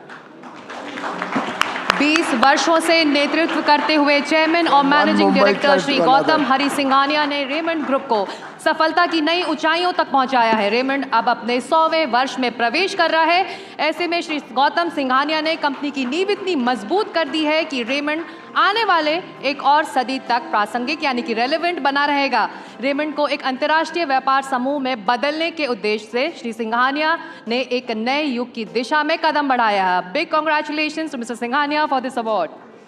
20 वर्षों से नेतृत्व करते हुए chairman और managing director Shri Gautam Hari Singhania ने Raymond group को सफलता की नई ऊंचाइयों तक पहुंचाया है। रेमंड अब अपने 100वें वर्ष में प्रवेश कर रहा है। ऐसे में श्री गौतम सिंघानिया ने कंपनी की नींव इतनी मजबूत कर दी है कि रेमंड आने वाले एक और सदी तक प्रासंगिक यानी कि रेलेवेंट बना रहेगा। रेमंड को एक अंतर्राष्ट्रीय व्यापार समूह में बदलने के उद्देश्य से श्री सिंघानिया ने एक नए युग की दिशा में कदम बढ़ाया है। Big congratulations to mister Singhania for this award.